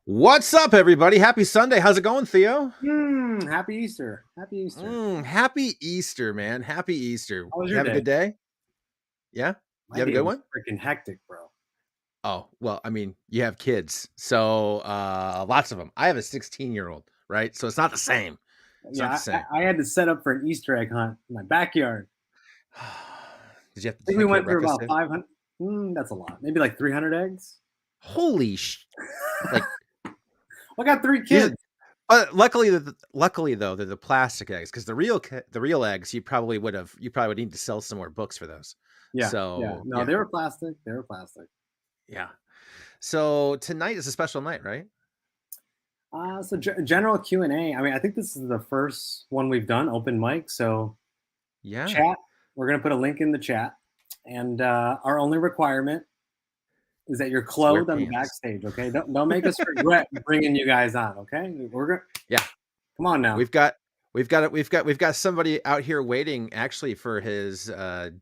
What's up, everybody? Happy Sunday. How's it going, Theo? Happy Easter. Happy Easter. Happy Easter, man. Happy Easter. How was You your have a day? good day? Yeah? My You have a day good was one? freaking hectic, bro. Oh, well, I mean, you have kids. So lots of them. I have a 16-year-old, right? So it's not the same. It's not the Yeah, same. I had to set up for an Easter egg hunt in my backyard. Did you have I to think we take care of went through breakfast about too? 500. That's a lot. Maybe like 300 eggs. Holy like I got 3 these are kids. luckily though, they're the plastic eggs, because the real eggs you probably would need to sell some more books for those. Yeah. So No, yeah. they were plastic. They were plastic. Yeah. So tonight is a special night, right? General Q&A. I mean, I think this is the first one we've done, open mic. So Yeah. chat, we're going to put a link in the chat. And our only requirement is that you're clothed on the Sweatpants. backstage, okay? Don't make us regret bringing you guys on, okay? Yeah. Come on now. We've got somebody out here waiting actually for his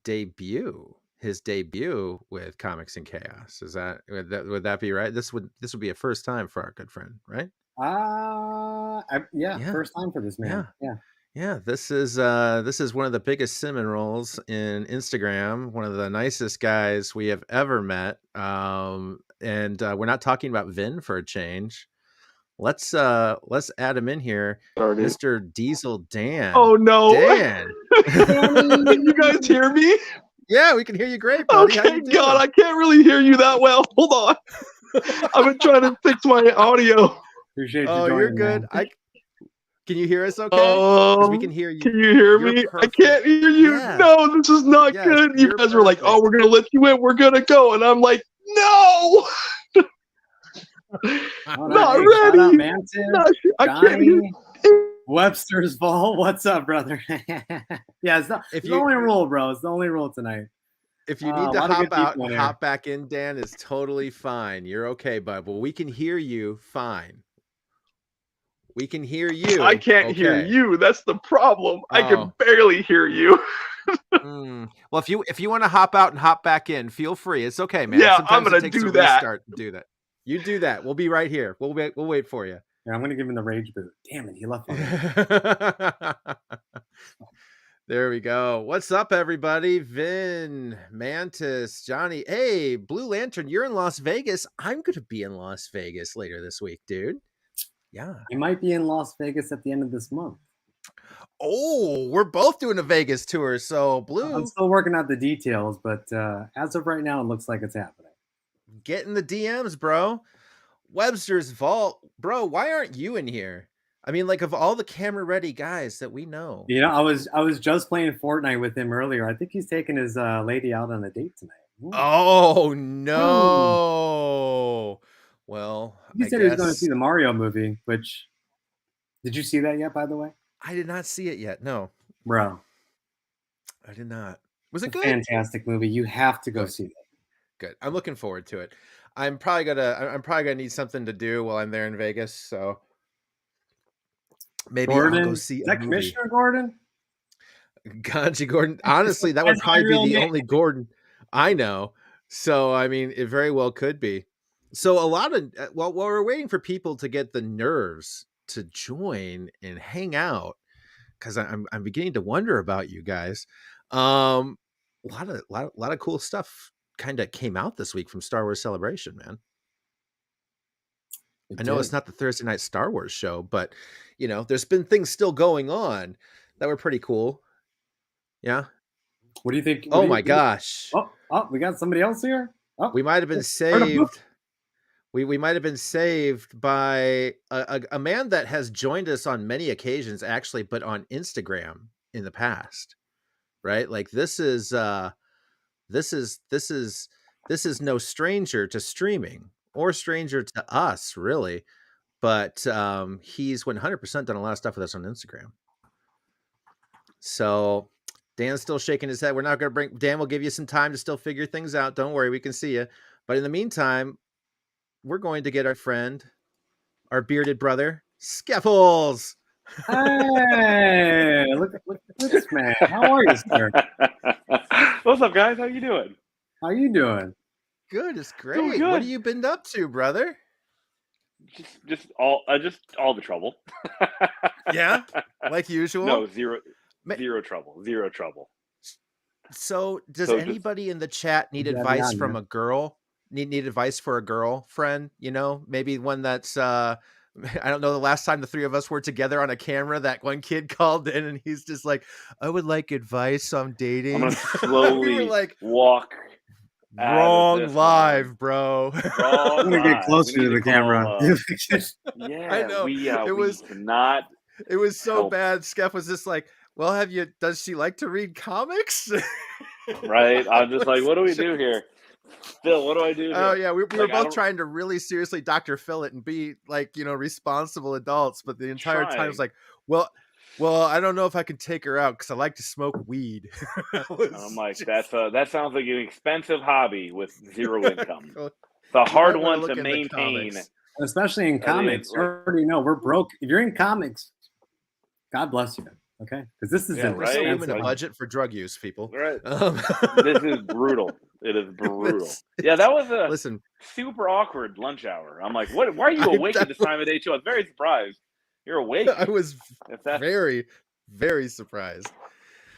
debut. His debut with Comics and Chaos. Would that be right? This would be a first time for our good friend, right? Yeah, Yeah. first time for this man. Yeah. Yeah, this is one of the biggest cinnamon rolls in Instagram. One of the nicest guys we have ever met. And we're not talking about Vin for a change. Let's add him in here, Mr. Diesel Dan. Oh no, Dan! Can you guys hear me? Yeah, we can hear you great, buddy. Okay, God, I can't really hear you that well. Hold on, I've been trying to fix my audio. Appreciate you. Oh, joining, you're good. man. Can you hear us okay? 'Cause we can hear you. Can you hear You're me? perfect. I can't hear you. Yeah. No, this is not Yes, good. You you're guys were like, perfect. "Oh, we're gonna let you in. We're gonna go," and I'm like, "No, not ready." Shout out Mantis, I can't hear. Webster's Vault. What's up, brother? Yeah, it's the only rule, bro. It's the only rule tonight. If you need to hop out and hop back in, Dan, is totally fine. You're okay, bud. But we can hear you fine. We can hear you. I can't hear you. That's the problem. I can barely hear you. Well, if you want to hop out and hop back in, feel free. It's okay, man. Yeah, sometimes I'm gonna it takes do a that. Restart to do that. You do that. We'll be right here. We'll wait for you. Yeah, I'm gonna give him the rage boot. Damn it, he left me. There we go. What's up, everybody? Vin, Mantis, Johnny. Hey, Blue Lantern, you're in Las Vegas. I'm going to be in Las Vegas later this week, dude. Yeah. You might be in Las Vegas at the end of this month. Oh, we're both doing a Vegas tour. So, Blue. I'm still working out the details, but as of right now, it looks like it's happening. Get in the DMs, bro. Webster's Vault. Bro, why aren't you in here? I mean, like, of all the camera-ready guys that we know. You know, I was just playing Fortnite with him earlier. I think he's taking his lady out on a date tonight. Ooh. Oh, no. Well, he said he was going to see the Mario movie, which... Did you see that yet, by the way? I did not see it yet, no. Bro. I did not. Was it good? Fantastic movie. You have to go see it. Good. I'm looking forward to it. I'm probably gonna need something to do while I'm there in Vegas, so maybe I'll go see a movie. Commissioner Gordon? Ganji Gordon. Honestly, that would probably be the only Gordon I know. So, I mean, it very well could be. So a lot of while we're waiting for people to get the nerves to join and hang out, because I'm beginning to wonder about you guys. A lot of cool stuff kind of came out this week from Star Wars Celebration, man. I know it's not the Thursday night Star Wars show, but you know, there's been things still going on that were pretty cool. Yeah. What do you think? Oh my gosh. Oh, we got somebody else here. Oh, we might have been saved. We might have been saved by a man that has joined us on many occasions, actually, but on Instagram in the past, right? Like this is no stranger to streaming or stranger to us, really. But he's 100% done a lot of stuff with us on Instagram. So Dan's still shaking his head. We're not going to bring Dan. Will give you some time to still figure things out. Don't worry, we can see you. But in the meantime, we're going to get our friend, our bearded brother, Skeffels. Hey, look at this man. How are you, sir? What's up, guys? How you doing? How you doing? good. It's great. Doing What good. have you been up to, brother? Just all the trouble. Yeah, like usual. No, zero trouble. So, does So just anybody in the chat need Yeah, advice yeah, from man. a girl? Need advice for a girlfriend? You know, maybe one that's I don't know. The last time the three of us were together on a camera, that one kid called in and he's just like, "I would like advice on I'm dating." gonna We were slowly like, walk out of "Wrong this one. live, bro." I'm Wrong gonna get live. We closer need to to the camera. call. I Yeah, know we it cannot was so help. bad. Skeff was just like, "Well, does she like to read comics?" Right? I'm just like, what do we Just- do here? Phil, what do I do Oh here? yeah, we were Like, I both don't trying to really seriously Dr. Phil it and be like, responsible adults, but the entire time it was trying. like, well, I don't know if I can take her out because I like to smoke weed. It And I'm was like, just- that sounds like an expensive hobby with zero income. Cool. It's a You hard might wanna one look to into maintain. comics. Especially in comics. You already know we're broke. If you're in comics, God bless you. Okay, because this is Yeah, an There's no room in a expensive budget for drug use, people. Right. Um, This is brutal. It is brutal. This- Yeah, that was a listen, super awkward lunch hour. I'm like, what? Why are you I awake at this time of day too? I was very surprised. You're awake. I was If that's very, very surprised.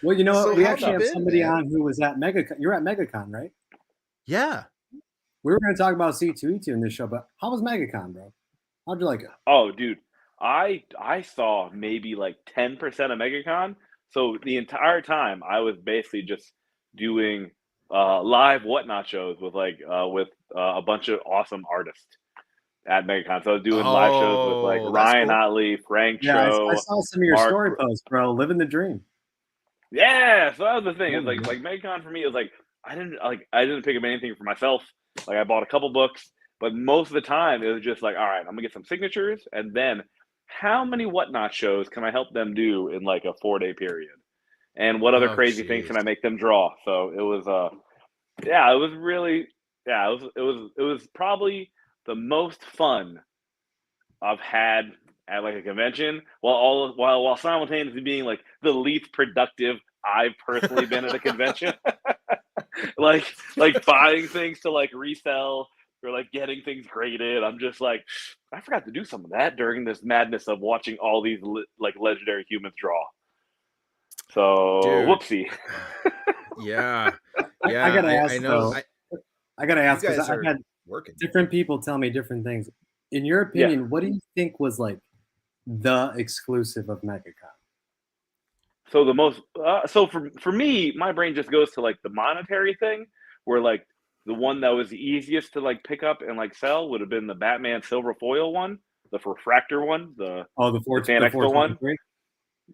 Well, you know So what? We how actually you have been, somebody man? on who was at MegaCon. You're at MegaCon, right? Yeah. We were going to talk about C2E2 in this show, but how was MegaCon, bro? How'd you like it? Oh, dude, I saw maybe like 10% of MegaCon. So the entire time I was basically just doing live whatnot shows with a bunch of awesome artists at MegaCon. So I was doing live shows with like Oh, that's Ryan cool. Otley, Frank Yeah, I Cho. saw some of your Mark- story posts, bro. Living the dream. Yeah, so that was the thing. It's Mhm. like MegaCon for me is like I didn't pick up anything for myself. Like I bought a couple books, but most of the time it was just like, all right, I'm gonna get some signatures, and then how many whatnot shows can I help them do in like a 4-day period? And what other Oh, crazy things can I jeez. make them draw? So it was yeah, it was really yeah, it was probably the most fun I've had at like a convention, while simultaneously being like the least productive I've personally been at a convention. like buying things to like resell or like getting things graded. I'm just like, I forgot to do some of that during this madness of watching all these like legendary humans draw. So Dude. whoopsie. Yeah. I gotta ask, I know. though. I gotta ask You because guys I've are had working. different people tell me different things. In your opinion, what do you think was like the exclusive of MegaCon? So the most so for me, my brain just goes to like the monetary thing, where like the one that was the easiest to like pick up and like sell would have been the Batman silver foil one, the refractor one, the Fan Expo one.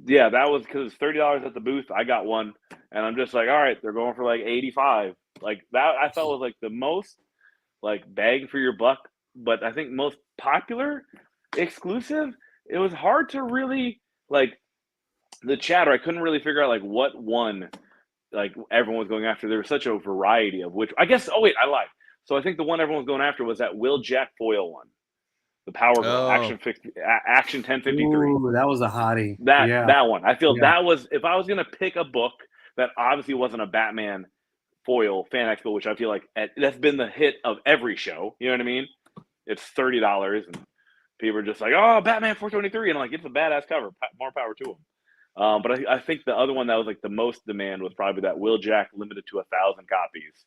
Yeah, that was because it's $30 at the booth. I got one, and I'm just like, all right, they're going for like 85. Like that, I felt was like the most like bang for your buck, but I think most popular exclusive. It was hard to really like the chatter. I couldn't really figure out like what one like everyone was going after. There was such a variety of which. I guess. Oh wait, I lied. So I think the one everyone was going after was that Will Jack foil one, the Power Girl Action 1053. Ooh, that was a hottie. That one. I feel that was if I was gonna pick a book that obviously wasn't a Batman foil Fan Expo, which I feel like that's been the hit of every show. You know what I mean? It's $30, and people are just like, "Oh, Batman 423," and I'm like, it's a badass cover. More power to them. But I think the other one that was like the most demand was probably that Will Jack limited to 1,000 copies,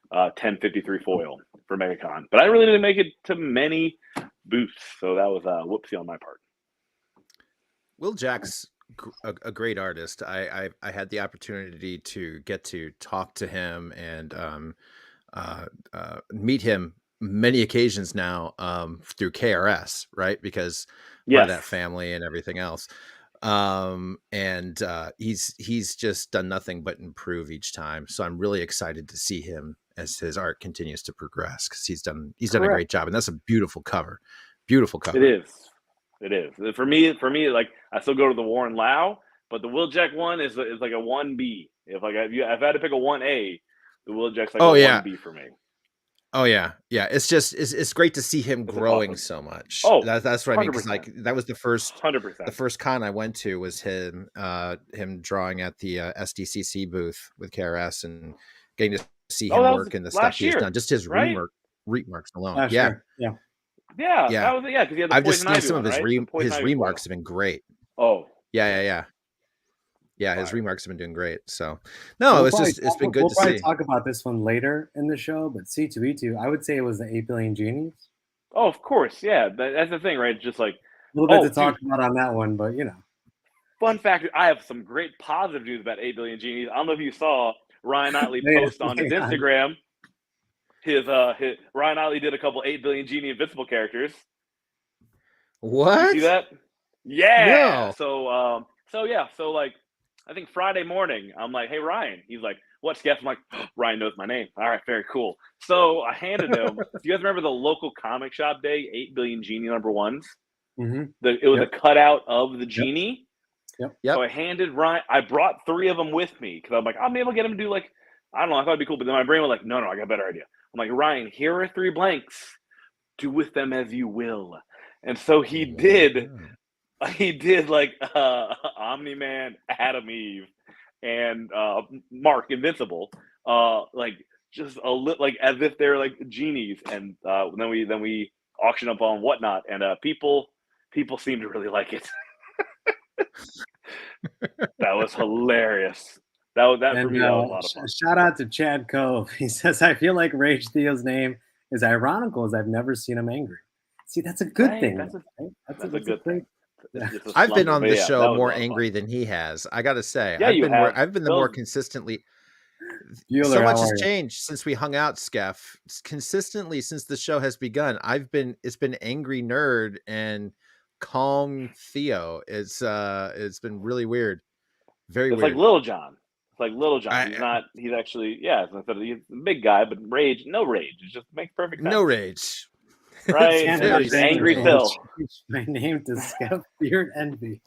1053 foil for MegaCon. But I really didn't make it to many booths, so that was a whoopsie on my part. Will Jack's a great artist. I had the opportunity to get to talk to him and meet him many occasions now through KRS, right? Because part of that family and everything else. He's just done nothing but improve each time. So I'm really excited to see him as his art continues to progress because he's done a great job, and that's a beautiful cover. Beautiful cover. It is. For me, like I still go to the Warren Lau, but the Will Jack one is like a 1B. If I had to pick a 1A, the Will Jack's like 1B for me. Oh yeah. It's great to see him growing so much. Oh, that's what I mean. 'Cause 100%. like that was the first 100%. The first con I went to was him drawing at the SDCC booth with KRS and getting to see him work and the stuff he's done. Just his right? remarks alone. Last year. Yeah. Yeah. That was because he had the I've just Poison seen Ivy some of one, his remarks have been great. Oh. Yeah. His remarks have been doing great. So no, it's been good to see. We'll probably talk about this one later in the show, but C2E2, I would say it was the 8 billion genies. Oh, of course, yeah. That's the thing, right? Just like a little bit to talk about on that one, but you know. Fun fact: I have some great positive news about 8 billion genies. I don't know if you saw Ryan Otley post on his Instagram. His Ryan Otley did a couple 8 billion genie invincible characters. What? Did you see that? Yeah. No. So like, I think Friday morning, I'm like, hey Ryan. He's like, what, Skeff? I'm like, oh, Ryan knows my name. All right, very cool. So I handed him. Do you guys remember the local comic shop day 8 billion genie #1s? Mm-hmm. It was a cutout of the genie. Yep. So I handed Ryan. I brought 3 of them with me because I'm like, I'll be able to get him to do like, I don't know. I thought it'd be cool, but then my brain was like, no, I got a better idea. I'm like, Ryan, here are 3 blanks. Do with them as you will. And so he did. He did like Omni-Man, Adam Eve, and Mark Invincible, like just a like as if they're like genies. And then we auction up on Whatnot, and people seem to really like it. That was hilarious. That for me, that was a lot of fun. Shout out to Chad Cove. He says, I feel like Rage Theo's name is ironical as I've never seen him angry. See, that's a good thing. That's a good thing. I've been on this show more angry than he has. I got to say, I've been the more consistently. So much has changed since we hung out, Skeff. Consistently since the show has begun, it's been angry nerd and calm Theo. It's been really weird. Very weird. It's like Little John. He's actually, he's a big guy, but no rage. It just makes perfect sense. No rage. Right. Angry Phil. My name to Skeff Beard Envy.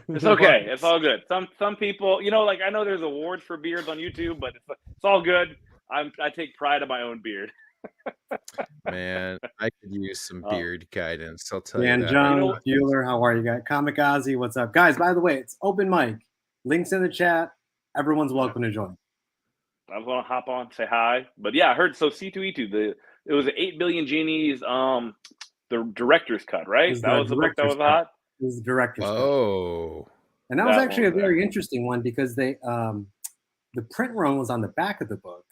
It's okay. It's all good. Some people, like I know there's awards for beards on YouTube, but it's all good. I take pride in my own beard. Man, I could use some beard guidance. I'll tell you that. John Bueller, how are you guys? Kamikaze, what's up, guys? By the way, it's open mic. Links in the chat. Everyone's welcome to join. I was gonna hop on, say hi, but yeah, I heard. So C2E2, it was 8 billion genies. The director's cut, right? That was the book that was hot. It was the director's cut. Oh, and that was actually a very interesting one because they the print run was on the back of the book,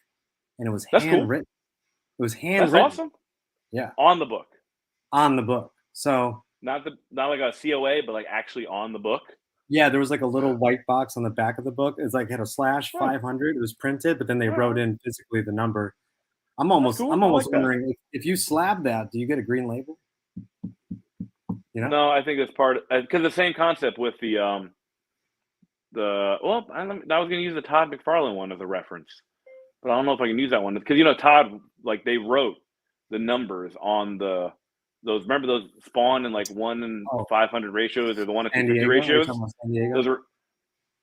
and it was handwritten. Cool. It was handwritten. That's awesome. Yeah, on the book. On the book. So not like a COA, but like actually on the book. Yeah, there was like a little white box on the back of the book. It's like had a /500. It was printed, but then they wrote in physically the number. I'm almost wondering if you slab that, do you get a green label? No, I think it's part because the same concept with the I was going to use the Todd McFarlane one as a reference, but I don't know if I can use that one because Todd, like, they wrote the numbers on those. Remember those Spawn and like 1 in 500 ratios or the 1 in 250 ratios? Those were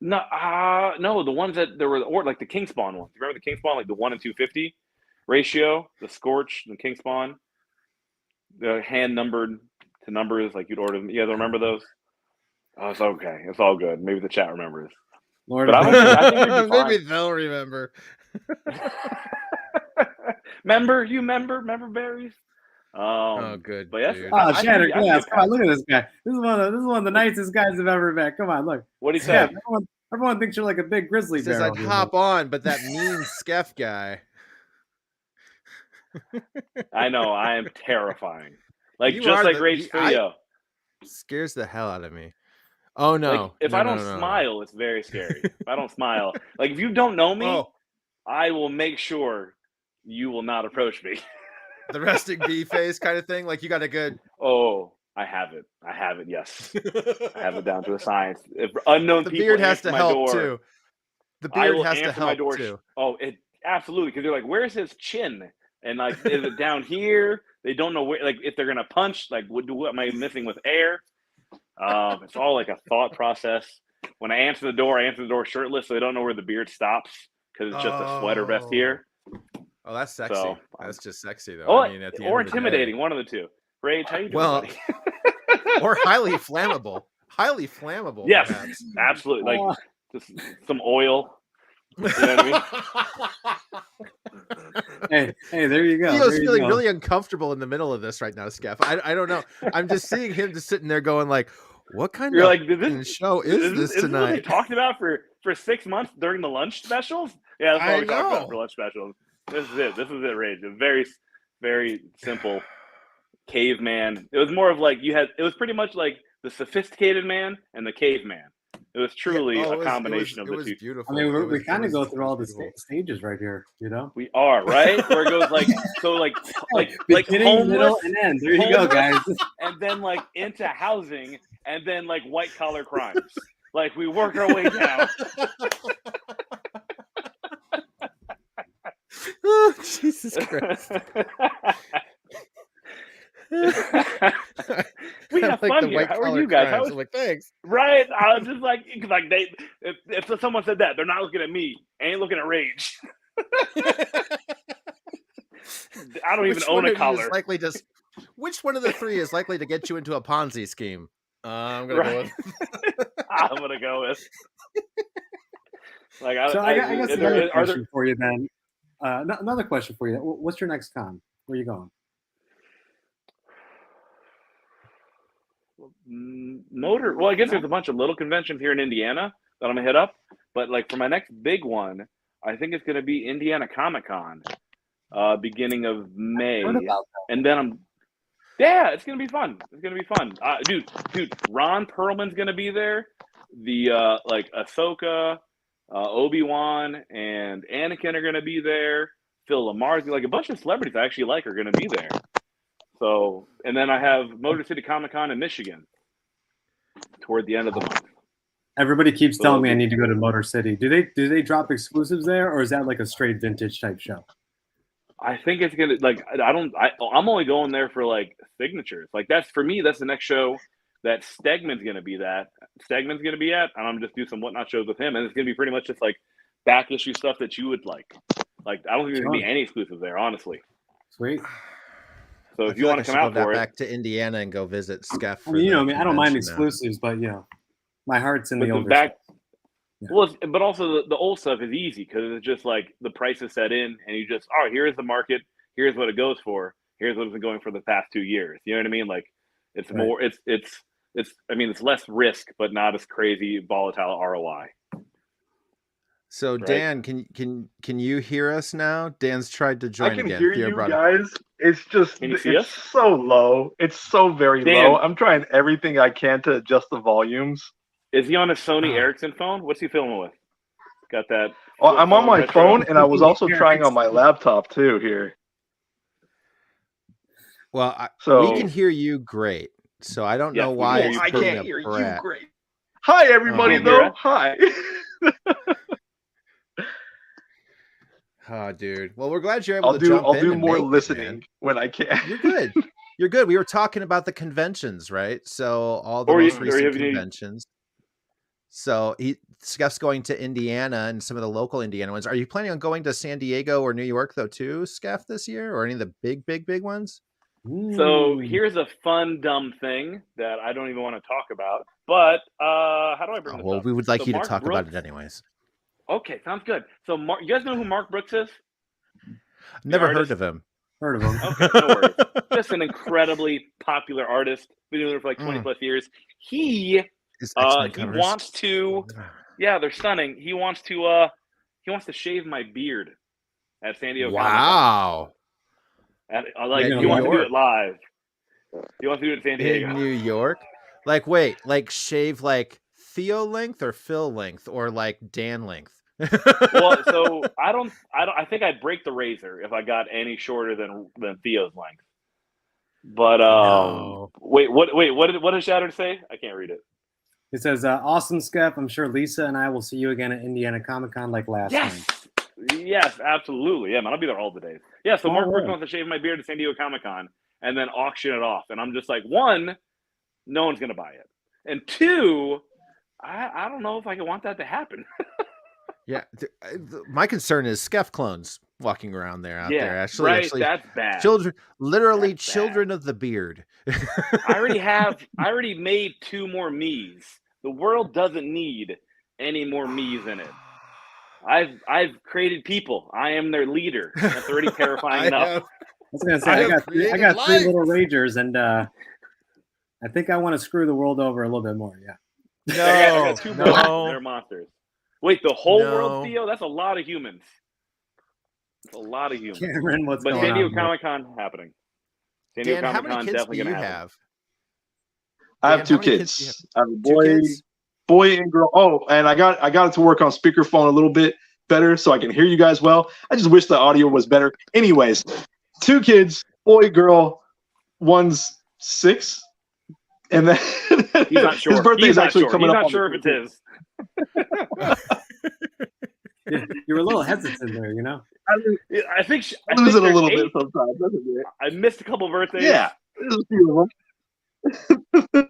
no, the ones that there were like the King Spawn ones. Remember the King Spawn, like the 1 in 250 ratio, the Scorch, the King Spawn, the hand numbered to numbers, like you'd order them. You guys remember those? Oh, it's okay. It's all good. Maybe the chat remembers. Lord, I think maybe they'll remember. Remember berries? Oh, good. But yes, Shatter Glass. Come on, look at this guy. This is one of the nicest guys I've ever met. Come on, look. What do you say? Everyone thinks you're like a big grizzly bear. Says I'd hop on, but that mean Skeff guy. I know. I am terrifying. Like just like Rage Theo. Scares the hell out of me. Oh no! Like, if I don't smile, it's very scary. If I don't smile, like if you don't know me, I will make sure you will not approach me. The resting bee face kind of thing. Like you got a good. Oh, I have it. Yes, I have it down to a science. If unknown people, beard has to help too. The beard has to help too. Oh, it absolutely, because they're like, "Where's his chin?" And like, is it down here? They don't know where. Like, if they're gonna punch, like, what am I missing with air? It's all like a thought process. When I answer the door shirtless, so they don't know where the beard stops because it's just a sweater vest here. Oh, that's sexy. So, that's just sexy, though. Oh, I mean, or intimidating, one of the two. Rage, how you doing, buddy? Or highly flammable. Highly flammable. Yes, perhaps. absolutely. Like just some oil. You know what I mean? Hey, there you go. Theo's feeling really uncomfortable in the middle of this right now, Skeff. I don't know. I'm just seeing him just sitting there going like, what kind You're of like, show is this Is this what they tonight? talked about for 6 months during the lunch specials? Yeah, that's what we talked about for lunch specials. This is it. This is it, Rage. A very, very simple caveman. It was more of like it was pretty much like the sophisticated man and the caveman. It was truly a combination of the two. Beautiful. I mean, we kind of go through all the stages right here, you know? We are, right? Where it goes like beginning, homeless, middle, and end. There you go, guys. And then like into housing, and then like white collar crimes. Like we work our way down. Oh, Jesus Christ. We have fun here. How are you guys? I'm like, thanks. Right? I was just like they. If someone said that, they're not looking at me. They ain't looking at Rage. I don't even own a collar. Which one of the three is likely to get you into a Ponzi scheme? I'm gonna go with. I'm gonna go with. Like, I got another question for you then. Another question for you. What's your next con? Where are you going? Motor. Well, I guess there's a bunch of little conventions here in Indiana that I'm gonna hit up. But like for my next big one, I think it's gonna be Indiana Comic Con, beginning of May, and then it's gonna be fun. It's gonna be fun, dude. Ron Perlman's gonna be there. The like Ahsoka, Obi-Wan, and Anakin are gonna be there. Phil Lamar's like a bunch of celebrities I actually like are gonna be there. So, and then I have Motor City Comic Con in Michigan toward the end of the month. Everybody keeps telling me I need to go to Motor City. Do they drop exclusives there, or is that like a straight vintage type show? I think it's gonna I'm only going there for like signatures. Like that's for me. That's the next show that Stegman's gonna be at, and I'm just do some whatnot shows with him, and it's gonna be pretty much just like back issue stuff that you would like. Like I don't think there's gonna be any exclusives there, honestly. Sweet. So if you want to come out for it, back to Indiana and go visit Skeff. I mean, I don't mind exclusives, but my heart's in the older back. Yeah. Well, but also the old stuff is easy because it's just like the price is set in, and you just here's the market, here's what it goes for, here's what it's been going for the past 2 years. You know what I mean? Like it's more, it's. I mean, it's less risk, but not as crazy volatile ROI. So Dan, can you hear us now? Dan's tried to join again. I can hear you guys. It's just it's so low. It's so very Dan, low. I'm trying everything I can to adjust the volumes. Is he on a Sony Ericsson phone? What's he filming with? Got that? Oh, I'm on my phone, and I was also trying on my laptop too here. Well, we can hear you great. So I don't know why it's I can't hear you great. Hi, everybody, though. Hi. Oh, dude. Well, we're glad you're able to jump in. I'll do more listening when I can. You're good. You're good. We were talking about the conventions, right? So all the most recent conventions. So Skeff's going to Indiana and some of the local Indiana ones. Are you planning on going to San Diego or New York, though, too, Skeff, this year? Or any of the big ones? So here's a fun, dumb thing that I don't even want to talk about. But how do I bring this up? Well, we would like you to talk about it anyways. Okay, sounds good. So you guys know who Mark Brooks is? Never heard of him. Heard of him. Okay, no worries. Just an incredibly popular artist. Been doing it for like 20 plus years. He wants to. Yeah, they're stunning. He wants to shave my beard at San Diego. Wow. And he wants to do it live. He wants to do it in San Diego. In New York? Like, wait, like shave like Theo length or Phil length or like Dan length? Well, so I think I'd break the razor if I got any shorter than Theo's length. But no. Wait, what did Shatter say? I can't read it. It says, awesome, Skeff. I'm sure Lisa and I will see you again at Indiana Comic Con like last time. Yes, absolutely. Yeah, man, I'll be there all the days. Yeah, so Mark Brooks wants to shave my beard at San Diego Comic Con and then auction it off. And I'm just like, one, no one's going to buy it. And two, I don't know if I want that to happen. Yeah. My concern is Skeff clones walking around there out there. Actually, that's bad. Children of the beard. I already made 2 more me's. The world doesn't need any more me's in it. I've created people. I am their leader. That's already terrifying enough. I was gonna say I got 3 little ragers, and I think I want to screw the world over a little bit more. Yeah. I got 2 more. They're monsters. Wait, the whole world, Theo? That's a lot of humans. It's a lot of humans. Cameron, what's going on? But San Diego Comic-Con happening. San Diego Dan, how many Comic-Con kids definitely do you going to have? I have 2 kids. I have a boy and girl. Oh, and I got it to work on speakerphone a little bit better so I can hear you guys well. I just wish the audio was better. Anyways, 2 kids, boy, girl. One's 6, and then he's not sure. His birthday's actually coming up. He's not sure if it is. You were a little hesitant there, you know. I think I lose it a little bit sometimes. I missed a couple birthdays. Yeah, there's a few of them.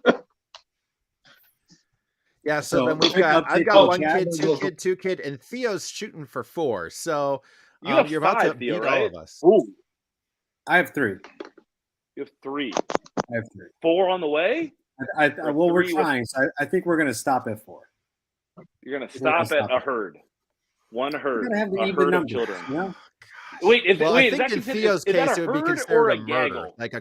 Yeah, so then I've got 1 kid, 2 kid, 2 kid, and Theo's shooting for 4. So you're about to beat all of us. Ooh. I have 3. You have 3. I have 3. 4 on the way? Well, we're trying. So I think we're going to stop at 4. You're going to stop at a herd. 1 herd. We're going to have the a even herd numbers, of children. You know? Wait, is that in Theo's case it would be considered a murder, like a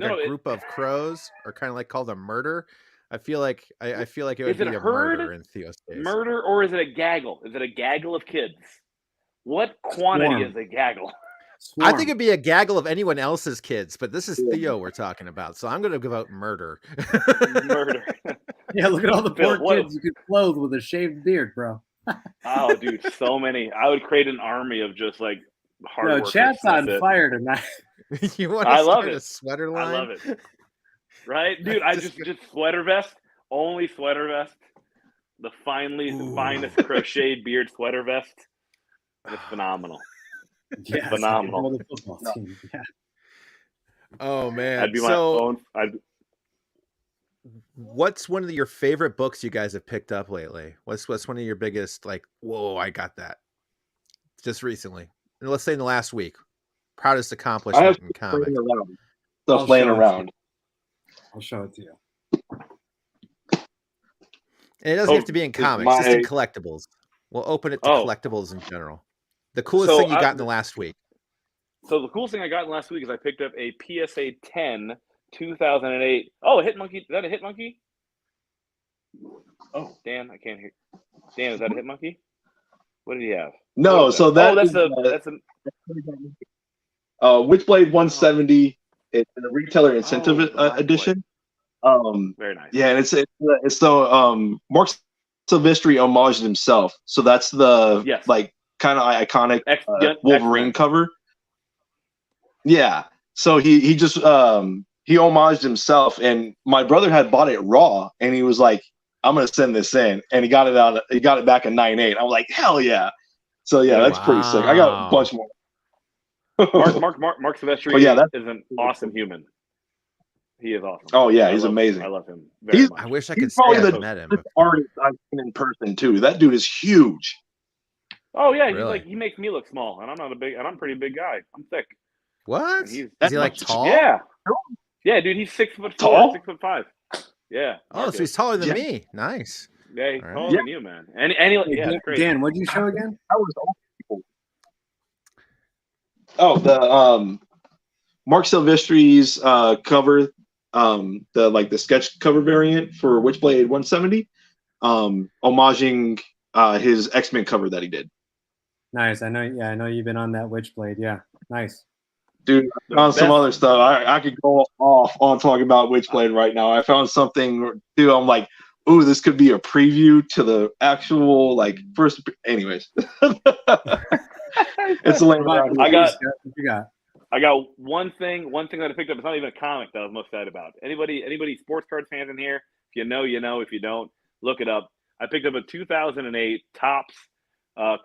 group of crows, or kind of like called a murder. I feel like it would be a murder in Theo's case. Murder, or is it a gaggle? Is it a gaggle of kids? What quantity is a gaggle? I think it'd be a gaggle of anyone else's kids, but this is Theo we're talking about, so I'm going to give out murder. Murder. Yeah, look at all the poor kids you could clothe with a shaved beard, bro. Oh, dude, so many. I would create an army of just like hard workers. Chat's on fire tonight. You want to start a sweater line? I love it. Right, dude. I just sweater vest, only sweater vest. The finest crocheted beard sweater vest. It's phenomenal. Yeah, phenomenal. The football team. Yeah. Oh man, I'd be my own. What's one of your favorite books you guys have picked up lately? What's one of your biggest, like, whoa, I got that just recently? And let's say in the last week. Proudest accomplishment in comics. Stuff laying around. I'll show it to you. And it doesn't have to be in comics, just in collectibles. We'll open it to collectibles in general. The coolest thing you got in the last week. So the coolest thing I got in the last week is I picked up a PSA 10 2008. Oh, a Hit Monkey. Is that a Hit Monkey? Oh, Dan, I can't hear. Dan, is that a Hit Monkey? What did he have? No, so that. That's a Witchblade 170. It's a retailer incentive edition. Very nice. Yeah, and it's the Mark Silvestri homaged himself. So that's the like kind of iconic Wolverine cover. Yeah. So he just he homaged himself, and my brother had bought it raw, and he was like, "I'm gonna send this in," and he got it out. He got it back in 9.8. I was like, "Hell yeah!" So yeah, that's pretty sick. I got a bunch more. Mark Silvestri is an awesome human. He is awesome. Oh yeah, he's amazing. I love him. I wish I could say I've met him. Artist I've seen in person too. That dude is huge. Oh yeah, really? He makes me look small, and I'm a pretty big guy. I'm thick. What? Is he like tall? Yeah. Yeah, dude, he's 6'4", tall? 6'5". Yeah. Oh, so he's taller than me. Nice. Yeah, he's taller than you, man. And great. Dan, what'd you show again? Oh, the Mark Silvestri's cover, the sketch cover variant for Witchblade 170, homaging his X-Men cover that he did. Nice. I know you've been on that Witchblade. Yeah. Nice. Dude, I found some other stuff. I could go off on talking about Witchblade right now. I found something, dude. I'm like, ooh, this could be a preview to the actual first. Anyways, it's a lame. I got one thing that I picked up. It's not even a comic that I was most excited about. Anybody sports card fans in here? If you know, you know. If you don't, look it up. I picked up a 2008 Topps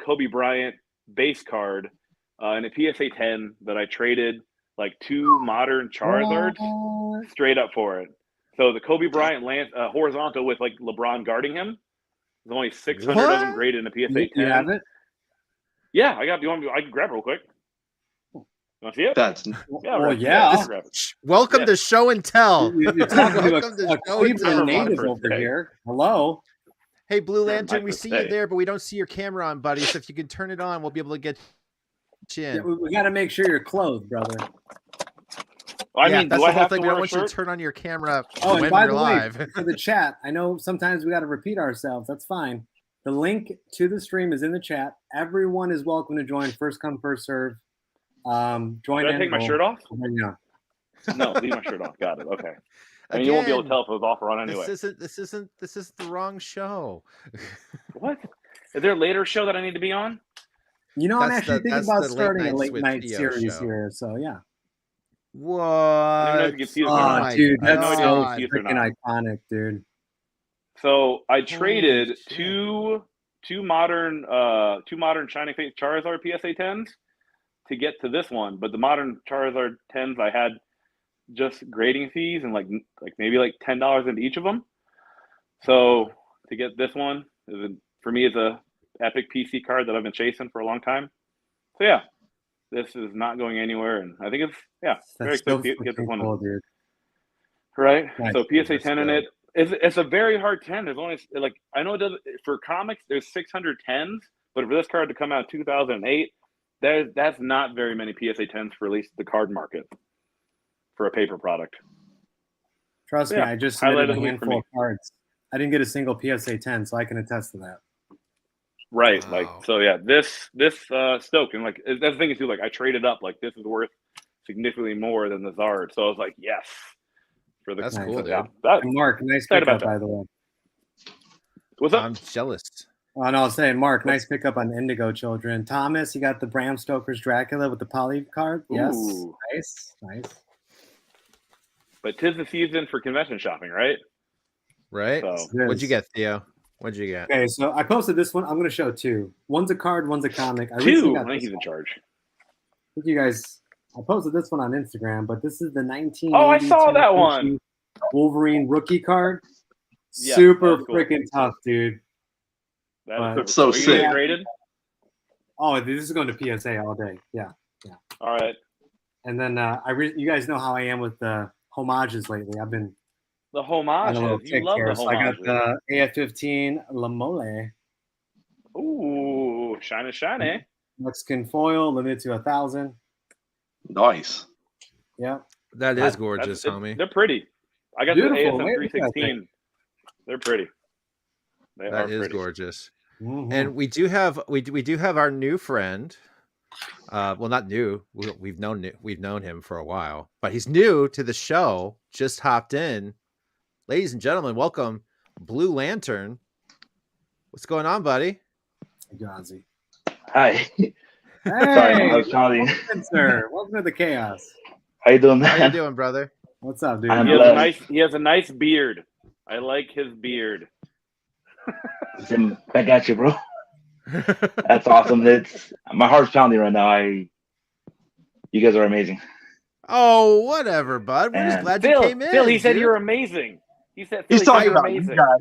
Kobe Bryant base card. And a PSA 10 that I traded 2 modern Charizards straight up for it. So the Kobe Bryant horizontal with LeBron guarding him. There's only 600 of them graded in a PSA 10. You have it? Yeah, I got. I can grab it real quick. You want to see it? Yeah. Welcome to Show and Tell. You're talking to a Cleveland native over here. Hello. Hey, Blue Lantern, we see you there, but we don't see your camera on, buddy. So if you can turn it on, we'll be able to get you in. Yeah, we got to make sure you're clothed, brother. Well, I mean, that's do the I whole have thing. to We wear don't a want you to shirt? turn on your camera Oh, when and by we're the live. way, for the chat, I know sometimes we got to repeat ourselves. That's fine. The link to the stream is in the chat. Everyone is welcome to join. First come, first serve. Join Should I in. take my shirt off? Yeah. No, leave my shirt off. Got it. Okay. I mean, you won't be able to tell if it was off or on anyway. This is the wrong show. What? Is there a later show that I need to be on? You know, I'm actually thinking about starting a late night series show. here. So yeah. What? I don't know if you can see this or not. Dude, that's no so idea if you can see this or freaking not. iconic, dude. So I traded two modern Shining Face Charizard PSA 10s to get to this one, but the modern Charizard 10s I had just grading fees and like maybe like $10 into each of them. So to get this one for me is a epic PC card that I've been chasing for a long time. So yeah, this is not going anywhere, and I think it's very excited to get this one. Cool, dude. Right. Nice. So PSA 10 in it. It's a very hard 10. There's only like I know it does for comics. There's 600 10s, but for this card to come out in 2008, that's not very many PSA 10s for at least the card market for a paper product. Trust me, I just submitted a handful of cards. I didn't get a single PSA 10, so I can attest to that. Right. Wow. Like so, yeah. This Stoke and like that's the thing is too. Like I traded up. Like this is worth significantly more than the Zard. So I was like, yes. For the that's cool, dude. And Mark, nice pickup, by the way. What's up? I'm jealous. Oh, no, I was saying, Mark, nice pickup on Indigo Children. Thomas, you got the Bram Stoker's Dracula with the poly card. Yes. Ooh. Nice. But 'tis the season for convention shopping, right? Right. So, what'd you get, Theo? What'd you get? Okay, so I posted this one. I'm going to show two. One's a card, one's a comic. I think he's in charge. I think you guys... I posted this one on Instagram, but this is the 1982 I saw that one. Wolverine rookie card. Yeah, super cool. freaking tough, dude. That's so sick. Graded? Oh, this is going to PSA all day. Yeah. All right. And then you guys know how I am with the homages lately. I've been the homages. You love the homages. So I got the AF-15 La Mole. Ooh, shiny. Mexican foil, limited to 1,000. Nice. Yeah. That is gorgeous, homie. They're pretty. I got Beautiful. the ASM 316. They're pretty. That is gorgeous. Mm-hmm. And we do have our new friend. Well, not new. We've known him for a while, but he's new to the show. Just hopped in. Ladies and gentlemen, welcome Blue Lantern. What's going on, buddy? Gazi. Hi. Hey, sorry, I was counting. Welcome, sir. Welcome to the chaos. How you doing, man? How you doing, brother? What's up, dude? He has a nice beard. I like his beard. Back at you, bro. That's awesome. My heart's pounding right now. You guys are amazing. Oh, whatever, bud. We're just glad you came in. Phil, he said you're amazing. He said he's talking about amazing. You guys,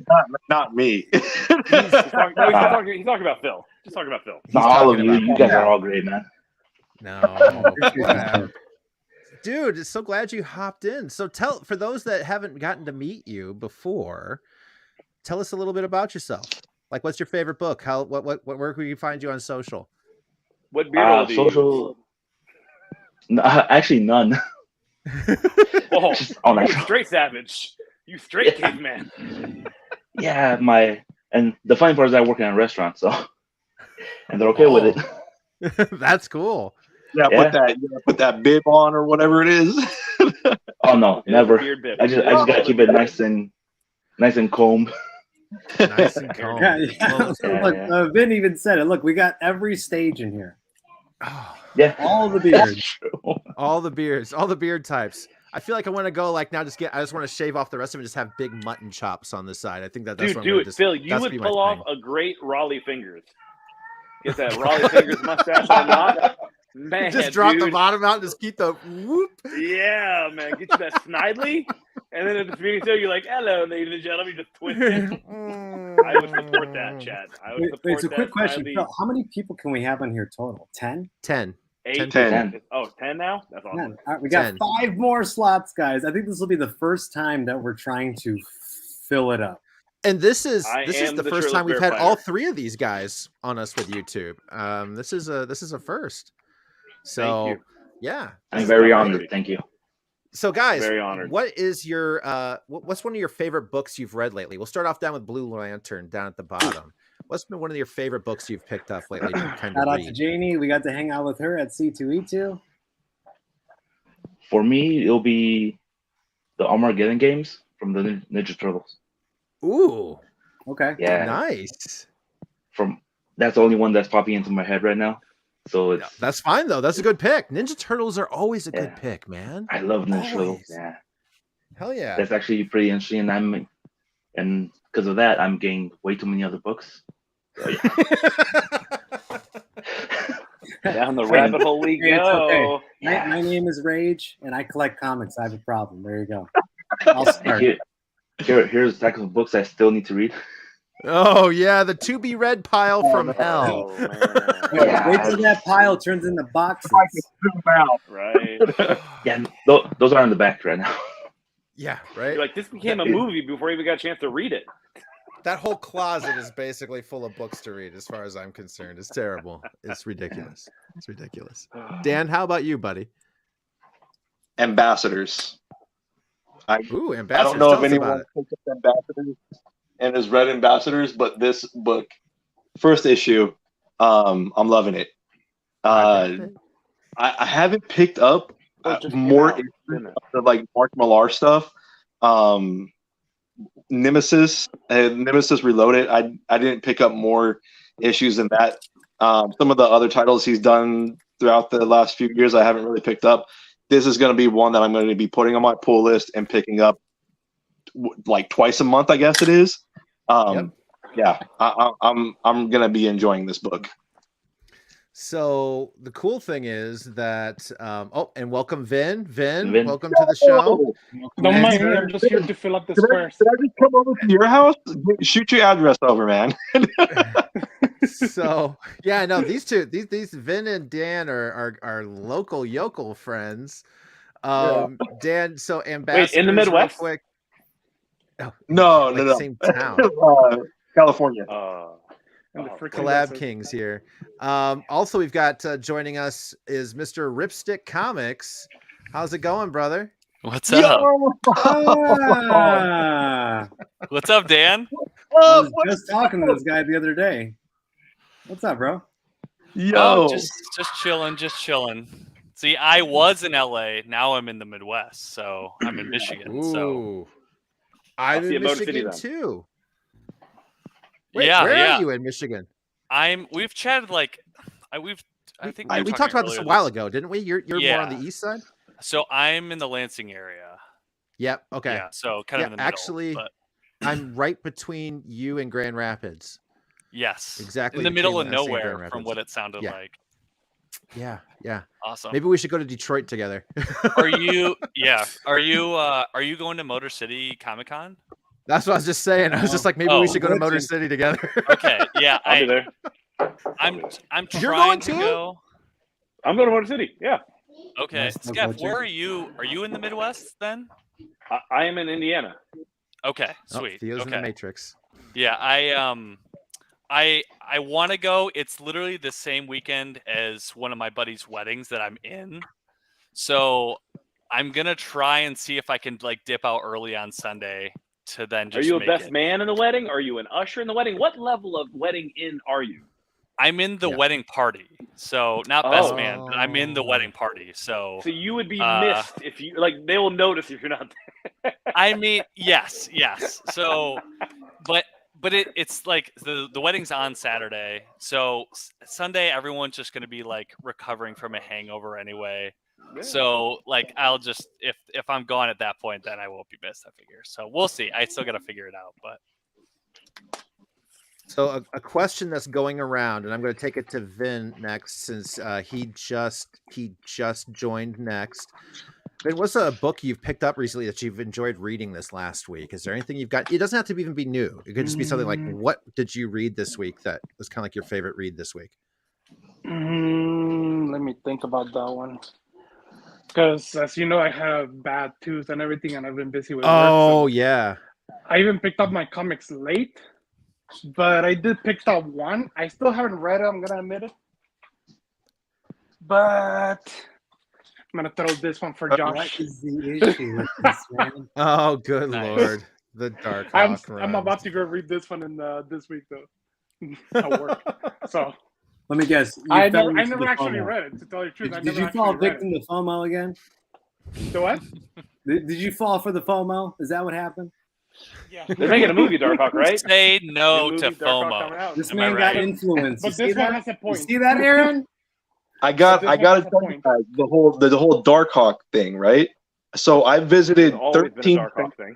not me. he's talking about Phil. Just talking about Phil. No, all of you. You guys are all great, man. No. Dude, so glad you hopped in. So for those that haven't gotten to meet you before, tell us a little bit about yourself. Like, what's your favorite book? Where can we find you on social? What beard do you social? No, actually, none. Oh, you straight savage. You straight caveman. Yeah, and the funny part is I work in a restaurant, so and they're okay with it. That's cool. Yeah, put that bib on or whatever it is. Oh no, never. I just gotta keep it nice and combed. Nice and combed. Look, Vin even said it. Look, we got every stage in here. Yeah, all the beards, all the beard types. I feel like I want to go I just want to shave off the rest of it and just have big mutton chops on the side. I think that's what I'm do it, Phil. You would pull off a great Raleigh Fingers. Get that Raleigh Fingers mustache on top. Man, just drop the bottom out and just keep the whoop. Yeah, man. Get you that snidely. And then at the beginning show, you're like, hello, ladies and gentlemen. You just twist it. I would support that, Chad. It's a quick question. Phil, how many people can we have on here total? 10? 10. 8? 10. Oh, 10 now? That's awesome. 10. All right, we got 5 more slots, guys. I think this will be the first time that we're trying to fill it up. And this is the first time we've had all three of these guys on us with YouTube. This is a first. So yeah, I'm very honored. Thank you. So guys, very honored. What is your what's one of your favorite books you've read lately? We'll start off down with Blue Lantern down at the bottom. What's been one of your favorite books you've picked up lately? Shout out to Janie. We got to hang out with her at C2E2. For me, it'll be the Armageddon games from the Ninja Turtles. Ooh. Okay. Yeah. Nice. That's the only one that's popping into my head right now. So that's fine though. That's a good pick. Ninja Turtles are always a good pick, man. I love Ninja Turtles. Yeah. Hell yeah. That's actually pretty interesting, and because of that, I'm getting way too many other books. So, yeah. Down the rabbit hole we go. Okay. My name is Rage, and I collect comics. I have a problem. There you go. I'll start. Here's a stack of books I still need to read. Oh yeah, the to be read pile from hell. Wait till that pile turns into boxes. Right. Yeah, those are in the back right now. Yeah, right. You're like, this became a movie before I even got a chance to read it. That whole closet is basically full of books to read, as far as I'm concerned. It's terrible. It's ridiculous. It's ridiculous. Dan, how about you, buddy? Ambassadors. Ambassadors. I don't know if anyone picked up Ambassadors and has read Ambassadors, but this book, first issue, I'm loving it. I haven't picked up more of like Mark Millar stuff. Nemesis Reloaded. I didn't pick up more issues than that. Some of the other titles he's done throughout the last few years, I haven't really picked up. This is going to be one that I'm going to be putting on my pull list and picking up like twice a month, I guess it is. Yeah, I'm going to be enjoying this book. So the cool thing is that and welcome Vin, welcome to the show. Don't mind me, I'm just here to fill up the squares. Did I just come over to your house? Shoot your address over, man. So yeah, no, these Vin and Dan are local yokel friends. Dan, so Ambassadors. Wait, in the Midwest? Quick. No. Same town. California. Collab Kings here. Also, we've got joining us is Mr. Ripstick Comics. How's it going, brother? What's up? What's up, Dan? I was just talking to this guy the other day. What's up, bro? Yo, just chilling. See, I was in LA. Now I'm in the Midwest, so I'm in Michigan. Ooh. So I'm in Michigan too. Wait, where are you in Michigan? We've chatted I think we talked about this a while ago, didn't we? You're more on the east side. So I'm in the Lansing area. Yep. Okay. Yeah. So kind of in the middle. Actually, I'm right between you and Grand Rapids. Yes. Exactly. In the middle of nowhere, from what it sounded like. Yeah. Awesome. Maybe we should go to Detroit together. Are you going to Motor City Comic-Con? That's what I was just saying. I was just like, maybe we should go to Motor City together. Okay. Yeah. I'll be there. I'm trying to go. I'm going to Motor City. Yeah. Okay. Skeff, where are you? Are you in the Midwest then? I am in Indiana. Okay. Sweet. Theo's in the Matrix. Yeah. I want to go. It's literally the same weekend as one of my buddy's weddings that I'm in. So I'm going to try and see if I can dip out early on Sunday to then just Are you a best man in the wedding? Are you an usher in the wedding? What level of wedding in are you? I'm in the wedding party. So not best man, but I'm in the wedding party. So you would be missed if you they will notice if you're not there. I mean, yes. So but it's like the wedding's on Saturday. So Sunday everyone's just going to be recovering from a hangover anyway. Yeah. So I'll just if I'm gone at that point, then I won't be missed, I figure. So we'll see. I still got to figure it out, but so a question that's going around, and I'm going to take it to Vin next since he just joined next. Vin, what's a book you've picked up recently that you've enjoyed reading this last week? Is there anything you've got? It doesn't have to even be new. It could just be something like, what did you read this week that was kind of like your favorite read this week? Let me think about that one. Because as you know, I have bad tooth and everything, and I've been busy with work. Oh, yeah. I even picked up my comics late, but I did pick up one. I still haven't read it. I'm gonna admit it, but I'm gonna throw this one for Josh. What is the issue with this, man? Oh, good lord. The Dark Hawk I'm about to go read this one in this week though at work. So let me guess. I never actually read it. To tell you the truth, did you fall victim to FOMO again? The what? Did you fall for the FOMO? Is that what happened? Yeah. They're making a movie, Dark Hawk, right? Say no to FOMO. This man got influenced. But this one has a point. You see that, Aaron? I got to tell you guys the whole Dark Hawk thing, right? So I visited 13. Dark Hawk thing.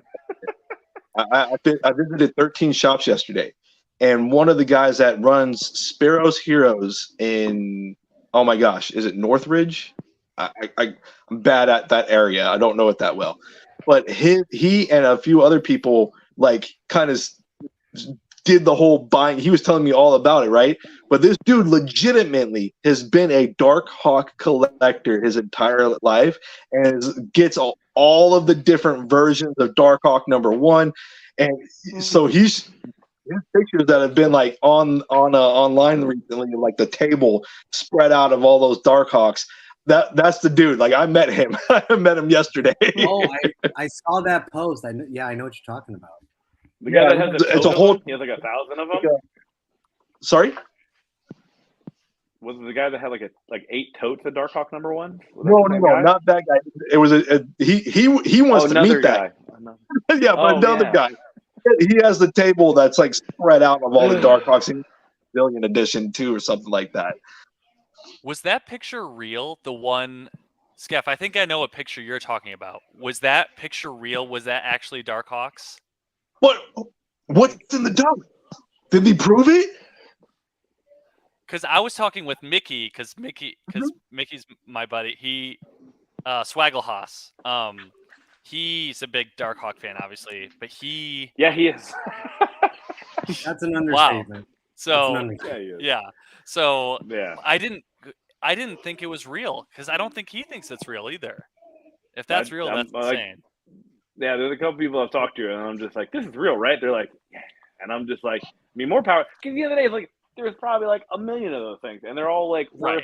I visited 13 shops yesterday, and one of the guys that runs Sparrow's Heroes in, oh my gosh, is it Northridge? I'm bad at that area. I don't know it that well, but he and a few other people like kind of did the whole buying. He was telling me all about it, right? But this dude legitimately has been a Dark Hawk collector his entire life and gets all of the different versions of Dark Hawk #1. And so his pictures that have been like online recently, like the table spread out of all those Dark Hawks. That's the dude. Like I met him. I met him yesterday. Oh, I saw that post. I know what you're talking about. The guy that has it's a whole. He has like 1,000 of them. Sorry. Was it the guy that had like 8 totes of Dark Hawk #1? No, not that guy. It was he wants to meet that. Yeah, but another guy. He has the table that's like spread out of all the Dark Hawks in Billion Edition 2 or something like that. Was that picture real? The one, Skeff, I think I know what picture you're talking about. Was that picture real? Was that actually Dark Hawks? What's in the dump? Did they prove it? Because I was talking with Mickey, because Mickey's my buddy. He, Swaggle he's a big Dark Hawk fan, obviously, but he is. That's an understatement. Wow. So So I didn't think it was real because I don't think he thinks it's real either. If that's real, that's insane. Yeah, there's a couple people I've talked to, and I'm just like, "This is real, right?" They're like, "Yeah," and I'm just like, "I mean, more power." Because the other day, like, there was probably like 1 million of those things, and they're all like, worth.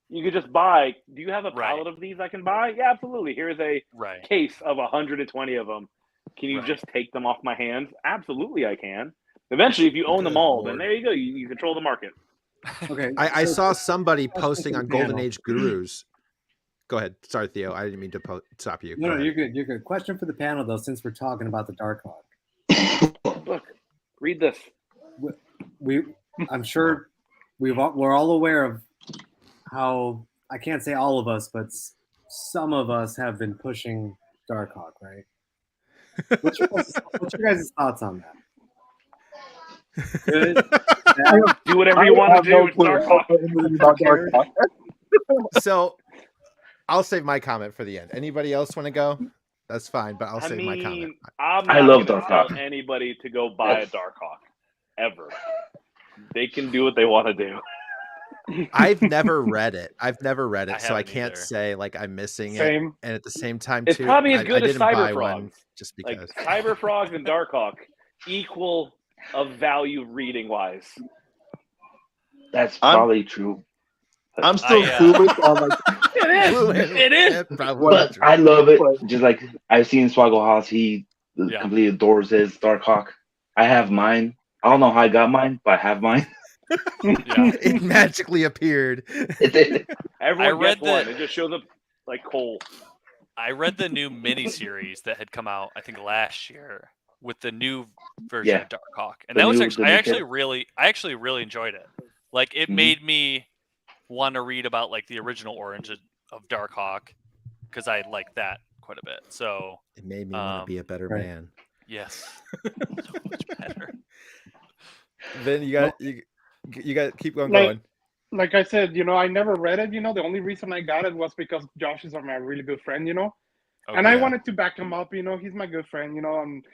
You could just buy. Do you have a pallet of these I can buy? Yeah, absolutely. Here's a case of 120 of them. Can you just take them off my hands? Absolutely, I can. Eventually, if you own them all, then there you go. You control the market. Okay. I saw somebody posting on Golden Age Gurus. Go ahead. Sorry, Theo. I didn't mean to stop you. No, you're good. You're good. Question for the panel, though, since we're talking about the Dark Hawk. Look, read this. I'm sure we're all aware of how, I can't say all of us, but some of us have been pushing Dark Hawk, right? What's your guys' thoughts on that? Good. Do whatever you want to do with Dark Hawk. So I'll save my comment for the end. Anybody else want to go? That's fine, but I'll save my comment. I love Dark Hawk. Anybody to go buy a Dark Hawk ever. They can do what they want to do. I've never read it. So I can't say like I'm missing it. And at the same time, it's probably as good as Cyber Frog. Just because like, Cyber Frogs and Dark Hawk equal of value reading wise. That's probably true. I'm still clueless on like it is. But I love it. Just like I've seen Swaggle Haas, he completely adores his Dark Hawk. I have mine. I don't know how I got mine, but I have mine. It magically appeared. Everyone gets one. It just shows up like coal. I read the new miniseries that had come out, I think last year, with the new version of Dark Hawk, and that was actually I actually really enjoyed it. Like it made me want to read about like the original origin of Dark Hawk because I liked that quite a bit. So it made me want to be a better man. Yes, so much better. Then you got to keep going. Like I said, I never read it. The only reason I got it was because Josh is my really good friend. And I wanted to back him up. He's my good friend. And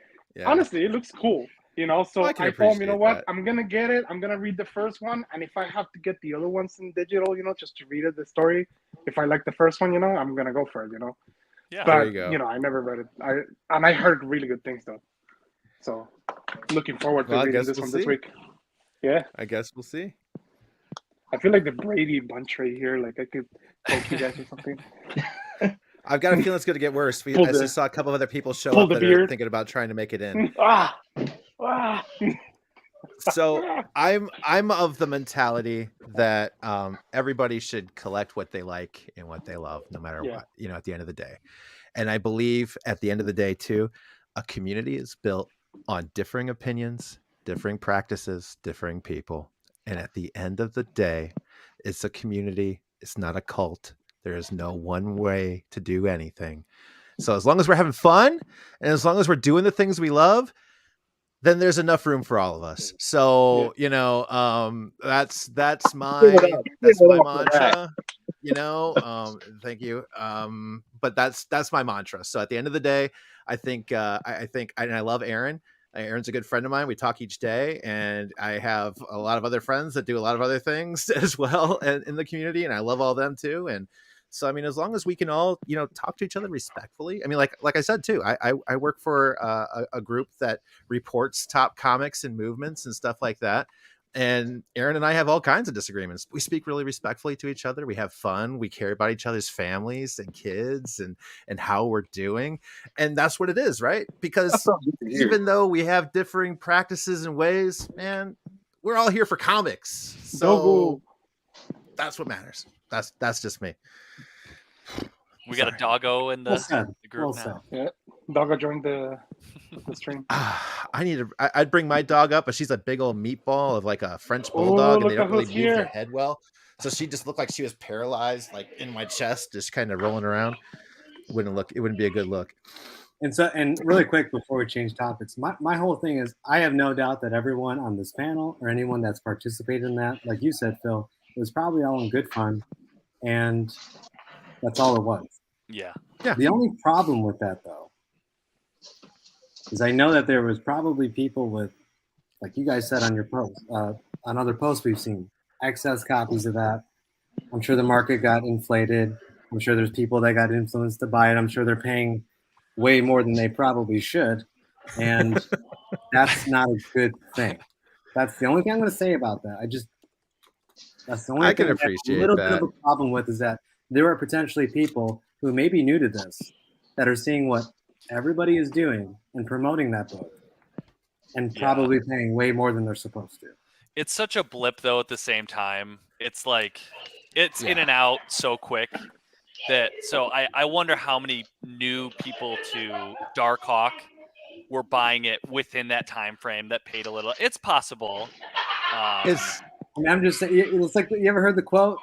honestly, it looks cool. So I told him, you know what? I'm gonna get it. I'm gonna read the first one, and if I have to get the other ones in digital, just to read the story, if I like the first one, I'm gonna go for it. Yeah, but there you go. I never read it. I heard really good things though. So looking forward to reading this one this week. Yeah, I guess we'll see. I feel like the Brady bunch right here. Like I could poke you guys or something. I've got a feeling it's going to get worse. I just saw a couple of other people show up that are thinking about trying to make it in. So I'm of the mentality that everybody should collect what they like and what they love, no matter what, at the end of the day. And I believe at the end of the day too, a community is built on differing opinions, differing practices, differing people. And at the end of the day, it's a community. It's not a cult. There is no one way to do anything. So as long as we're having fun and as long as we're doing the things we love, then there's enough room for all of us. So, that's my mantra, thank you. But that's my mantra. So at the end of the day, I think, and I love Aaron. Aaron's a good friend of mine. We talk each day, and I have a lot of other friends that do a lot of other things as well in the community, and I love all them too. And so, I mean, as long as we can all, talk to each other respectfully. I mean, like I said too, I work for a group that reports top comics and movements and stuff like that. And Aaron and I have all kinds of disagreements. We speak really respectfully to each other. We have fun. We care about each other's families and kids and how we're doing. And that's what it is, right? Because even though we have differing practices and ways, man, we're all here for comics. So that's what matters. That's just me. We got a doggo in the group now. Yeah, doggo joined the stream. I'd bring my dog up, but she's a big old meatball of like a French bulldog, and they don't really move their head well. So she just looked like she was paralyzed, like in my chest, just kind of rolling around. It wouldn't be a good look. And really quick before we change topics, my whole thing is I have no doubt that everyone on this panel or anyone that's participated in that, like you said, Phil, it was probably all in good fun, and that's all it was. Yeah. The only problem with that, though, is I know that there was probably people with, like you guys said on your post, on other posts we've seen, excess copies of that. I'm sure the market got inflated. I'm sure there's people that got influenced to buy it. I'm sure they're paying way more than they probably should. And that's not a good thing. That's the only thing I'm going to say about that. That's the only I thing can appreciate a little that. bit of a problem with is that there are potentially people who may be new to this that are seeing what everybody is doing and promoting that book and probably paying way more than they're supposed to. It's such a blip, though, at the same time. It's like it's in and out so quick so I wonder how many new people to Darkhawk were buying it within that time frame that paid a little. It's possible. I'm just saying, it's like, you ever heard the quote?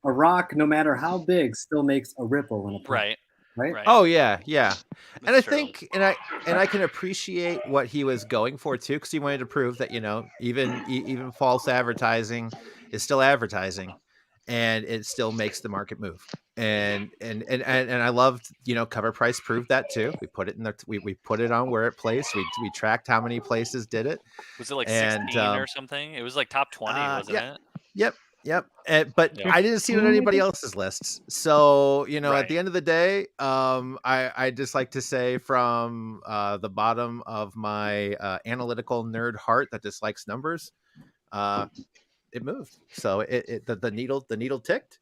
A rock, no matter how big, still makes a ripple in a pond. Right? Oh yeah. And I true. think, and I can appreciate what he was going for too, because he wanted to prove that even false advertising is still advertising, and it still makes the market move. And I loved, Cover Price proved that too. We put it in we put it on where it placed. We tracked how many places did it. Was it like 16 or something? It was like top 20, wasn't it? Yep. But I didn't see it on anybody else's lists. So, at the end of the day, I just like to say from the bottom of my analytical nerd heart that dislikes numbers, it moved. So the needle ticked,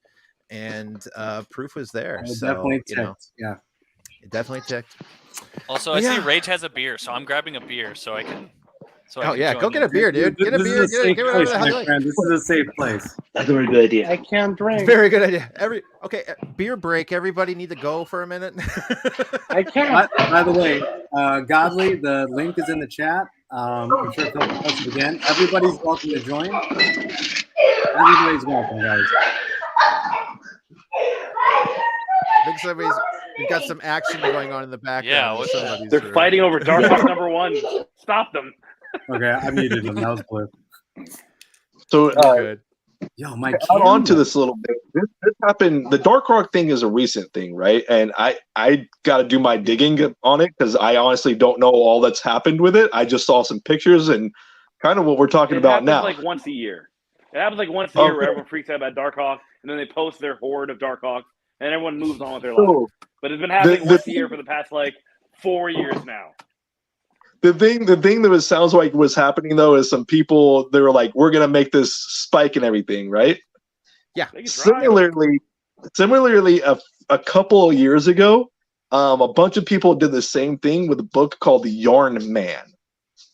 and proof was there. It definitely ticked. Yeah. It definitely ticked. Also, I see Rage has a beer, so I'm grabbing a beer so I can. Go get a beer, dude. Get a beer. Get whatever the hell you like. This is a safe place. That's a very good idea. I can't drink. Very good idea. Beer break. Everybody need to go for a minute. I can't. By the way, Godly, the link is in the chat. I'm sure Phil will post it again. Everybody's welcome to join. Everybody's welcome, guys. I think we've got some action going on in the background. Yeah, they're fighting over Darkhawk #1. Stop them. Okay, I muted him. That was blue. So, good. Yo, my add on to this a little bit. This happened. The Darkhawk thing is a recent thing, right? And I got to do my digging on it because I honestly don't know all that's happened with it. I just saw some pictures and kind of what we're talking about now. Like once a year. It happens like once a year where everyone freaks out about Darkhawk, and then they post their horde of Darkhawk, and everyone moves on with their life. But it's been happening once a year for the past 4 years now. The thing that sounds like was happening though is some people, they were like, we're gonna make this spike and everything, right? Yeah. Similarly, a couple of years ago, a bunch of people did the same thing with a book called The Yarn Man.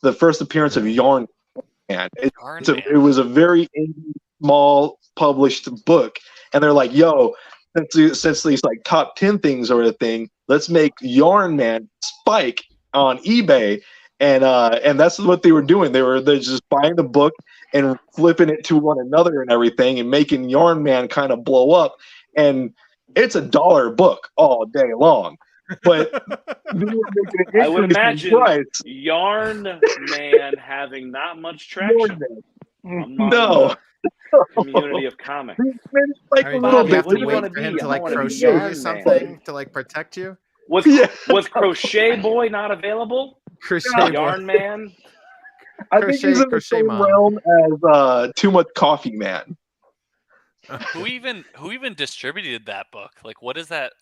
The first appearance of Yarn Man. It was a very small published book, and they're like, "Yo, since these like top 10 things are a thing, let's make Yarn Man spike on eBay." And that's what they were doing. They're just buying the book and flipping it to one another and everything, and making Yarn Man kind of blow up. And it's $1 book all day long. But I would imagine Yarn Man having not much traction among the community of comics. Like a little bit. What do you want to be? To like crochet something to like protect you? Was Crochet Boy not available? Crochet Yarn Man. I think he's in the same realm as Too Much Coffee Man. Who even distributed that book? Like, what is that?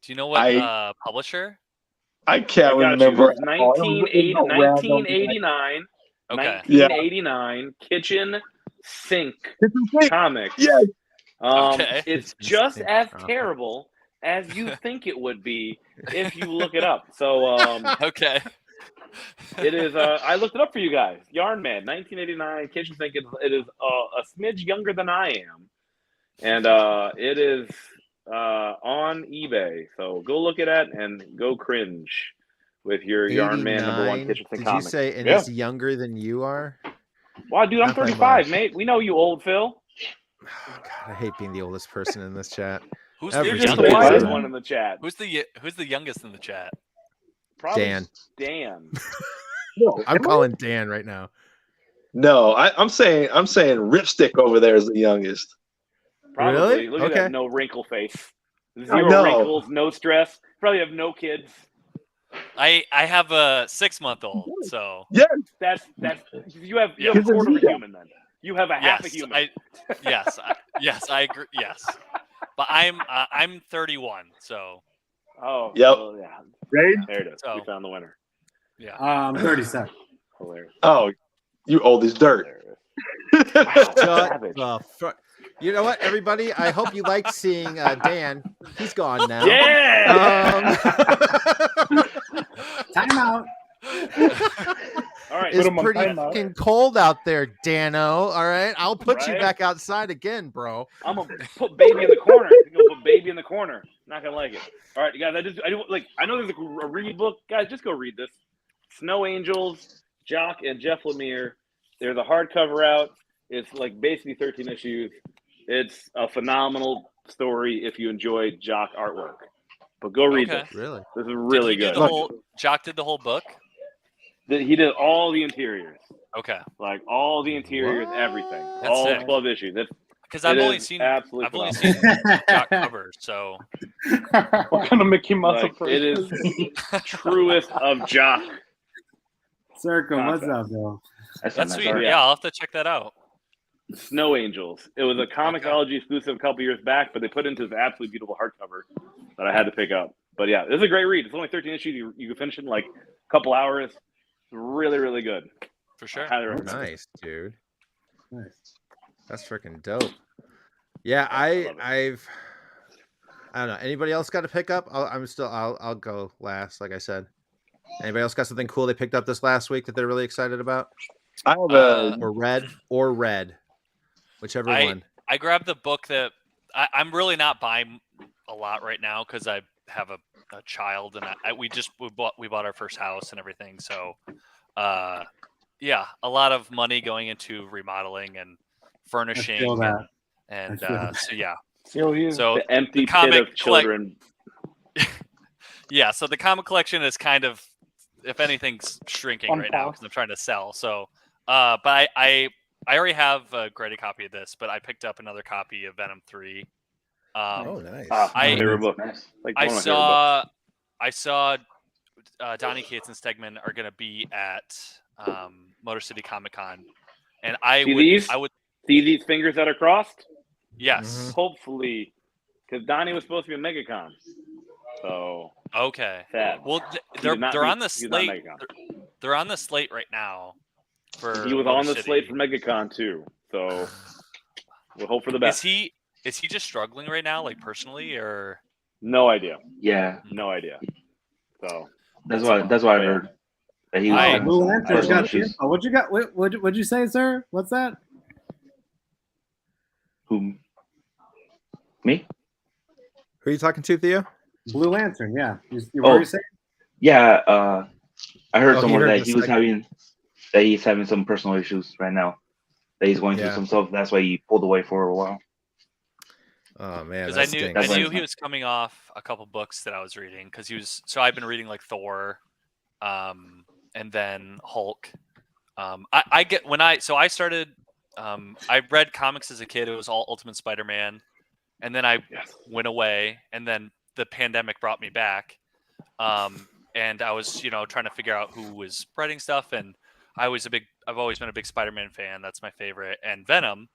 Do you know what publisher? I can't remember. 1989. Okay. 1989 Kitchen Sink Comics. Yes. It's just as terrible as you think it would be if you look it up. So okay. It is. I looked it up for you guys. Yarn Man, 1989 Kitchen Sink. It is a smidge younger than I am, and it is on eBay. So go look at it and go cringe with your Yarn Man #1 Kitchen Sink comic. Did you say it's younger than you are? Wow, dude, I'm 35, mate. We know you, old Phil. Oh, God, I hate being the oldest person in this chat. Who's the youngest one in the chat? Who's the youngest in the chat? Probably Dan. No, I'm calling Dan right now. No, I'm saying Ripstick over there is the youngest. Probably. Really? Look at that no wrinkle face. Zero wrinkles, no stress. Probably have no kids. I have a 6-month-old, so yeah, that's you have a quarter of a human then. You have a half a human. Yes, I agree. Yes, but I'm 31, so. Oh. Yep. Well, yeah. Right? There it is. We found the winner. Yeah. I'm 37. Hilarious. Oh, you old as dirt. Wow, you know what, everybody? I hope you liked seeing Dan. He's gone now. Yeah. Time out. All right. It's pretty fucking cold out there, Dano. All right, I'll put you back outside again, bro. I'm gonna put baby in the corner. I'm gonna put baby in the corner. Not gonna like it. All right, guys. I know there's a read book, guys. Just go read this. Snow Angels, Jock and Jeff Lemire. There's a hardcover out. It's like basically 13 issues. It's a phenomenal story if you enjoy Jock artwork. But go read this. Really? This is really good. Jock did the whole book? He did all the interiors. Okay. Like all the interiors, everything. That's all sick. 12 issues. Because I've only seen Jock covers, so. What kind of Mickey Mouse approach? It is truest of Jock. Circle, what's up, bro? That's sweet. Yeah, I'll have to check that out. Snow Angels. It was a Comixology exclusive a couple years back, but they put it into this absolutely beautiful hardcover that I had to pick up. But yeah, this is a great read. It's only 13 issues. You can finish it in like a couple hours. It's really, really good. For sure. Nice, dude. Nice. That's freaking dope. Yeah, I don't know. Anybody else got to pick up? I'll go last, like I said. Anybody else got something cool they picked up this last week that they're really excited about? I have or red, whichever one. I grabbed the book that I'm really not buying a lot right now because I have a child and we bought our first house and everything. So, yeah, a lot of money going into remodeling and furnishing and so yeah. So the empty pit of children. Yeah, so the comic collection is kind of, if anything, shrinking right now because I'm trying to sell. So, but I already have a graded copy of this, but I picked up another copy of Venom 3. Oh, nice! I saw Donny Cates and Stegman are going to be at Motor City Comic Con, and I would see these fingers that are crossed. Yes, hopefully, because Donnie was supposed to be a MegaCon. So okay, sad. Well, they're on the slate. they're on the slate right now. He was on the slate for MegaCon too, so we'll hope for the best. Is he just struggling right now, like personally, or? No idea. Yeah, no idea. So that's why I heard that he was. Blue Lantern's got what you got? What'd you say, sir? What's that? Who? Me? Who are you talking to, Theo? Blue Lantern. Yeah. What were you saying? Yeah. I heard somewhere that he's having some personal issues right now. That he's going through some stuff. That's why he pulled away for a while. Oh man, because I knew he was coming off a couple books that I was reading because he was. So I've been reading like Thor, and then Hulk. I started. I read comics as a kid. It was all Ultimate Spider-Man, and then I went away, and then the pandemic brought me back. And I was, trying to figure out who was writing stuff, and I've always been a big Spider-Man fan. That's my favorite, and Venom.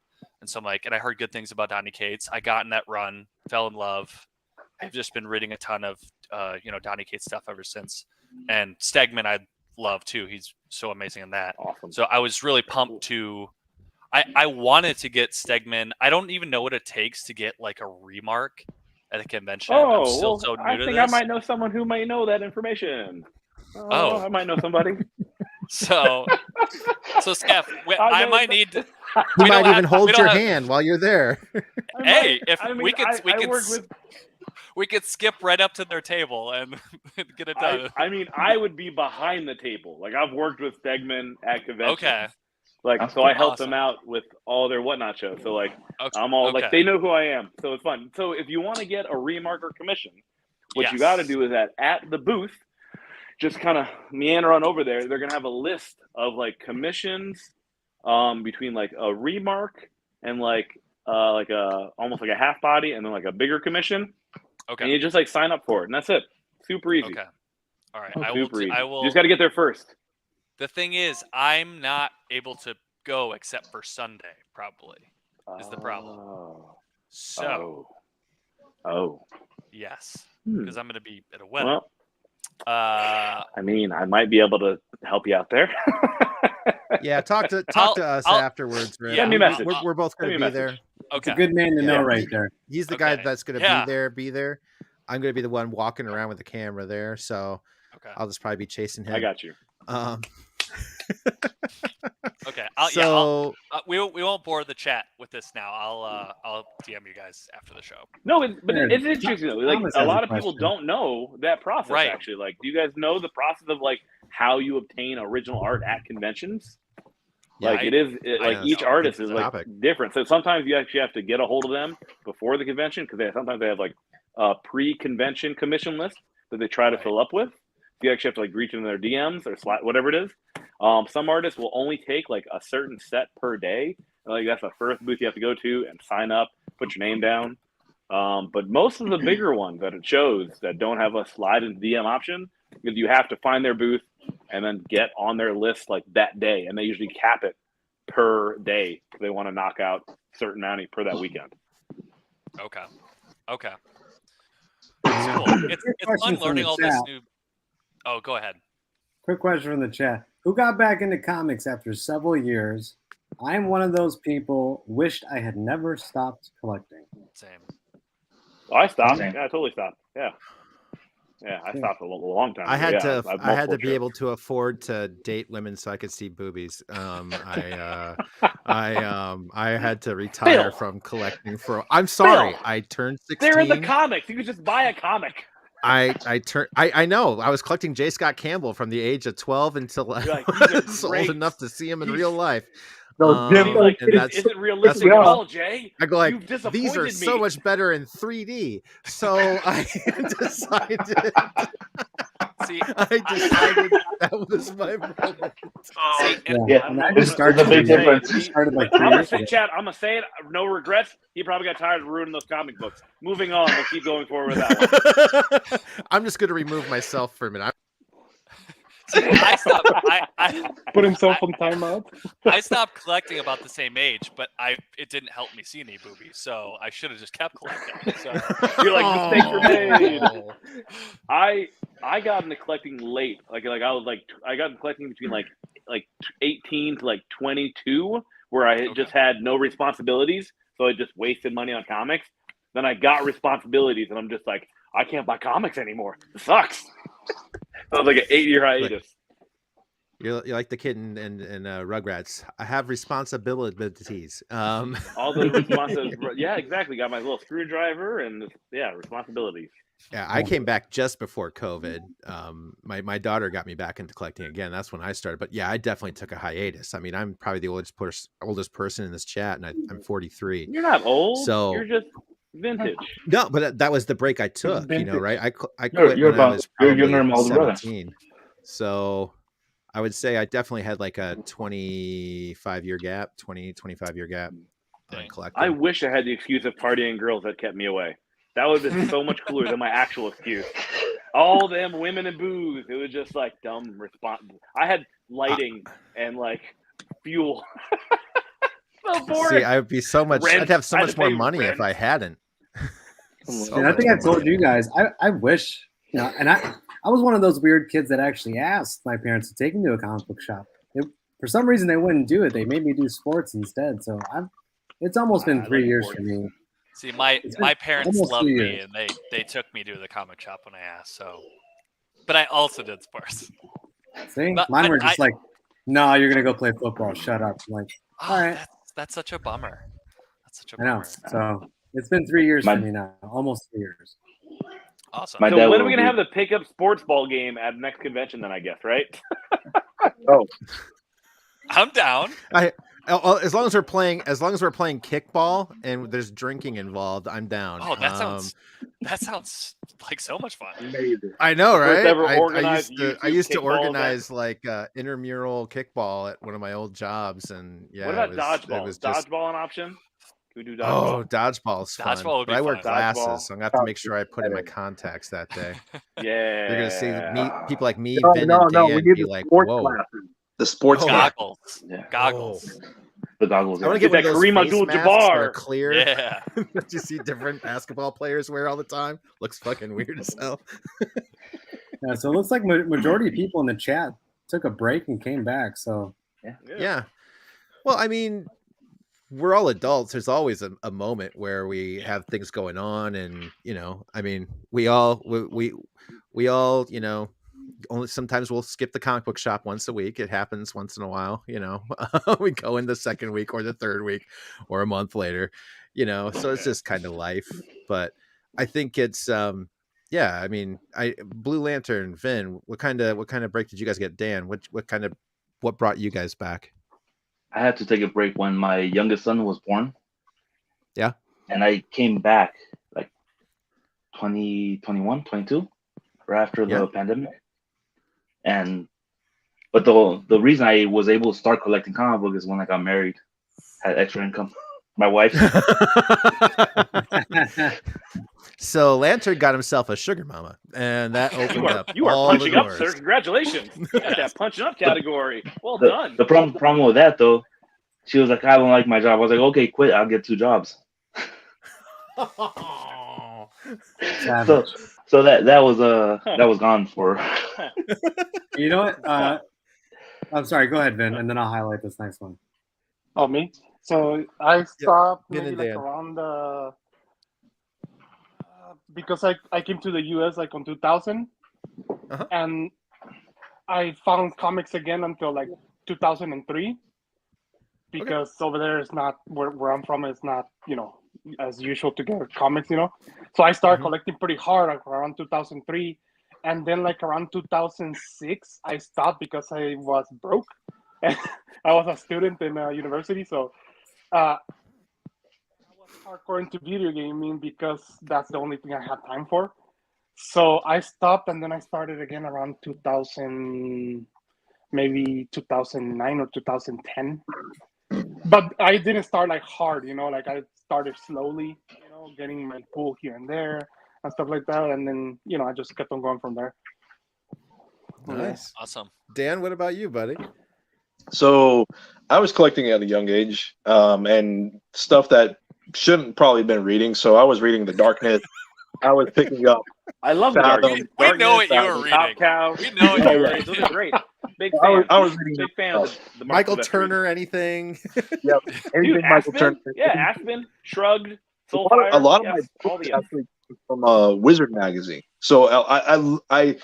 And so I'm like, and I heard good things about Donny Cates. I got in that run, fell in love. I've just been reading a ton of, Donny Cates stuff ever since. And Stegman, I love too. He's so amazing in that. Awesome. So I was really pumped to. I wanted to get Stegman. I don't even know what it takes to get like a remark at a convention. Oh, I'm still so new to this. I might know someone who might know that information. I might know somebody. So Skeff, I might need to. You might even hold your hand while you're there. Hey, we could skip right up to their table and get it done. I would be behind the table. Like I've worked with Stegman at conventions. Okay. So I helped them out with all their whatnot shows. So I'm all like they know who I am. So it's fun. So if you want to get a remark or commission, what you got to do is that at the booth. Just kind of meander on over there. They're gonna have a list of like commissions, between like a remark and like almost like a half body, and then like a bigger commission. Okay. And you just like sign up for it, and that's it. Super easy. Okay. All right. I will. You just got to get there first. The thing is, I'm not able to go except for Sunday. Probably is the problem. So. Oh. Yes, because I'm gonna be at a wedding. Well, I might be able to help you out there. Yeah, talk to us afterwards. Rick. Send me a message. We're both going to be there. Okay, it's a good man to know right there. He's the guy that's going to be there. I'm going to be the one walking around with the camera there, so I'll just probably be chasing him. I got you. Okay. We won't bore the chat with this now. I'll DM you guys after the show. No, but it's interesting though. Like a lot of people don't know that process. Right. Actually, like, do you guys know the process of like how you obtain original art at conventions? Yeah, like each artist is like different. So sometimes you actually have to get a hold of them before the convention because sometimes they have like a pre-convention commission list that they try to fill up with. You actually have to like reach into their DMs or whatever it is. Some artists will only take like a certain set per day. Like that's the first booth you have to go to and sign up, put your name down. But most of the bigger ones that it shows that don't have a slide into DM option, because you have to find their booth and then get on their list like that day. And they usually cap it per day. They want to knock out a certain amount per that weekend. Okay. It's cool. It's fun learning all this new. Oh, go ahead. Quick question from the chat. Who got back into comics after several years? I'm one of those people. Wished I had never stopped collecting. Same. Oh, I stopped. Same. Yeah, I totally stopped. Yeah, I stopped a long time ago. I had to be able to afford to date women so I could see boobies. I had to retire from collecting for. I'm sorry. I turned 16. They're in the comics. You could just buy a comic. I know. I was collecting J. Scott Campbell from the age of 12 until I was old enough to see him in real life. Is it realistic at all, Jay? I go like, these are so much better in 3D. So I decided. I decided that was my moment. There's a big difference. I'm gonna say, Chad. I'm gonna say it. No regrets. He probably got tired of ruining those comic books. Moving on. We'll keep going forward with that one. I'm just gonna remove myself for a minute. I stopped. I put himself on timeout. I stopped collecting about the same age, but it didn't help me see any boobies, so I should have just kept collecting. So you're like, mistakes were made. I got into collecting late. I got into collecting between like 18 to like 22, where I just had no responsibilities, so I just wasted money on comics. Then I got responsibilities, and I'm just like, I can't buy comics anymore. It sucks. So it was like an 8-year hiatus. You're like the kid in Rugrats. I have responsibilities. All the responsibilities. Yeah, exactly. Got my little screwdriver and responsibilities. Yeah, I came back just before COVID. My daughter got me back into collecting again. That's when I started. But yeah, I definitely took a hiatus. I mean, I'm probably the oldest person in this chat, and I'm 43. You're not old. So you're just vintage. No, but that was the break I took. Vintage. You know, right? I quit when I was probably 17. So I would say I definitely had like a 25-year gap on collecting. I wish I had the excuse of partying girls that kept me away. That would have been so much cooler than my actual excuse. All them women and booze. It was just like dumb response. I had lighting and like fuel. So boring. See, I would be so much. I'd have so much more money if I hadn't. And I think I told you guys. I wish, and I was one of those weird kids that actually asked my parents to take me to a comic book shop. For some reason, they wouldn't do it. They made me do sports instead. So it's almost been 3 years for me. See, my parents loved me, and they took me to the comic shop when I asked. So, but I also did sports. See, mine were just like, "No, you're gonna go play football. Shut up." I'm like, all right. That's such a bummer. I know. So it's been 3 years for me now, almost 3 years. Awesome. So when are we gonna have the pickup sports ball game at next convention? Then I guess, right? I'm down. As long as we're playing kickball and there's drinking involved, I'm down. Oh, that sounds like so much fun. I know, right? I used to organize like intramural kickball at one of my old jobs, and yeah. What about dodgeball? Is dodgeball an option? Can we do dodgeball? Oh, dodgeball's fun. Dodgeball would be but I wear fun. glasses, Dodgeball. so I'm gonna have to make sure I put in my contacts that day. Yeah, They're gonna see people like me, No, Vin, and Dan we be need like, sports "Whoa." glasses. The sports Goggles. Yeah. Goggles. The goggles. I want to get one of those Kareem face masks that are Abdul-Jabbar. clear. Yeah. That you see different basketball players wear all the time. Looks fucking weird as hell. Yeah, so it looks like majority of people in the chat took a break and came back. So Yeah. Well, I mean, we're all adults. There's always a moment where we have things going on, and I mean, we all, only sometimes we'll skip the comic book shop once a week. It happens once in a while, we go in the second week or the third week or a month later, so it's just kind of life. But I think it's, I mean, Blue Lantern, Vin, what kind of break did you guys get? Dan, what brought you guys back? I had to take a break when my youngest son was born. Yeah. And I came back like 2021, 22, right after the pandemic. But the reason I was able to start collecting comic books is when I got married, had extra income. My wife. So Lantern got himself a sugar mama, and that opened up. You are all punching the up, doors. sir. Congratulations. You got that punching up category. Well done. The problem with that though, she was like, I don't like my job. I was like, okay, quit. I'll get 2 jobs. So that was gone for. You know what? I'm sorry. Go ahead, Vin, and then I'll highlight this next one. Oh, me? So I stopped Vin maybe and like Dan. around because I came to the US like on 2000, and I found comics again until like 2003, because over there is not where I'm from. It's not as usual to get comics. So I started collecting pretty hard like, around 2003, and then like around 2006 I stopped because I was broke. I was a student in university, so I was hardcore into video gaming because that's the only thing I had time for. So I stopped, and then I started again around 2000, maybe 2009 or 2010. But I didn't start like hard, like I started slowly, getting my pull here and there and stuff like that. And then, I just kept on going from there. Nice. Awesome. Dan, what about you, buddy? So I was collecting at a young age, and stuff that shouldn't probably been reading. So I was reading The Darkness. I was picking up. I love The Darkness. We know what you were reading. Top Cow. We know what you were reading. Those are great. Big fan. I was reading big fan of the Michael Turner. Anything? Yep. Anything Dude, Michael Aspen. Turner. Yeah, Aspen. Shrugged. A lot of my books actually from Wizard magazine. So I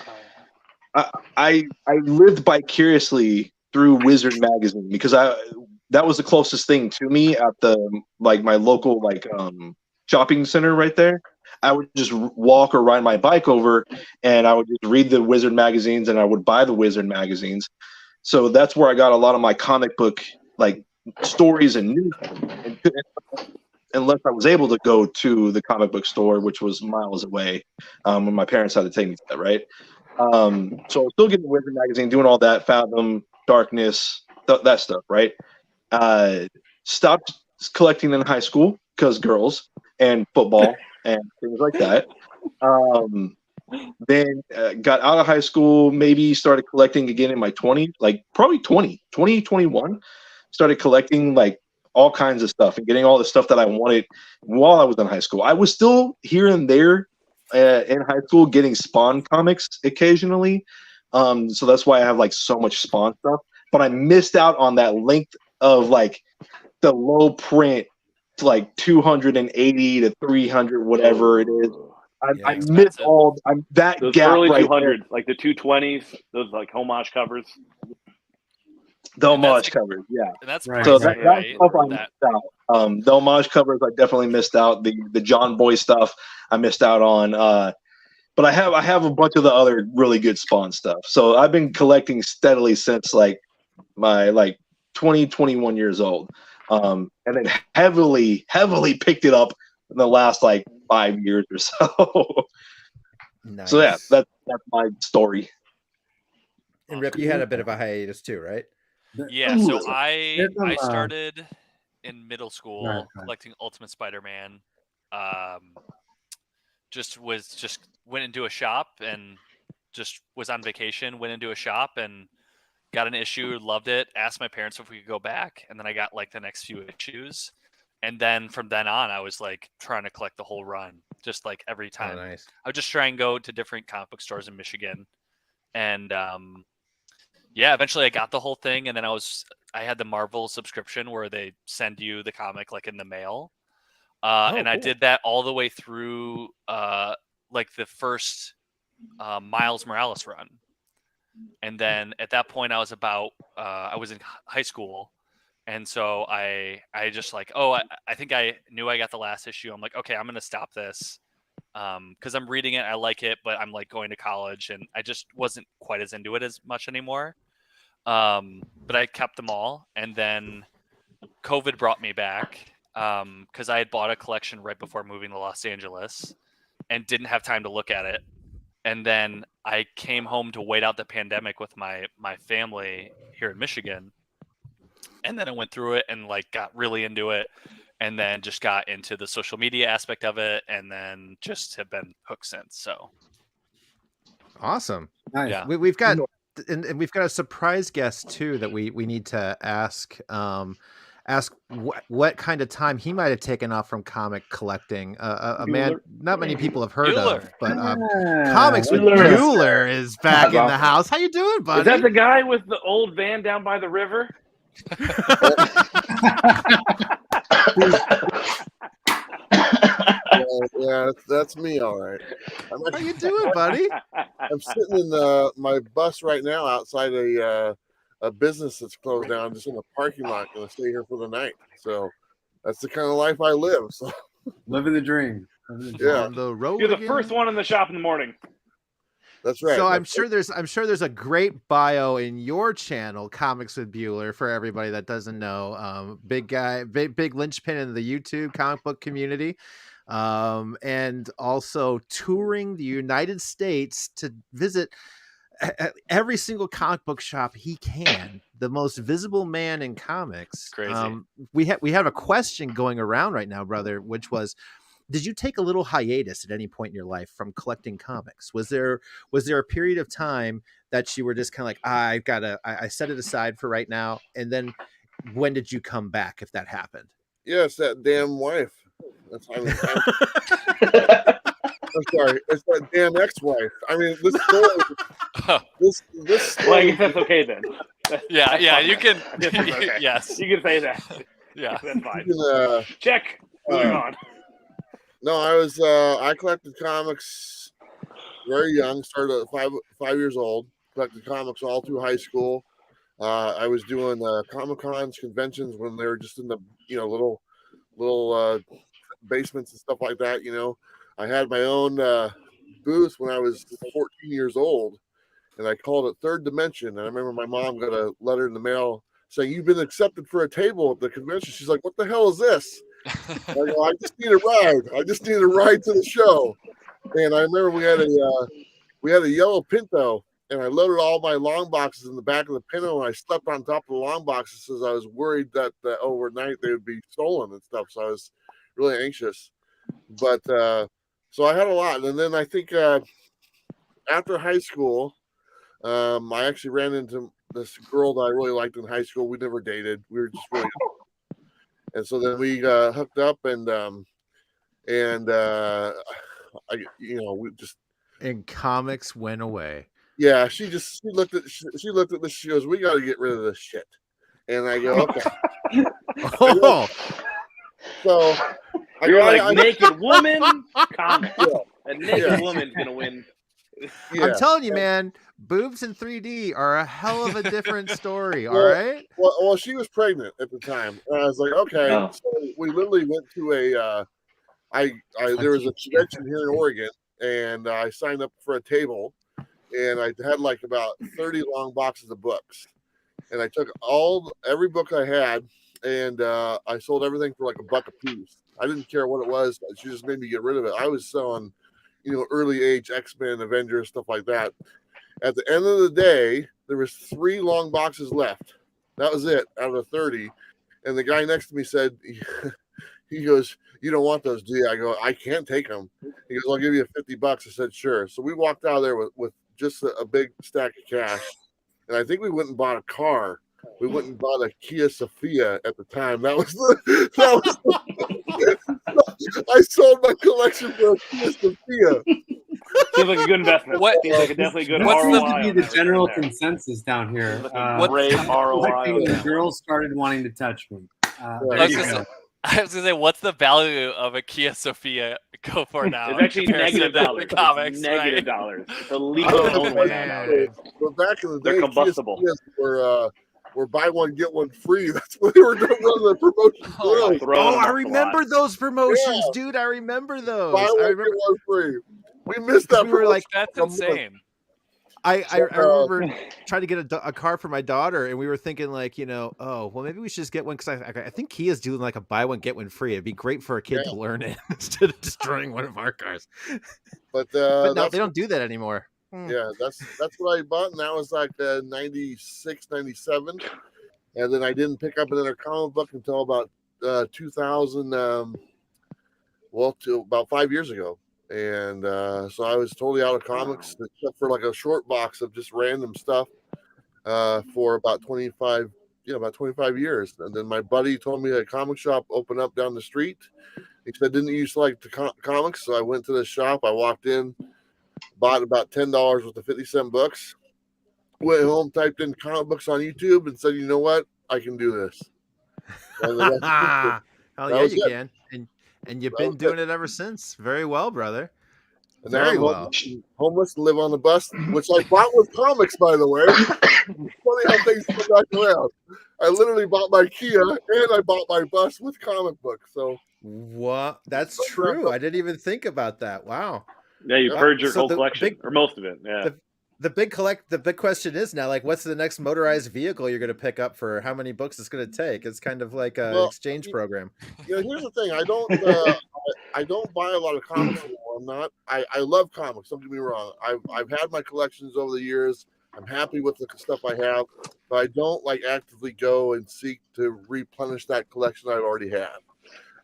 lived vicariously through Wizard magazine because that was the closest thing to me at my local shopping center right there. I would just walk or ride my bike over, and I would just read the Wizard magazines, and I would buy the Wizard magazines. So that's where I got a lot of my comic book stories and news. Unless I was able to go to the comic book store, which was miles away, when my parents had to take me to that, right? So I was still getting the Wizard magazine, doing all that, Fathom, Darkness, that stuff, right? Stopped collecting in high school because girls and football and things like that. Then got out of high school, maybe started collecting again in my 20s, probably 21. Started collecting all kinds of stuff and getting all the stuff that I wanted while I was in high school. I was still here and there in high school getting Spawn comics occasionally. So that's why I have so much Spawn stuff. But I missed out on that length of the low print to 280 to 300, whatever it is. I missed that those gap early right 200s, the 220s, those homage covers. The homage covers, yeah. And that's right. So that stuff I missed out. The homage covers I definitely missed out. The John Boy stuff I missed out on. But I have a bunch of the other really good Spawn stuff. So I've been collecting steadily since my 21 years old. And then heavily picked it up in the last 5 years or so. Nice. So yeah, that's my story. And Rip, you had a bit of a hiatus too, right? Yeah, so I started in middle school collecting Ultimate Spider-Man. Just went into a shop and just was on vacation, went into a shop and got an issue, loved it, asked my parents if we could go back, and then I got the next few issues. And then from then on, I was trying to collect the whole run, just every time. Oh, nice. I would just try and go to different comic book stores in Michigan. And yeah, eventually I got the whole thing, and then I had the Marvel subscription where they send you the comic in the mail. And cool. I did that all the way through the first Miles Morales run. And then at that point I was I was in high school. And so I just I think I knew I got the last issue. I'm okay, I'm going to stop this. Because I'm reading it, I like it, but I'm going to college and I just wasn't quite as into it as much anymore. But I kept them all. And then COVID brought me back because I had bought a collection right before moving to Los Angeles and didn't have time to look at it. And then I came home to wait out the pandemic with my family here in Michigan. And then I went through it and got really into it. And then just got into the social media aspect of it, and then just have been hooked since. So awesome! Nice. Yeah, we've got we've got a surprise guest too that we need to ask what kind of time he might have taken off from comic collecting. A man not many people have heard of, but Comics with Bueller is back in the house. How you doing, buddy? Is that the guy with the old van down by the river? Yeah, that's me, all right. How you doing, buddy? I'm sitting in my bus right now outside a business that's closed down, just in the parking lot. Gonna stay here for the night. So that's the kind of life I live. So living the dream. Yeah, on the road. You're the again? first one in the shop in the morning. That's right. So I'm sure there's a great bio in your channel, Comics with Bueller, for everybody that doesn't know. Big guy, big linchpin in the YouTube comic book community, and also touring the United States to visit every single comic book shop he can. The most visible man in comics. Crazy. We have a question going around right now, brother, which was, did you take a little hiatus at any point in your life from collecting comics? Was there a period of time that you were just kind of like, I set it aside for right now? And then when did you come back, if that happened? Yes, that damn wife. That's I'm sorry, it's that damn ex-wife. I mean, this story. This well, I guess that's okay then. Yeah, you can. Okay. Yes, you can say that. Yeah, that's fine. Can, check. Moving on. No, I collected comics very young. Started at 5 years old. Collected comics all through high school. I was doing Comic Cons, conventions when they were just in the little basements and stuff like that. I had my own booth when I was 14 years old, and I called it Third Dimension. And I remember my mom got a letter in the mail saying, "You've been accepted for a table at the convention." She's like, "What the hell is this?" I go, "I just need a ride. I just need a ride to the show." And I remember we had a yellow Pinto, and I loaded all my long boxes in the back of the Pinto, and I slept on top of the long boxes because I was worried that overnight they would be stolen and stuff. So I was really anxious. But so I had a lot, and then I think after high school, I actually ran into this girl that I really liked in high school. We never dated. We were just really young. And so then we hooked up, and we just, and comics went away. Yeah, she looked at this. She goes, "We got to get rid of this shit." And I go, "Okay." Oh. So you're like naked woman comic. Yeah. A naked woman's gonna win. Yeah. I'm telling you, man, boobs in 3D are a hell of a different story. All right. Well, she was pregnant at the time, and I was like, okay. Oh. So we literally went to there was a convention here in Oregon, and I signed up for a table, and I had like about 30 long boxes of books, and I took every book I had, and I sold everything for like $1 a piece. I didn't care what it was. She just made me get rid of it. I was selling, early age X-Men, Avengers, stuff like that. At the end of the day, there was 3 long boxes left. That was it out of 30. And the guy next to me said, he goes, "You don't want those, do you?" I go, "I can't take them." He goes, "I'll give you $50." I said, "Sure." So we walked out of there with just a big stack of cash. And I think we went and bought a car. We went and bought a Kia Sophia at the time. I sold my collection for a Kia Sophia. Seems like a good investment. Seems like a definitely good What's ROI. What's to be the general consensus down here? Great ROI. The girls started wanting to touch me. I was gonna say, what's the value of a Kia Sophia go for now? It's actually negative dollars. Comics, negative dollars. It's a legal own one nowadays. But back in the day, they're combustible. Were buy one get one free. That's what they were running the promotion. I remember those promotions, dude. I remember those. Buy one get one free. We missed that. We were like, that's insane. I remember trying to get a car for my daughter, and we were thinking like, well, maybe we should just get one, because I think Kia's doing like a buy one get one free. It'd be great for a kid to learn it instead of destroying one of our cars. But no, they don't do that anymore. Yeah, that's what I bought, and that was like 96, 97, and then I didn't pick up another comic book until about 2000. To about 5 years ago. And so I was totally out of comics, except for like a short box of just random stuff for about 25 years. And then my buddy told me a comic shop opened up down the street. He said, "Didn't you used to like the comics?" So I went to the shop. I walked in, bought about $10 worth of 50-cent books, went home, typed in comic books on YouTube, and said, "You know what? I can do this." Hell yeah, you can. And you've been doing it ever since. Very well, brother. And very well. Homeless and live on the bus, which I bought with comics, by the way. Funny how things come back around. I literally bought my Kia and I bought my bus with comic books. So what? That's true. I didn't even think about that. Wow. Yeah, you purged your whole collection, or most of it. Yeah. The big question is now, like, what's the next motorized vehicle you're going to pick up for how many books it's going to take? It's kind of like an exchange program. Yeah, here's the thing. I don't buy a lot of comics anymore. I love comics. Don't get me wrong. I've had my collections over the years. I'm happy with the stuff I have, but I don't like actively go and seek to replenish that collection I've already had.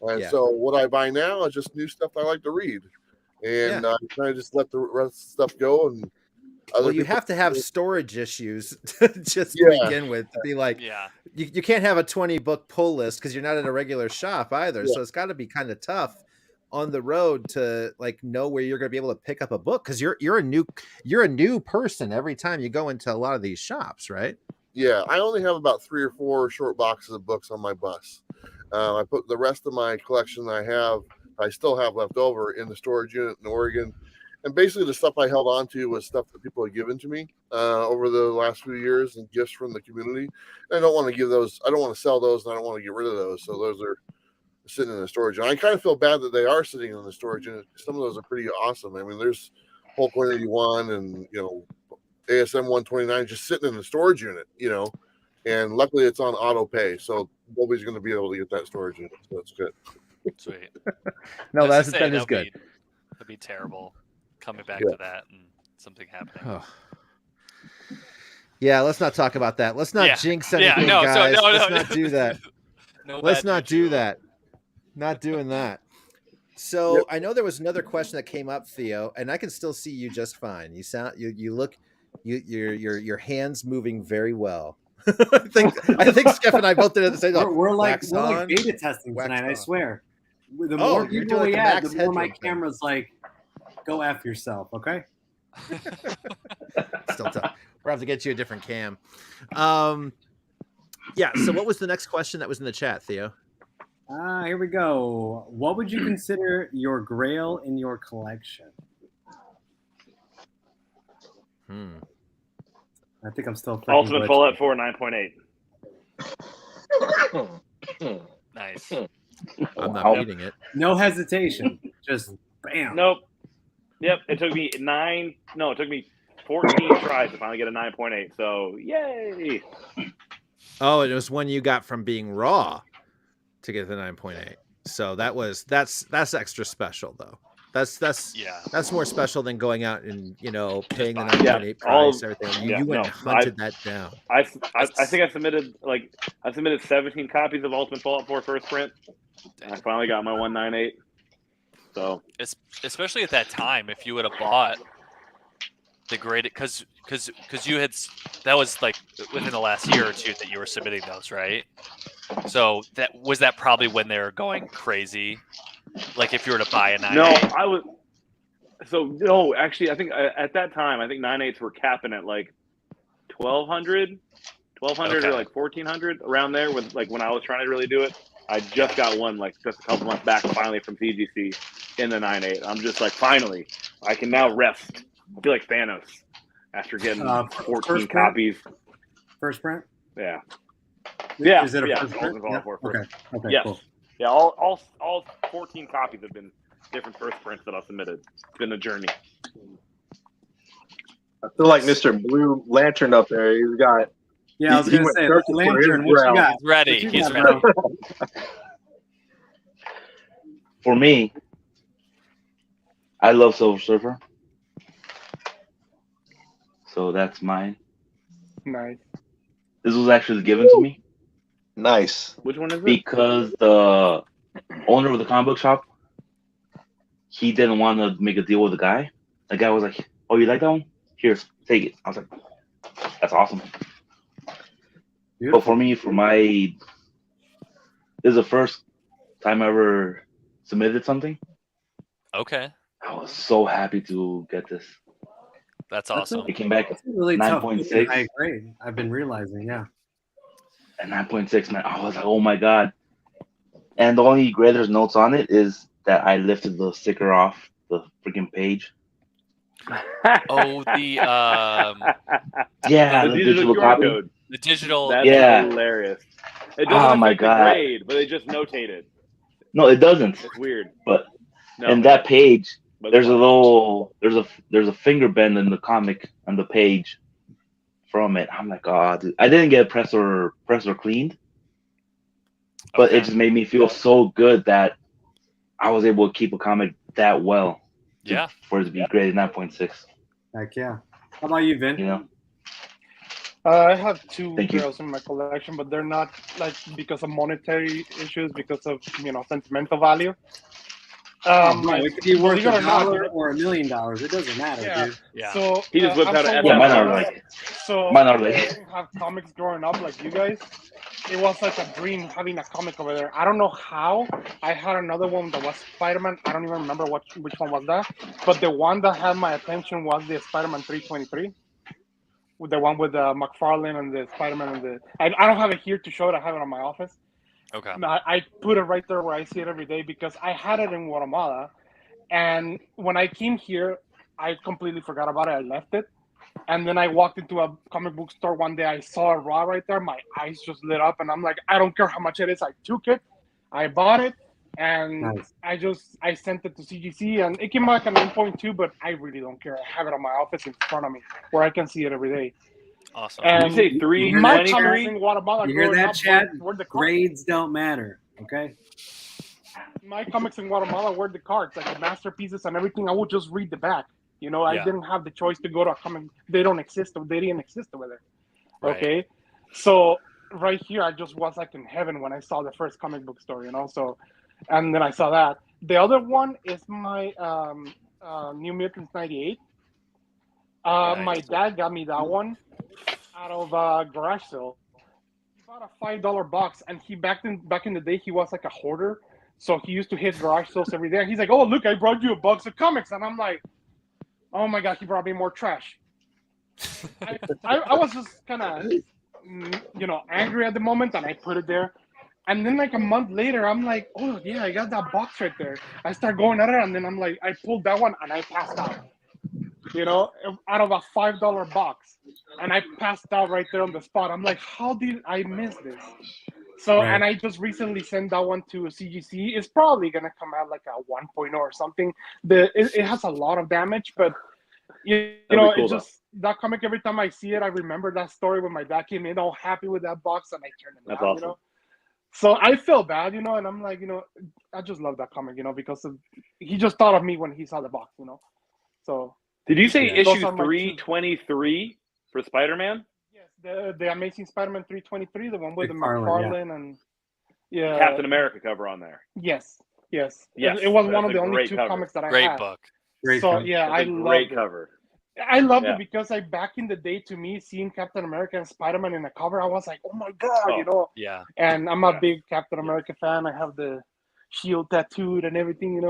And so what I buy now is just new stuff I like to read. And I kind of just let the rest of the stuff go. And you have to have storage issues just to begin with. To be like, you can't have a 20-book pull list because you're not at a regular shop either. So it's got to be kind of tough on the road to like know where you're going to be able to pick up a book because you're a new person every time you go into a lot of these shops, right? Yeah, I only have about 3 or 4 short boxes of books on my bus. I put the rest of my collection I still have left over in the storage unit in Oregon. And basically the stuff I held on to was stuff that people had given to me over the last few years and gifts from the community. And I don't want to give those. I don't want to sell those, and I don't want to get rid of those. So those are sitting in the storage. And I kind of feel bad that they are sitting in the storage unit. Some of those are pretty awesome. I mean, there's Hulk 181 and, ASM 129 just sitting in the storage unit, and luckily it's on auto pay. So nobody's going to be able to get that storage unit. So that's good. Sweet. No, that is good. That'd be terrible coming back to that and something happening. Oh. Yeah, let's not talk about that. Let's not jinx anything, guys. Let's not do that. Let's not do that. Not doing that. So I know there was another question that came up, Theo, and I can still see you just fine. You look your hands moving very well. I think Steph and I both did it at the same time. We're like beta testing tonight, I swear. The more people we add, the more my camera's like, go F yourself, okay? Still tough. We'll have to get you a different cam. So what was the next question that was in the chat, Theo? Here we go. What would you consider your grail in your collection? I think I'm still Ultimate Fallout 4 9.8. Nice. I'm not reading it. No hesitation. Just bam. Nope. Yep. It took me 14 tries to finally get a 9.8. So yay. Oh, it was one you got from being raw to get the 9.8. So that's extra special though. That's more special than going out and paying the 9.8 price. Everything you went and hunted that down. I think I submitted 17 copies of Ultimate Fallout 4 first print. And I finally got my 198. So especially at that time, if you would have bought the graded, because you had, that was like within the last year or two that you were submitting those, right? So that probably when they were going crazy. Like if you were to buy a 9.8. No, I was. So no, actually, I think at that time, 9.8s were capping at like 1,200 or like 1,400 around there. With like when I was trying to really do it, I just got one like just a couple months back, finally from TGC in the 9.8. I'm just like, finally, I can now rest. I feel like Thanos after getting 14 copies. First print. Yeah. Yeah. Is it a first print? Yeah. Okay. Yes. Cool. Yeah, all 14 copies have been different first prints that I've submitted. It's been a journey. I feel like Mr. Blue Lantern up there. He's got. Yeah, I was going to say, Lantern, what you got? He's ready. He's ready. For me, I love Silver Surfer. So that's mine. Nice. This was actually given to me. Nice. Which one is it? Because the owner of the comic book shop, he didn't want to make a deal with the guy. The guy was like, "Oh, you like that one? Here, take it." I was like, "That's awesome." Beautiful. But for me, this is the first time I ever submitted something. Okay. I was so happy to get this. That's awesome. It came back at really 9.6. I agree. I've been realizing, yeah. At 9.6, man, I was like, oh my god. And the only grader's notes on it is that I lifted the sticker off the freaking page. Oh, the digital copy. Code. The digital. That's hilarious. It doesn't my god! Grade, but they just notated. No, it doesn't. It's weird. But that page, there's a finger bend in the comic on the page from it. I'm like, oh, dude. I didn't get press or cleaned, but it just made me feel so good that I was able to keep a comic that well. For it to be graded 9.6. Heck yeah. How about you, Vin? I have two Grails in my collection, but they're not like because of monetary issues, because of sentimental value. It could be worth $1 or $1 million. It doesn't matter, dude. Yeah. So he just whipped out a mine are like. So mine are like. I didn't have comics growing up like you guys. It was like a dream having a comic over there. I don't know how. I had another one that was Spider-Man. I don't even remember which one was that. But the one that had my attention was the Spider-Man 323. With the one with McFarlane and the Spider-Man and the. I don't have it here to show it. I have it in my office. Okay. I put it right there where I see it every day because I had it in Guatemala, and when I came here, I completely forgot about it. I left it, and then I walked into a comic book store one day. I saw it raw right there. My eyes just lit up, and I'm like, I don't care how much it is. I took it, I bought it, and nice. I sent it to CGC, and it came back at 9.2. But I really don't care. I have it in my office in front of me where I can see it every day. Awesome. And you say 3? My comics in Guatemala. You hear that, up, Chad? where the grades don't matter. Okay. My comics in Guatemala were the cards, like the masterpieces and everything. I would just read the back. I didn't have the choice to go to a comic. They didn't exist over there. Right. Okay. So right here, I just was like in heaven when I saw the first comic book store, So, and then I saw that. The other one is my New Mutants 98. My dad got me that one out of garage sale. He bought a $5 box, and he back in the day he was like a hoarder, so he used to hit garage sales every day. And he's like, "Oh, look, I brought you a box of comics," and I'm like, "Oh my god, he brought me more trash." I was just kind of angry at the moment, and I put it there. And then like a month later, I'm like, "Oh yeah, I got that box right there." I start going at it, and then I'm like, I pulled that one, and I passed out. Out of a $5 box, and I passed out right there on the spot. I'm like, how did I miss this? So, right. And I just recently sent that one to CGC. It's probably gonna come out like a 1.0 or something. It has a lot of damage, but cool, it's just that comic. Every time I see it, I remember that story when my dad came in all happy with that box, and I turned it down. Awesome. So I feel bad, and I'm like, I just love that comic, because he just thought of me when he saw the box, So. Did you say issue 323 for Spider-Man? Yes, the Amazing Spider-Man 323, the one with the McFarlane and Captain America cover on there. Yes. It was one of the only two comics that I had. Great book. Great cover. I love great cover. I loved it because back in the day, to me, seeing Captain America and Spider-Man in a cover, I was like, oh my god, Yeah. And I'm a big Captain America fan. I have the shield tattooed and everything,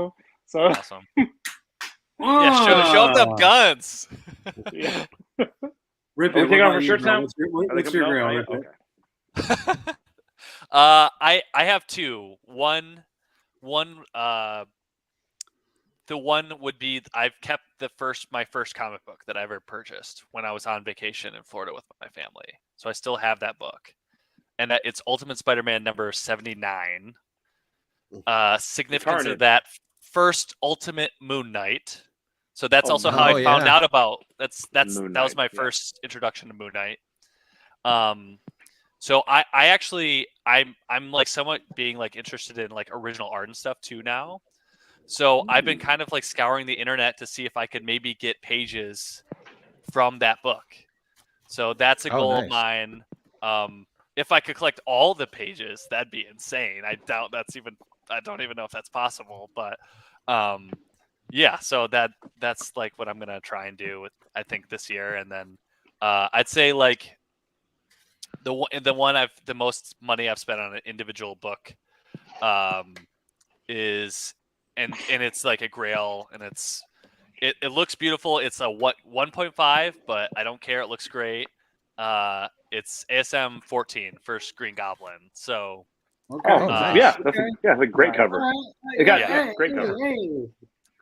So awesome. Yeah, show them guns. Yeah. Rip it. Take off our shirts now. What's your grill? Okay. I have two. One. The one would be I've kept my first comic book that I ever purchased when I was on vacation in Florida with my family. So I still have that book, and it's Ultimate Spider-Man number 79. Significance of that. First Ultimate Moon Knight. So that's also how I found out about that was my first introduction to Moon Knight. So I actually I'm like somewhat being like interested in like original art and stuff too now. So I've been kind of like scouring the internet to see if I could maybe get pages from that book. So that's a goal of mine. If I could collect all the pages, that'd be insane. I don't even know if that's possible, but so that's like what I'm gonna try and do with I think this year, and then I'd say like the most money I've spent on an individual book is and it's like a Grail, and it looks beautiful. It's a 1.5, but I don't care. It looks great. It's ASM 14 First Green Goblin. So. Okay. That's a great cover. It got great cover.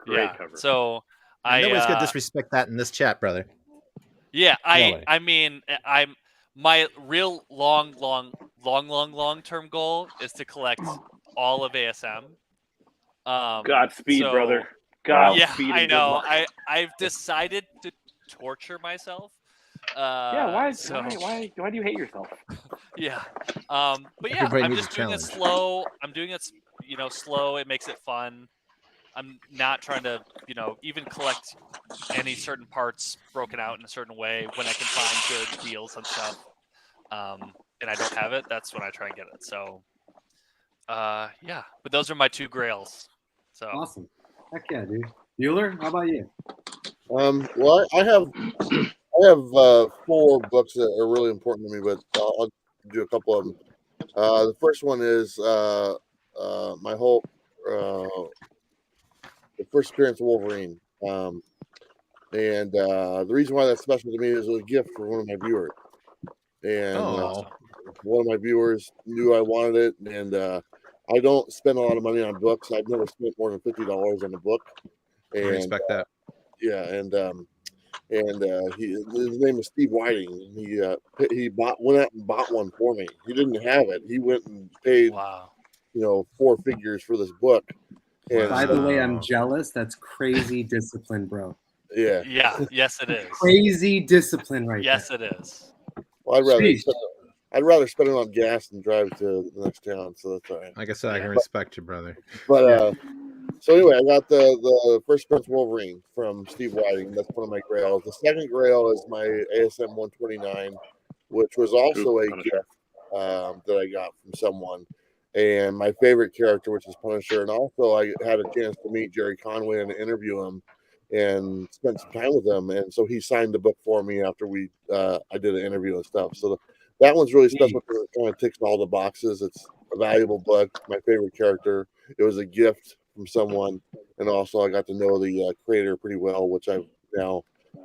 Great cover. So nobody's gonna disrespect that in this chat, brother. Yeah, I mean, my real long term goal is to collect all of ASM. Godspeed, brother. Godspeed. Yeah, I know. I've decided to torture myself. Why do you hate yourself? Yeah. But yeah, I'm just doing it slow. I'm doing it, slow. It makes it fun. I'm not trying to, even collect any certain parts broken out in a certain way when I can find good deals and stuff. And I don't have it, that's when I try and get it. So, yeah. But those are my 2 grails. So awesome. Heck yeah, dude. Bueller, how about you? Well, I have 4 books that are really important to me, but I'll do a couple of them. The first one is my whole the first appearance of Wolverine, and the reason why that's special to me is it was a gift for one of my viewers, and one of my viewers knew I wanted it, and I don't spend a lot of money on books. I've never spent more than $50 on a book. And, I respect that. Yeah, and his name is Steve Whiting. He went out and bought one for me. He didn't have it. He went and paid 4 figures for this book. And, by the way, I'm jealous. That's crazy discipline, bro. Yeah. Yeah. Yes, it is. Crazy discipline, right? Yes, there. it is. Well, I'd rather spend it on gas than drive to the next town. So that's all right. Like I said, I can respect you, brother. But so anyway, I got the first Prince Wolverine from Steve Whiting. That's one of my grails. The second grail is my ASM 129, which was also a gift that I got from someone. And my favorite character, which is Punisher. And also I had a chance to meet Jerry Conway and interview him and spent some time with him. And so he signed the book for me after I did an interview and stuff. So that one's really special because it kind of ticks all the boxes. It's a valuable book, my favorite character. It was a gift from someone. And also I got to know the creator pretty well, which I've now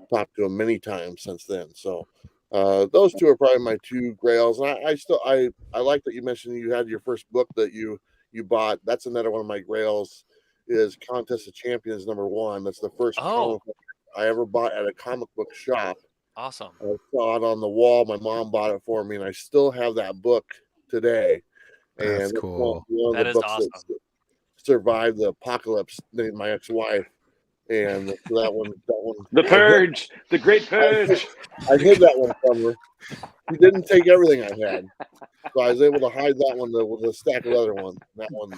talked to him many times since then. So those 2 are probably my 2 grails. And I like that you mentioned you had your first book that you bought. That's another one of my grails is Contest of Champions #1. That's the first comic book I ever bought at a comic book shop. Awesome. I saw it on the wall. My mom bought it for me, and I still have that book today. And that's cool. One of the books awesome. That survived the apocalypse named my ex-wife. And that one. The Purge, the Great Purge. I hid that one from her. He didn't take everything I had, so I was able to hide that one with a stack of other ones. That one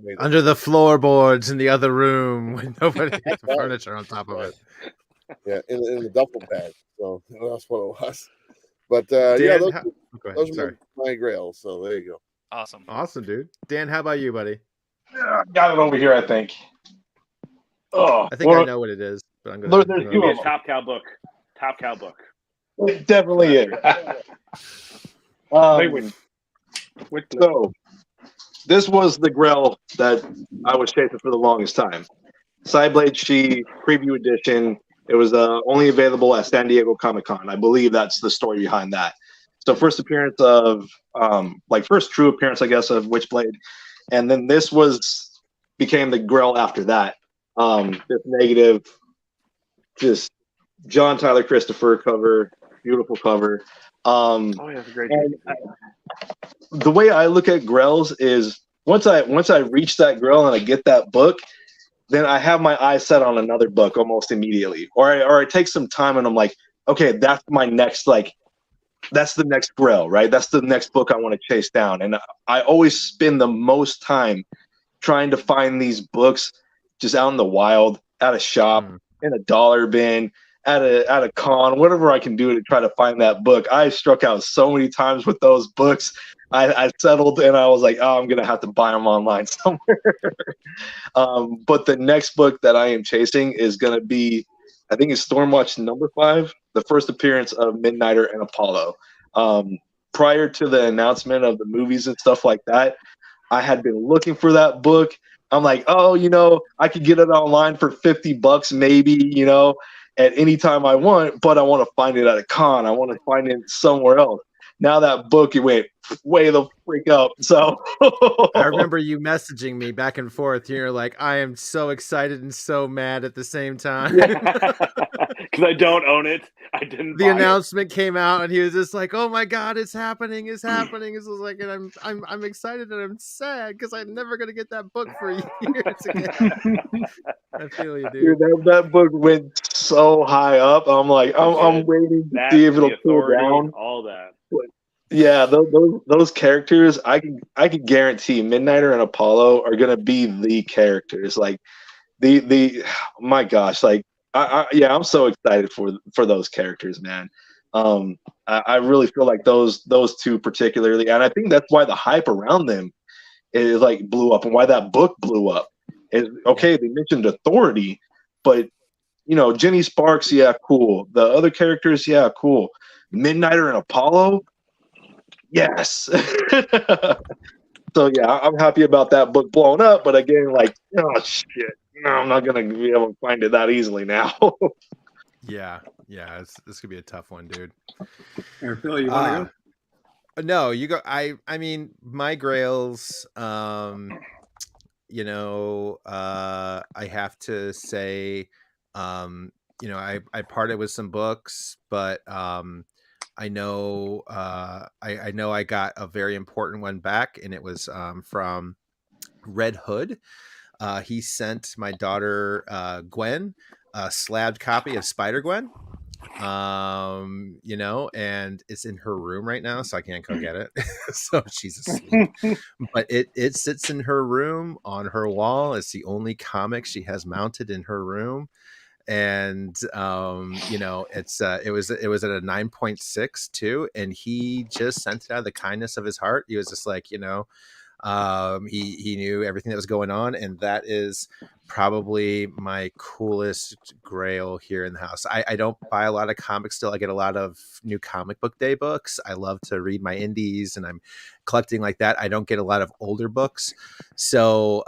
made under the floorboards in the other room with nobody had the furniture on top of it. Yeah, in the duffel bag. So that's what it was. But Dan, those are my grails. So there you go. Awesome, dude. Dan, how about you, buddy? Got it over here, I think. I think I know what it is, but I'm gonna. There's a Top Cow book. Top Cow book. It definitely is. So this was the grail that I was chasing for the longest time. Sideblade She preview edition. It was only available at San Diego Comic-Con. I believe that's the story behind that. So first appearance of first true appearance, I guess, of Witchblade, and then this became the grail after that. This negative, just John Tyler Christopher cover, beautiful cover. That's a great. The way I look at grails is once I reach that grail and I get that book, then I have my eyes set on another book almost immediately, or I take some time and I'm like, okay, that's my next that's the next grail, right? That's the next book I want to chase down, and I always spend the most time trying to find these books just out in the wild, at a shop, in a dollar bin, at a con, whatever I can do to try to find that book. I struck out so many times with those books. I settled and I was like, oh, I'm going to have to buy them online somewhere. But the next book that I am chasing is going to be, I think it's Stormwatch #5, the first appearance of Midnighter and Apollo. Prior to the announcement of the movies and stuff like that, I had been looking for that book. I'm like, oh, I could get it online for $50 maybe, at any time I want, but I want to find it at a con. I want to find it somewhere else. Now that book, it went way the freak up. So I remember you messaging me back and forth. You're like, I am so excited and so mad at the same time. Because I don't own it. I didn't. The announcement came out, and he was just like, "Oh my god, it's happening! It's happening!" It was like, and I'm excited and I'm sad because I'm never gonna get that book for years again. I feel you, dude. That book went so high up. I'm like, I'm waiting to see if it'll cool down. All that. Yeah, those characters, I can guarantee Midnighter and Apollo are gonna be the characters. Like, my gosh, like I'm so excited for those characters, man. I really feel like those two particularly, and I think that's why the hype around them is like blew up, and why that book blew up. Is okay, they mentioned authority, but Jenny Sparks, yeah, cool. The other characters, yeah, cool. Midnighter and Apollo, yes. So yeah, I'm happy about that book blowing up, but again, like, oh shit, no, I'm not gonna be able to find it that easily now. Yeah, this could be a tough one, dude. Here, Phil, you want to go? No, you go. I mean, my Grails. I have to say, I parted with some books, but I know I got a very important one back, and it was from Red Hood. He sent my daughter Gwen a slabbed copy of Spider-Gwen, and it's in her room right now, so I can't go get it. So she's asleep, but it sits in her room on her wall. It's the only comic she has mounted in her room. And it was at a 9.6 too, and he just sent it out of the kindness of his heart. He was just like, he knew everything that was going on, and that is probably my coolest Grail here in the house. I don't buy a lot of comics still. I get a lot of new comic book day books. I love to read my indies, and I'm collecting like that. I don't get a lot of older books. So,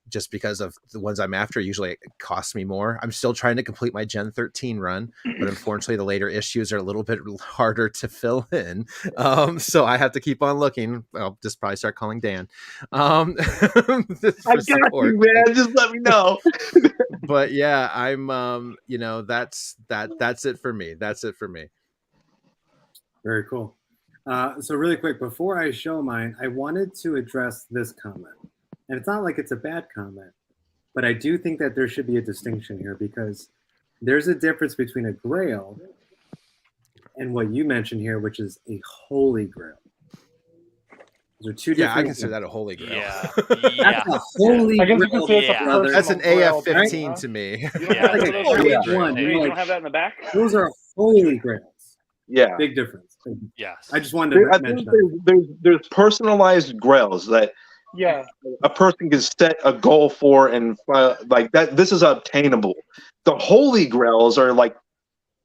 just because of the ones I'm after, usually it costs me more. I'm still trying to complete my Gen 13 run, but unfortunately the later issues are a little bit harder to fill in. So I have to keep on looking. I'll just probably start calling Dan. I got you, man. Just let me know. But yeah, I'm, that's it for me. That's it for me. Very cool. So really quick, before I show mine, I wanted to address this comment. And it's not like it's a bad comment, but I do think that there should be a distinction here, because there's a difference between a Grail and what you mentioned here, which is a Holy Grail. Those are two different. Yeah, I consider that a Holy Grail. Yeah. That's a Holy Grail, brother. That's an AF-15 right? To me. Yeah. Like a one. You don't have that in the back? Those are Holy Grails. Yeah. Big difference. Yes. I just wanted to mention that. There's personalized Grails that a person can set a goal for, and like that. This is obtainable. The Holy Grails are like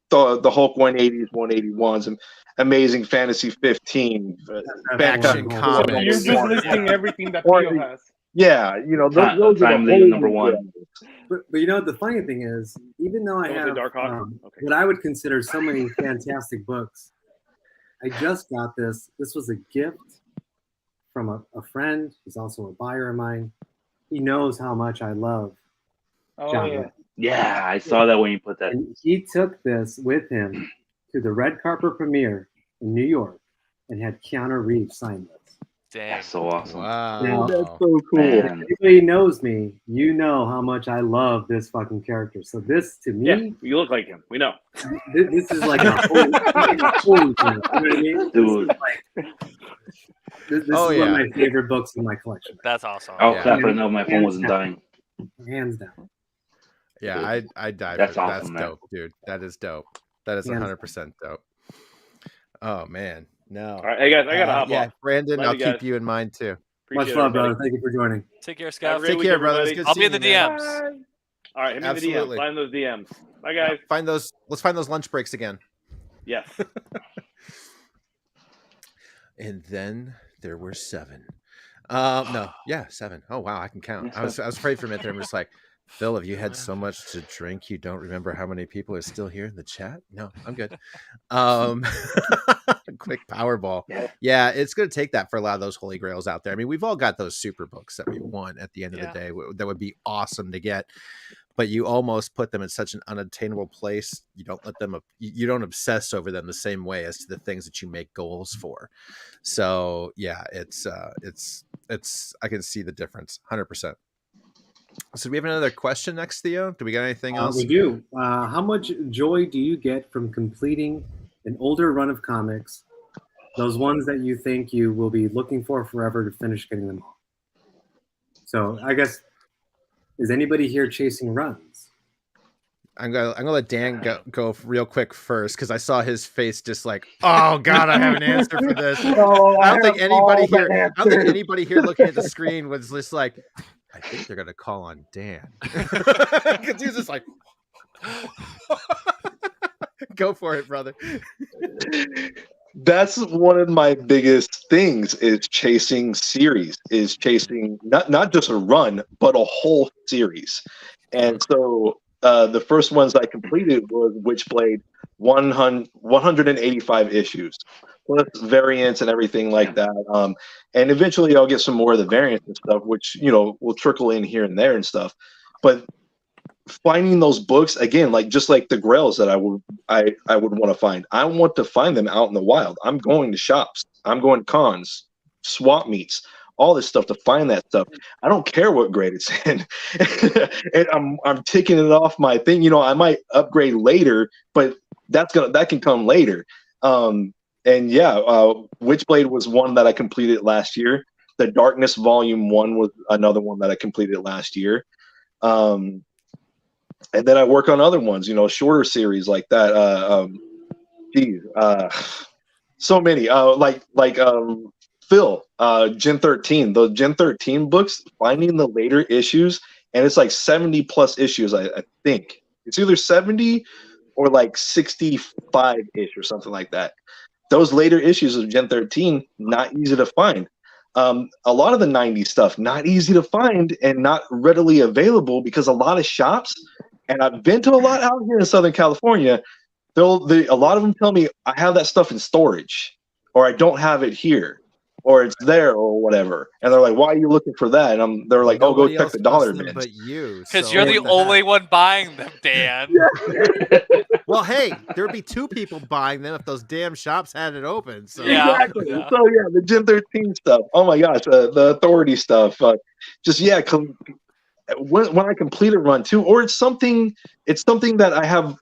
the Hulk 180s, 181s, and Amazing Fantasy 15, Action Comics. So you're just listing everything that Theo has. Yeah, those are the number one. But the funny thing is, even though I have what I would consider so many fantastic books, I just got this. This was a gift from a friend. He's also a buyer of mine. He knows how much I love genre. Yeah, I saw that when you put that. And he took this with him to the red carpet premiere in New York and had Keanu Reeves sign this. Damn. That's so awesome. Wow. Now, that's so cool. If anybody knows me, you know how much I love this fucking character. So this, to me... you look like him. We know. This is like a holy thing. You know what I mean? Dude. This is one of my favorite books in my collection. That's awesome. I'll clap it up. My phone wasn't dying. Hands down. Yeah, I dive. That's for awesome, That's dope, dude. That is dope. That is 100% dope. Oh man, no. All right, hey guys, I gotta hop off. Brandon, I'll keep you in mind too. Much love, brother. Thank you for joining. Take care, Scott. Take care, brother. I'll be in the DMs. Bye. All right, hit me in the DMs. Find those DMs. Bye, guys. Let's find those lunch breaks again. Yes. And then there were 7. No, 7. Oh wow, I can count. I was afraid for a minute there. I'm just like, Phil, have you had so much to drink you don't remember how many people are still here in the chat? No, I'm good. Quick Powerball. Yeah, it's going to take that for a lot of those Holy Grails out there. I mean, we've all got those super books that we want at the end of the day. That would be awesome to get. But you almost put them in such an unattainable place. You don't let them. You don't obsess over them the same way as to the things that you make goals for. So yeah, it's. I can see the difference, 100%. So do we have another question next, Theo? Do we got anything else? We do. How much joy do you get from completing an older run of comics? Those ones that you think you will be looking for forever to finish getting them all. So I guess Is anybody here chasing runs? I'm gonna let Dan go real quick first because I saw his face just like, oh god, I have an answer for this. Oh, I don't think anybody here looking at the screen was just like, I think they're gonna call on Dan because he was just like, go for it, brother. That's one of my biggest things is chasing series, is chasing not just a run, but a whole series. And so the first ones I completed was Witchblade, 185 issues, plus variants and everything like that. And eventually I'll get some more of the variants and stuff, which, will trickle in here and there and stuff. But finding those books again, like just like the Grails that I would want to find. I want to find them out in the wild. I'm going to shops. I'm going to cons, swap meets, all this stuff to find that stuff. I don't care what grade it's in. And I'm ticking it off my thing. I might upgrade later, but that can come later. Witchblade was one that I completed last year. The Darkness Volume 1 was another one that I completed last year. And then I work on other ones, shorter series like that. So many. Phil, Gen 13, the Gen 13 books, finding the later issues, and it's like 70 plus issues, I think. It's either 70 or like 65-ish or something like that. Those later issues of Gen 13, not easy to find. A lot of the 90s stuff, not easy to find and not readily available because a lot of shops, and I've been to a lot out here in Southern California, a lot of them tell me I have that stuff in storage, or I don't have it here, or it's there, or whatever. And they're like, "Why are you looking for that?" And they're like, Nobody "Oh, go check the dollar bin." But you, because you're the only one buying them, Dan. Well, hey, there'd be two people buying them if those damn shops had it open. So exactly. Yeah. So the Gen 13 stuff. Oh my gosh, the Authority stuff. When I complete a run too, or it's something that I have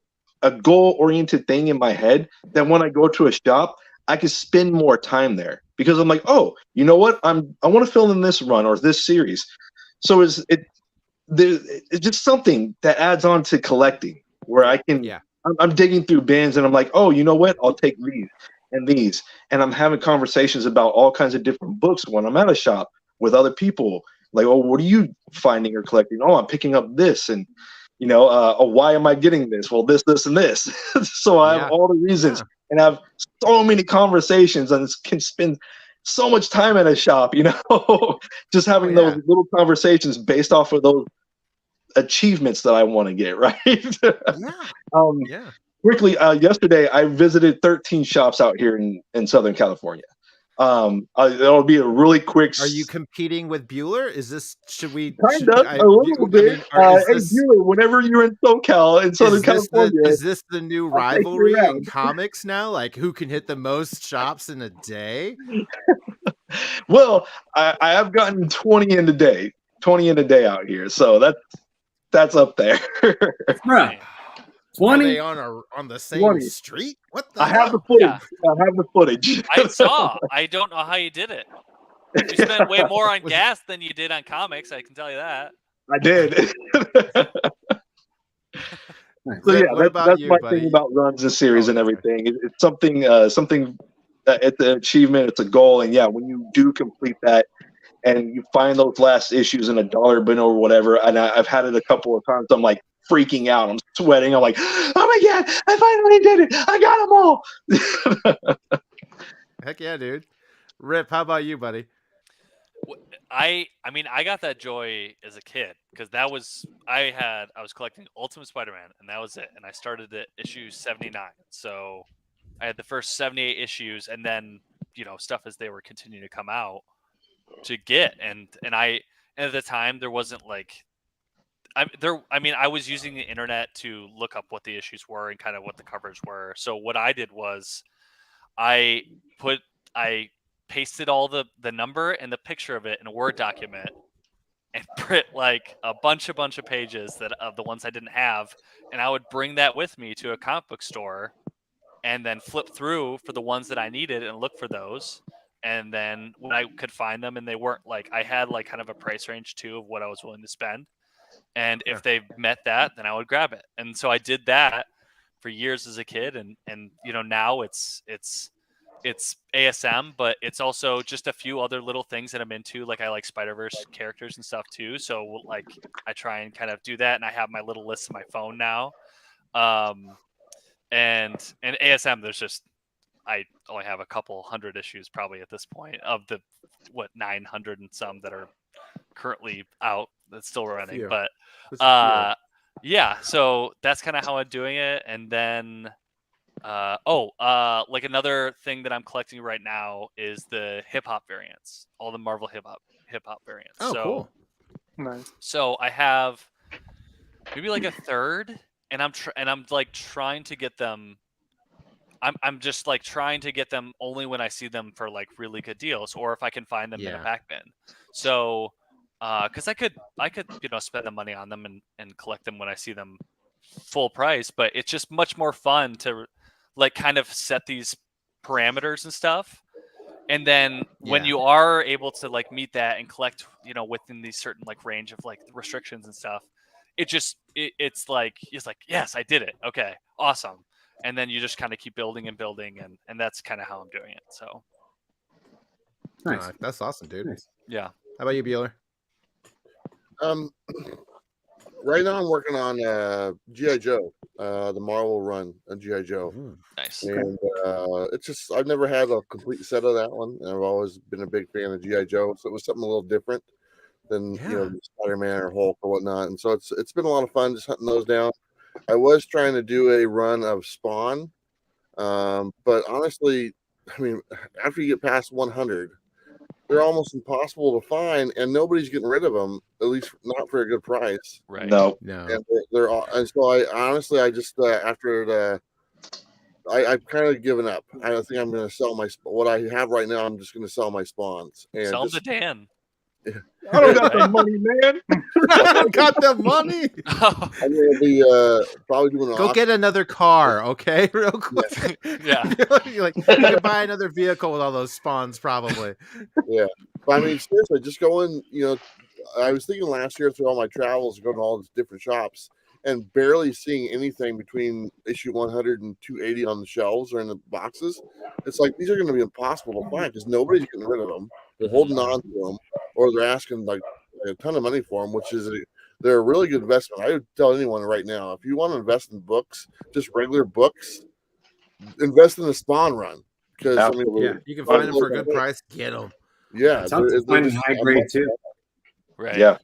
a goal-oriented thing in my head that when I go to a shop, I can spend more time there because I'm like, oh, you know what? I want to fill in this run or this series. So it's just something that adds on to collecting where I can. Yeah. I'm digging through bins and I'm like, oh, you know what? I'll take these and these, and I'm having conversations about all kinds of different books when I'm at a shop with other people. Like, oh, what are you finding or collecting? Oh, I'm picking up this, and why am I getting this? Well, this, and this. So I have all the reasons, and I have so many conversations, and can spend so much time at a shop. Just having those little conversations based off of those achievements that I want to get. Right? Quickly, yesterday I visited 13 shops out here in Southern California. It'll be a really quick. Are you competing with Bueller? Should we a little bit? Bueller, whenever you're in SoCal in Southern California, is this the new rivalry in comics now? Like, who can hit the most shops in a day? Well, I have gotten 20 in a day out here, so that's up there. Right. 20 are they on the same 20. Street? What the? I have the footage. Yeah. I have the footage. I saw. I don't know how you did it. You spent way more on gas than you did on comics. I can tell you that. I did. So yeah, that's my thing about runs and series and everything. It's something. It's an achievement. It's a goal, and when you do complete that, and you find those last issues in a dollar bin or whatever, and I've had it a couple of times. I'm like freaking out. I'm sweating. I'm like, oh my god, I finally did it. I got them all. Heck yeah, dude. Rip, how about you, buddy? I got that joy as a kid because I was collecting Ultimate Spider-Man, and that was it. And I started at issue 79. So I had the first 78 issues, and then stuff as they were continuing to come out to get. And at the time there wasn't like I was using the internet to look up what the issues were and kind of what the covers were. So what I did was I pasted all the number and the picture of it in a Word document and print like a bunch of pages of the ones I didn't have. And I would bring that with me to a comic book store and then flip through for the ones that I needed and look for those. And then when I could find them and they weren't like, I had like kind of a price range too of what I was willing to spend. And if they met that, then I would grab it. And so I did that for years as a kid, and now it's ASM, but it's also just a few other little things that I'm into. Like I like Spider-Verse characters and stuff too. So like I try and kind of do that, and I have my little list on my phone now. And ASM, there's just I only have a couple hundred issues probably at this point of the 900 and some that are currently out that's still running. But yeah, so that's kind of how I'm doing it. And then like another thing that I'm collecting right now is the hip hop variants, all the Marvel hip hop variants. Oh, so, cool. Nice. So I have maybe like a third, and I'm like trying to get them. I'm just like trying to get them only when I see them for like really good deals, or if I can find them in a back bin. So, because I could spend the money on them and collect them when I see them full price, but it's just much more fun to like kind of set these parameters and stuff. And then when you are able to like meet that and collect, within these certain like range of like restrictions and stuff, it's like yes, I did it. Okay, awesome. And then you just kind of keep building and building, and that's kind of how I'm doing it. So nice. That's awesome, dude. Nice. Yeah. How about you, Bueller? Right now I'm working on G.I. Joe, the Marvel run on G.I. Joe. Nice. And it's just I've never had a complete set of that one, and I've always been a big fan of G.I. Joe, so it was something a little different than Spider-Man or Hulk or whatnot. And so it's been a lot of fun just hunting those down. I was trying to do a run of Spawn, but honestly, I mean, after you get past 100, they're almost impossible to find, and nobody's getting rid of them, at least not for a good price. Right? No. And they're all, and so I just after I've kind of given up. I don't think I'm going to sell what I have right now. I'm just going to sell my Spawns and sell them to Dan. I don't got the money, man. I don't got the money. I'm going to be probably doing Go get another car, okay? Real quick. Yeah. You can buy another vehicle with all those Spawns, probably. Yeah. But I mean, seriously, just going, I was thinking last year through all my travels, going to all these different shops and barely seeing anything between issue 100 and 280 on the shelves or in the boxes. It's like these are going to be impossible to find because nobody's getting rid of them. They're holding on to them, or they're asking like a ton of money for them, which is they're a really good investment. I would tell anyone right now, if you want to invest in books, just regular books, invest in the Spawn run because you can find them for a good price. Get them. Yeah, it's finding high grade too. Right. Yeah.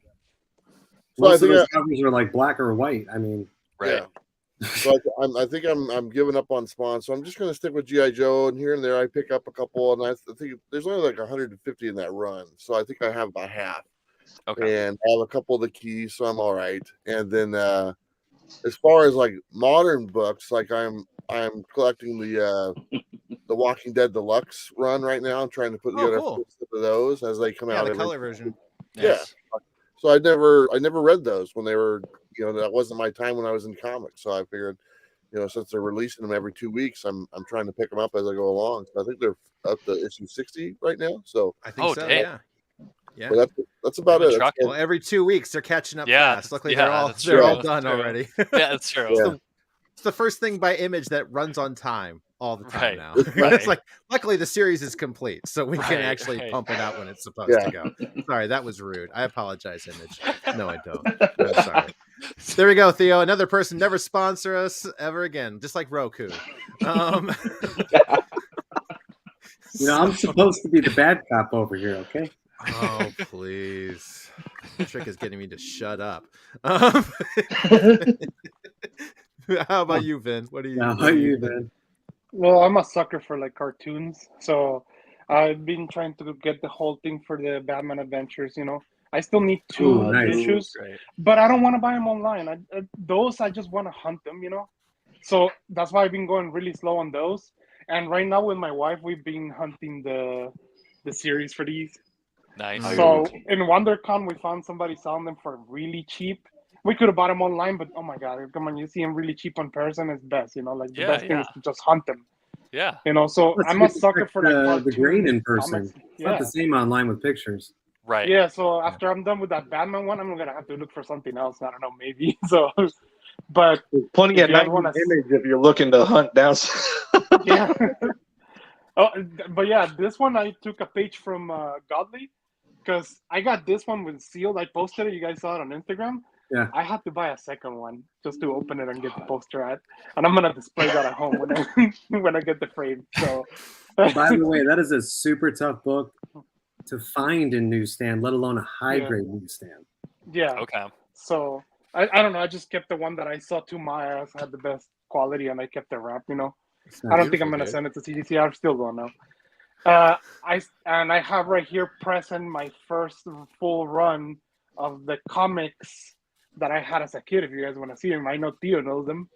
So most of those covers are like black or white. I mean, right. Yeah. So I think I'm giving up on Spawn, so I'm just going to stick with G.I. Joe, and here and there I pick up a couple, and I think there's only like 150 in that run, so I think I have about half. Okay. And I have a couple of the keys, so I'm all right. And then as far as like modern books, like I'm collecting the Walking Dead Deluxe run right now. I'm trying to put together a few of those as they come out. The color version. Yeah. Nice. So I never read those when they were, that wasn't my time when I was in comics. So I figured, since they're releasing them every 2 weeks, I'm trying to pick them up as I go along. So I think they're up to issue 60 right now. So I think so. Damn. Yeah. But that's about it. Well, every 2 weeks they're catching up fast. Luckily they're all done already. Yeah, that's true. It's the first thing by Image that runs on time all the time now. Right. It's like, luckily the series is complete, so we can actually pump it out when it's supposed to go. Sorry, that was rude. I apologize, Image. No, I don't. I'm sorry. There we go, Theo. Another person never sponsor us ever again, just like Roku. I'm supposed to be the bad cop over here, okay? Oh, please. Trick is getting me to shut up. How about you, Vin? What do you? How about you, Vin? Well, I'm a sucker for like cartoons, so I've been trying to get the whole thing for the Batman Adventures. I still need 2 issues, but I don't want to buy them online. I just want to hunt them. So that's why I've been going really slow on those. And right now with my wife, we've been hunting the series for these. Nice. So in WonderCon, we found somebody selling them for really cheap. We could have bought them online, but oh my god, come on, you see them really cheap on person, it's best. Like the best thing is to just hunt them. Yeah. So I'm a sucker for like the grade in person. It's not the same online with pictures. Right. Yeah. So after I'm done with that Batman one, I'm gonna have to look for something else. I don't know, maybe. So, but plenty of nice image if you're looking to hunt down. Yeah. Oh, but yeah, this one I took a page from Godly because I got this one with sealed. I posted it. You guys saw it on Instagram. Yeah. I had to buy a second one just to open it and get the poster at, and I'm gonna display that at home when I get the frame. So, by the way, that is a super tough book to find in newsstand, let alone a high grade newsstand. Yeah. Okay. So I don't know. I just kept the one that I saw 2 miles had the best quality, and I kept the wrap. I don't think I'm gonna send it to CDC. I'm still going now. I have right here present my first full run of the comics that I had as a kid. If you guys want to see them, I know Theo knows them.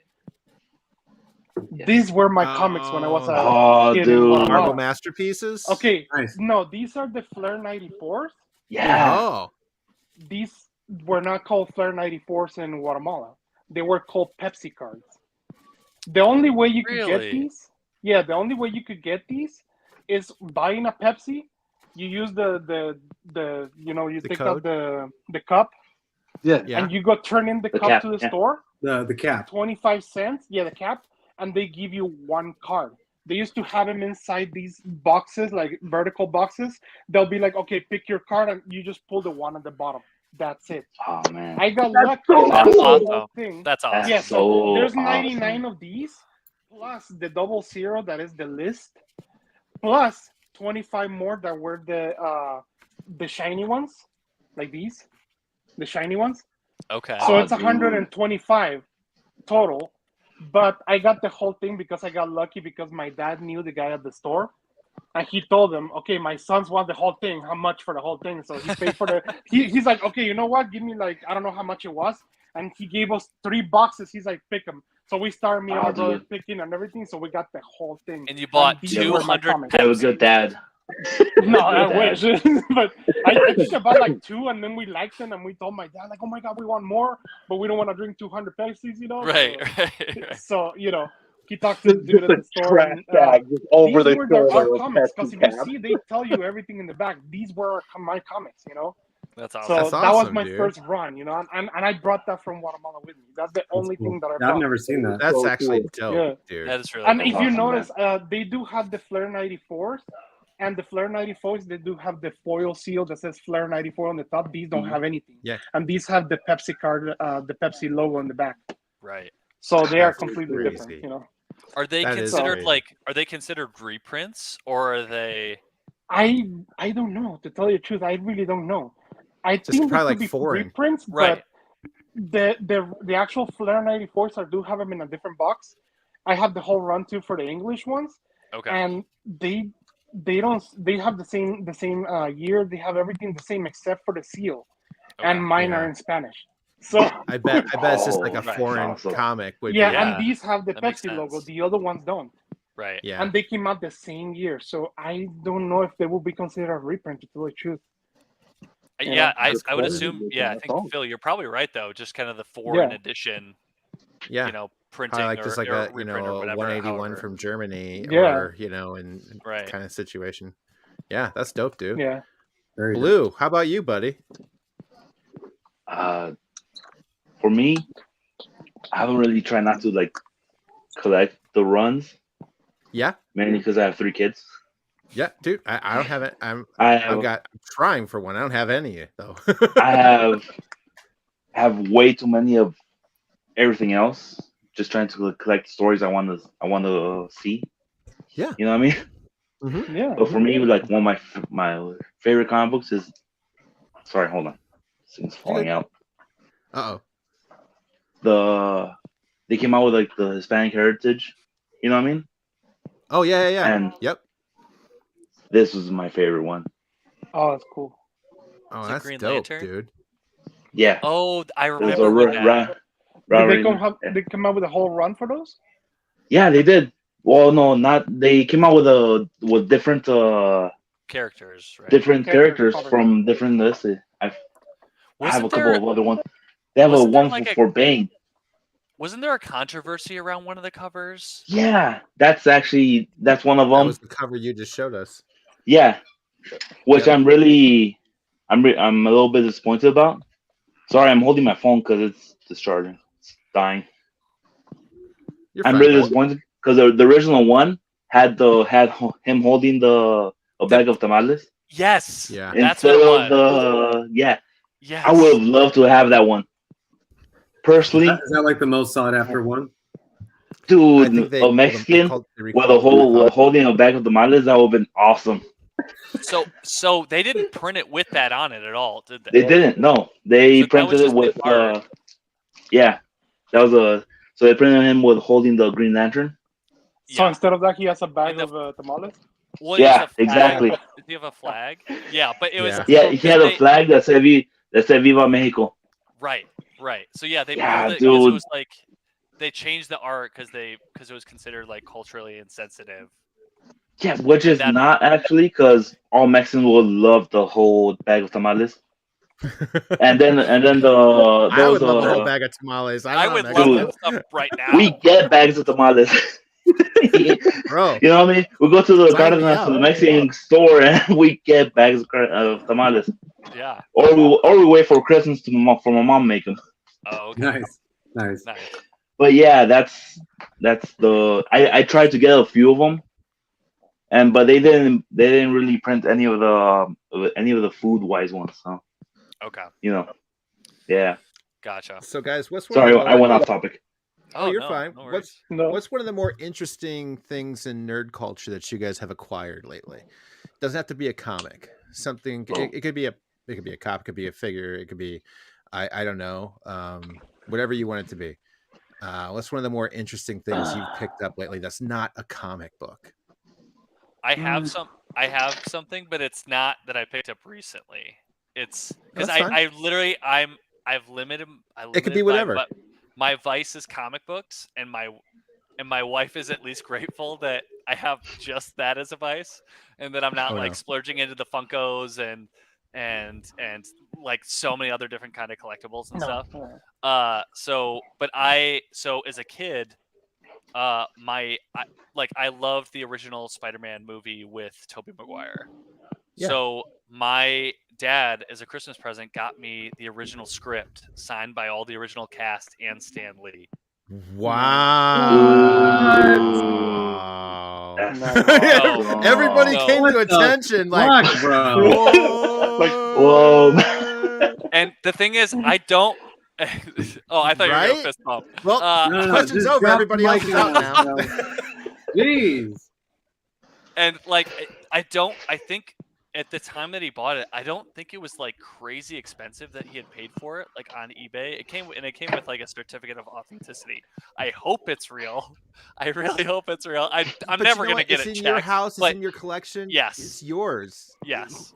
These were my comics when I was a kid. Dude. Marvel Masterpieces? Okay, no, these are the Flair 94s. Yeah. Oh. These were not called Flair 94s in Guatemala. They were called Pepsi cards. The only way you could get these, the only way you could get these is buying a Pepsi. You use the you take out the cup. Yeah. And you go turn in the cup cap, to the store. The cap. 25 cents. Yeah, the cap. And they give you 1 card. They used to have them inside these boxes, like vertical boxes. They'll be like, okay, pick your card, and you just pull the one at the bottom. That's it. Oh man. I got lucky. That's awesome. Yeah, so there's 99 of these, plus the 00 that is the list, plus 25 more that were the shiny ones, like these, the shiny ones. Okay. So it's 125 total, but I got the whole thing because I got lucky because my dad knew the guy at the store. And he told them, okay, my sons want the whole thing. How much for the whole thing? So he paid for the. He's like, okay, you know what? Give me like I don't know how much it was, and he gave us 3 boxes. He's like, pick them. So we started me and my brother picking and everything. So we got the whole thing. And you bought 200. That was good, Dad. No, I wish, but I think I bought like 2, and then we liked them, and we told my dad like, oh my god, we want more, but we don't want to drink 200 Pepsis, Right. So he talked to the dude at the store. And, over these the were our comics, because if you see, they tell you everything in the back. These were my comics, That's awesome. So That's that awesome, was my dude. first run, and I brought that from Guatemala with me. That's the only thing that I brought. I've never seen that. That's actually dope, dude. That is really And cool. if you notice, they do have the Flair 94s, and the Flair 94s, they do have the foil seal that says Flair 94 on the top. These don't have anything. Yeah. And these have the Pepsi card, the Pepsi logo on the back. Right. So they are That's completely crazy. different, Are they That is considered crazy. are they considered reprints, or are they? I don't know, to tell you the truth. I really don't know. I Just think they probably could like be foreign. reprints, Right. but the actual Flair 94s, I do have them in a different box. I have the whole run too for the English ones, Okay. and they have the same year. They have everything the same except for the seal, and mine are in Spanish. So I bet it's just like a Right. foreign Awesome. comic. Would yeah, be, and these have the That makes Pepsi logo. sense. The other ones don't. Right. yeah. And they came out the same year, so I don't know if they will be considered a reprint, to tell the truth. Yeah, I would quality assume. is Yeah, I that's think all. Phil, you're probably right though. Just kind of the foreign edition, Yeah. printing Probably like just like or a reprint or whatever, 181 however. from Germany, Yeah. or and Right. kind of situation. Yeah, that's dope, dude. Yeah. Very good. Blue, how about you, buddy? For me, I haven't really tried not to collect the runs, Yeah, mainly because I have 3 kids. yeah, dude. I don't have it. I'm I'm trying for one. I don't have any though. I have way too many of everything else. Just trying to collect stories I want to see. Yeah. You know what I mean? Yeah. But for me, like one of my favorite comic books is. Sorry, hold on. This thing's falling out. They came out with like the Hispanic Heritage. You know what I mean? Oh yeah. And Yep. this was my favorite one. Oh, that's cool. Oh, Is it that's Green dope, Lantern? dude. Yeah. Oh, I There's remember. a when that- Did they come out with a whole run for those? Yeah, they did. Well, no, not they came out with different characters, right? different characters covered. from different lists. I have Wasn't a couple there- of other ones. They have wasn't there one like a- for Bane. Wasn't there a controversy around one of the covers? Yeah, that's one of That them. was the cover you just showed us. Yeah, which Yep. I'm really I'm a little bit disappointed about. Sorry, I'm holding my phone because it's discharging. It's dying. I'm really disappointed because the original one had him holding a bag of tamales. Yes. Yeah. That's what it was. Yes. Yes. I would have loved to have that one. Personally, is that like the most sought after one? Dude, a Mexican with a whole holding a bag of tamales, that would have been awesome. So they didn't print it with that on it at all, did they? They didn't. No, they printed it with. Yeah, that was So they printed him with holding the Green Lantern. So instead of that, he has a bag of tamales. Well, yeah, exactly. Did he have a flag? Yeah, but it was. Yeah, he had a flag that said "Viva Mexico." Right. So yeah, they pulled it because it was like they changed the art because it was considered like culturally insensitive. Yeah, which is not actually, because all Mexicans would love the whole bag of tamales. and then I would love the whole bag of tamales. I would love that stuff right now. We get bags of tamales. Bro, you know what I mean? We go to the Cardenas, to the Mexican store, and we get bags of tamales. Yeah. Or we wait for Christmas for my mom to make them. Oh, okay. Nice. But yeah, that's the. I tried to get a few of them, but they didn't really print any of the food wise ones. So. Okay. Yeah. Gotcha. So guys, Sorry, I went off topic. Oh, you're fine. No what's one of the more interesting things in nerd culture that you guys have acquired lately? It doesn't have to be a comic. Something it could be a cop, it could be a figure, it could be I don't know, whatever you want it to be. What's one of the more interesting things you've picked up lately that's not a comic book? I have something, but it's not that I picked up recently. It's because I've limited. It could be whatever. My vice is comic books, and my wife is at least grateful that I have just that as a vice, and that I'm not splurging into the Funkos and like so many other different kind of collectibles and stuff. So as a kid, I loved the original Spider-Man movie with Tobey Maguire. Yeah. So my dad, as a Christmas present, got me the original script signed by all the original cast and Stan Lee. Wow! Everybody came to attention, like, bro. Whoa! And the thing is, I don't. Oh, I thought you were going to fist bump. Well, question's over. Everybody else is out now. Jeez. And like, I think at the time that he bought it, I don't think it was like crazy expensive that he had paid for it, like on eBay. It came with like a certificate of authenticity. I hope it's real. I really hope it's real. I'm never gonna get it checked. It's in your house. It's in your collection. Yes, it's yours. Yes,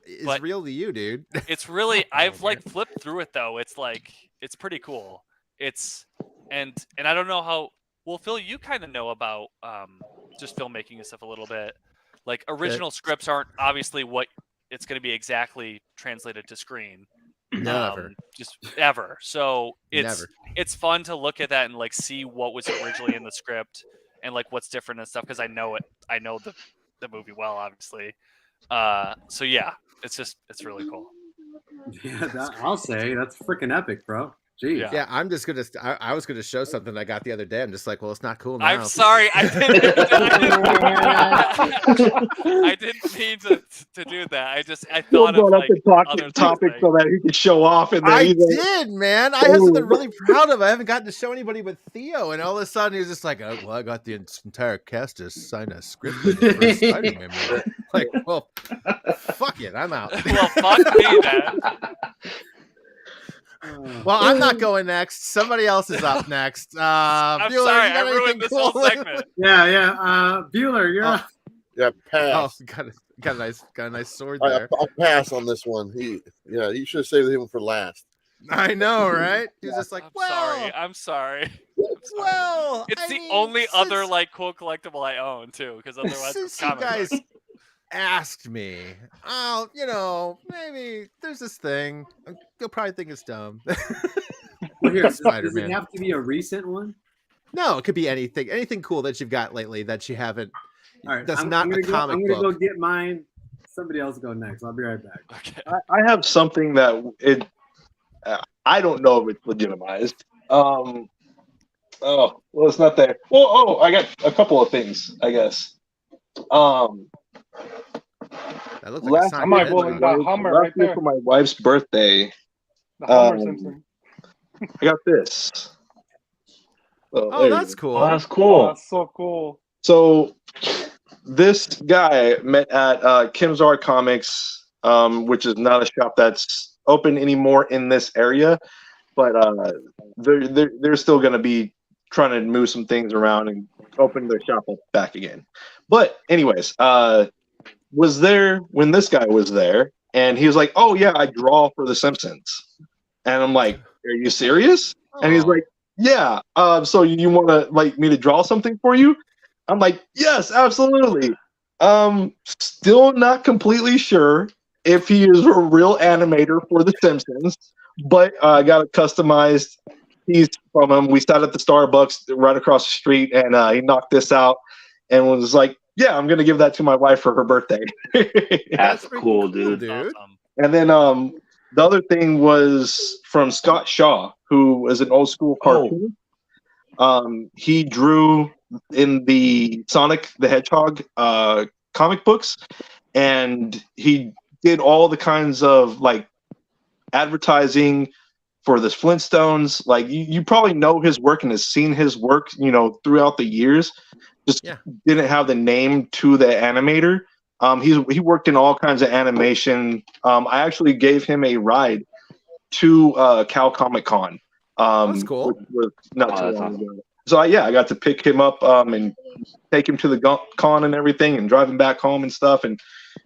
it's real to you, dude. It's really. I've like flipped through it though. It's like it's pretty cool. And I don't know how. Well, Phil, you kind of know about just filmmaking and stuff a little bit. Like original scripts aren't obviously what it's going to be exactly translated to screen. Never. Just ever. So it's fun to look at that and like see what was originally in the script and like what's different and stuff because I know the movie well, obviously. So yeah, it's really cool. Yeah, I'll say that's freaking epic, bro. Jeez. Yeah, I'm just gonna. I was gonna show something I got the other day. I'm just like, well, it's not cool now. I'm sorry, I didn't mean to do that. I thought of like the topic so that he could show off. And I did, man. I have something really proud of. I haven't gotten to show anybody but Theo, and all of a sudden he was just like, oh, well, I got the entire cast to sign a script for the first Spider-Man movie. Like, well, fuck it, I'm out. Well, fuck me, man. Well, I'm not going next. Somebody else is up next. I'm Bueller, sorry, I ruined this whole segment. Yeah. Bueller, you're up. Yeah, pass. Oh, got a nice sword there. I'll pass on this one. You should have saved him for last. I know, right? He's just like, I'm sorry. Well, it's the only other like cool collectible I own too, because otherwise, since you guys asked me, maybe there's this thing. You'll probably think it's dumb. Well, here, Spider-Man. Does it have to be a recent one? No, it could be anything cool that you've got lately that you haven't. All right, that's not a comic book. I'm gonna go get mine somebody else go next. I'll be right back. Okay. I have something that I don't know if it's legitimized. Oh, well, it's not there. Well, I got a couple of things, I guess. That looks like I might go in that Hummer right there for my wife's birthday. The Hummer Simpson. I got this. Oh, that's cool. Oh, that's cool. Oh, that's so cool. So this guy met at Kim's Art Comics, which is not a shop that's open anymore in this area, but they're still going to be trying to move some things around and open their shop up back again. But anyways, was there when this guy was there, and he was like, "Oh yeah, I draw for The Simpsons," and I'm like, "Are you serious?" And he's like, "Yeah. So you want to like me to draw something for you?" I'm like, "Yes, absolutely." Still not completely sure if he is a real animator for The Simpsons, but I got a customized piece from him. We sat at the Starbucks right across the street, and he knocked this out and was like, "Yeah, I'm gonna give that to my wife for her birthday." That's cool, dude. Awesome. And then the other thing was from Scott Shaw, who is an old school cartoon. He drew in the Sonic the Hedgehog comic books, and he did all the kinds of like advertising for the Flintstones. Like you probably know his work and has seen his work, throughout the years. Just didn't have the name to the animator. He worked in all kinds of animation. I actually gave him a ride to Cal Comic Con. That's cool. Which was not too long ago. So I got to pick him up and take him to the con and everything, and drive him back home and stuff. And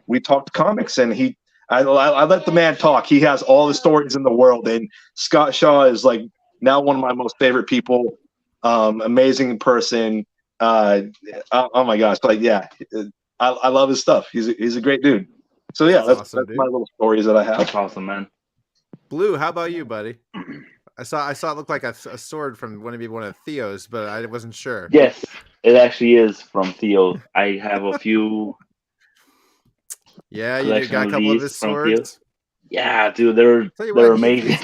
we talked comics, and I let the man talk. He has all the stories in the world, and Scott Shaw is like now one of my most favorite people. Amazing person. Oh my gosh! Like I love his stuff. He's a great dude. So yeah, that's awesome, that's my little stories that I have. That's awesome, man. Blue, how about you, buddy? I saw it looked like a sword from one of Theo's, but I wasn't sure. Yes, it actually is from Theo. I have a few. Yeah, you got a couple of his swords. Theo. Yeah, dude, they're amazing.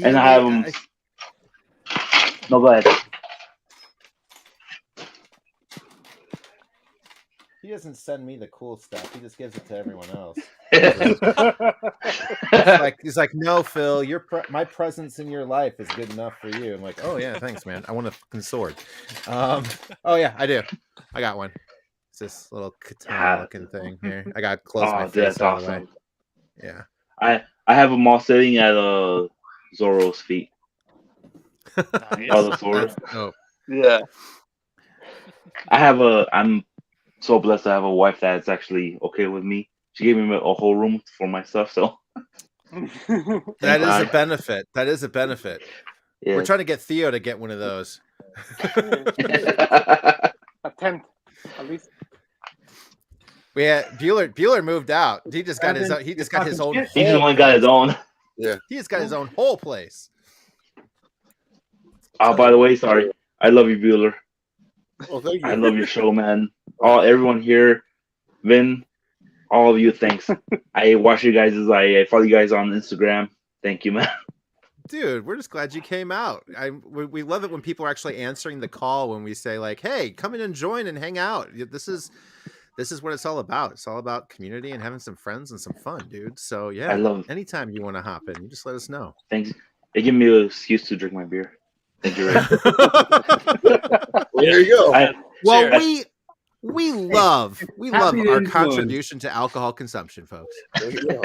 And I have them. No, go ahead. He doesn't send me the cool stuff. He just gives it to everyone else. He's like, no, Phil, my presence in your life is good enough for you. I'm like, oh yeah, thanks, man. I want a fucking sword. Oh yeah, I do. I got one. It's this little katana looking thing here. I got to close my face. That's awesome. Yeah. I have them all sitting at Zorro's feet. Nice. All the swords. Oh. Yeah. I'm so blessed to have a wife that's actually okay with me. She gave me a whole room for my stuff, so that is a benefit. That is a benefit. Yeah. We're trying to get Theo to get one of those. A tent, at least. We had Bueller moved out. He just got his own. He just got his own. He just only got his own. Yeah. He just got his own whole place. Oh, by the way, sorry. I love you, Bueller. Oh, thank you. I love your show, man. Everyone here, Vin, all of you, thanks. I watch you guys I follow you guys on Instagram. Thank you, man. Dude, we're just glad you came out. We love it when people are actually answering the call when we say like, "Hey, come in and join and hang out." This is what it's all about. It's all about community and having some friends and some fun, dude. So yeah, I love it. Anytime you want to hop in, you just let us know. Thanks. They give me an excuse to drink my beer. Thank you, Ray. There you go. We love our contribution to alcohol consumption, folks. There you go.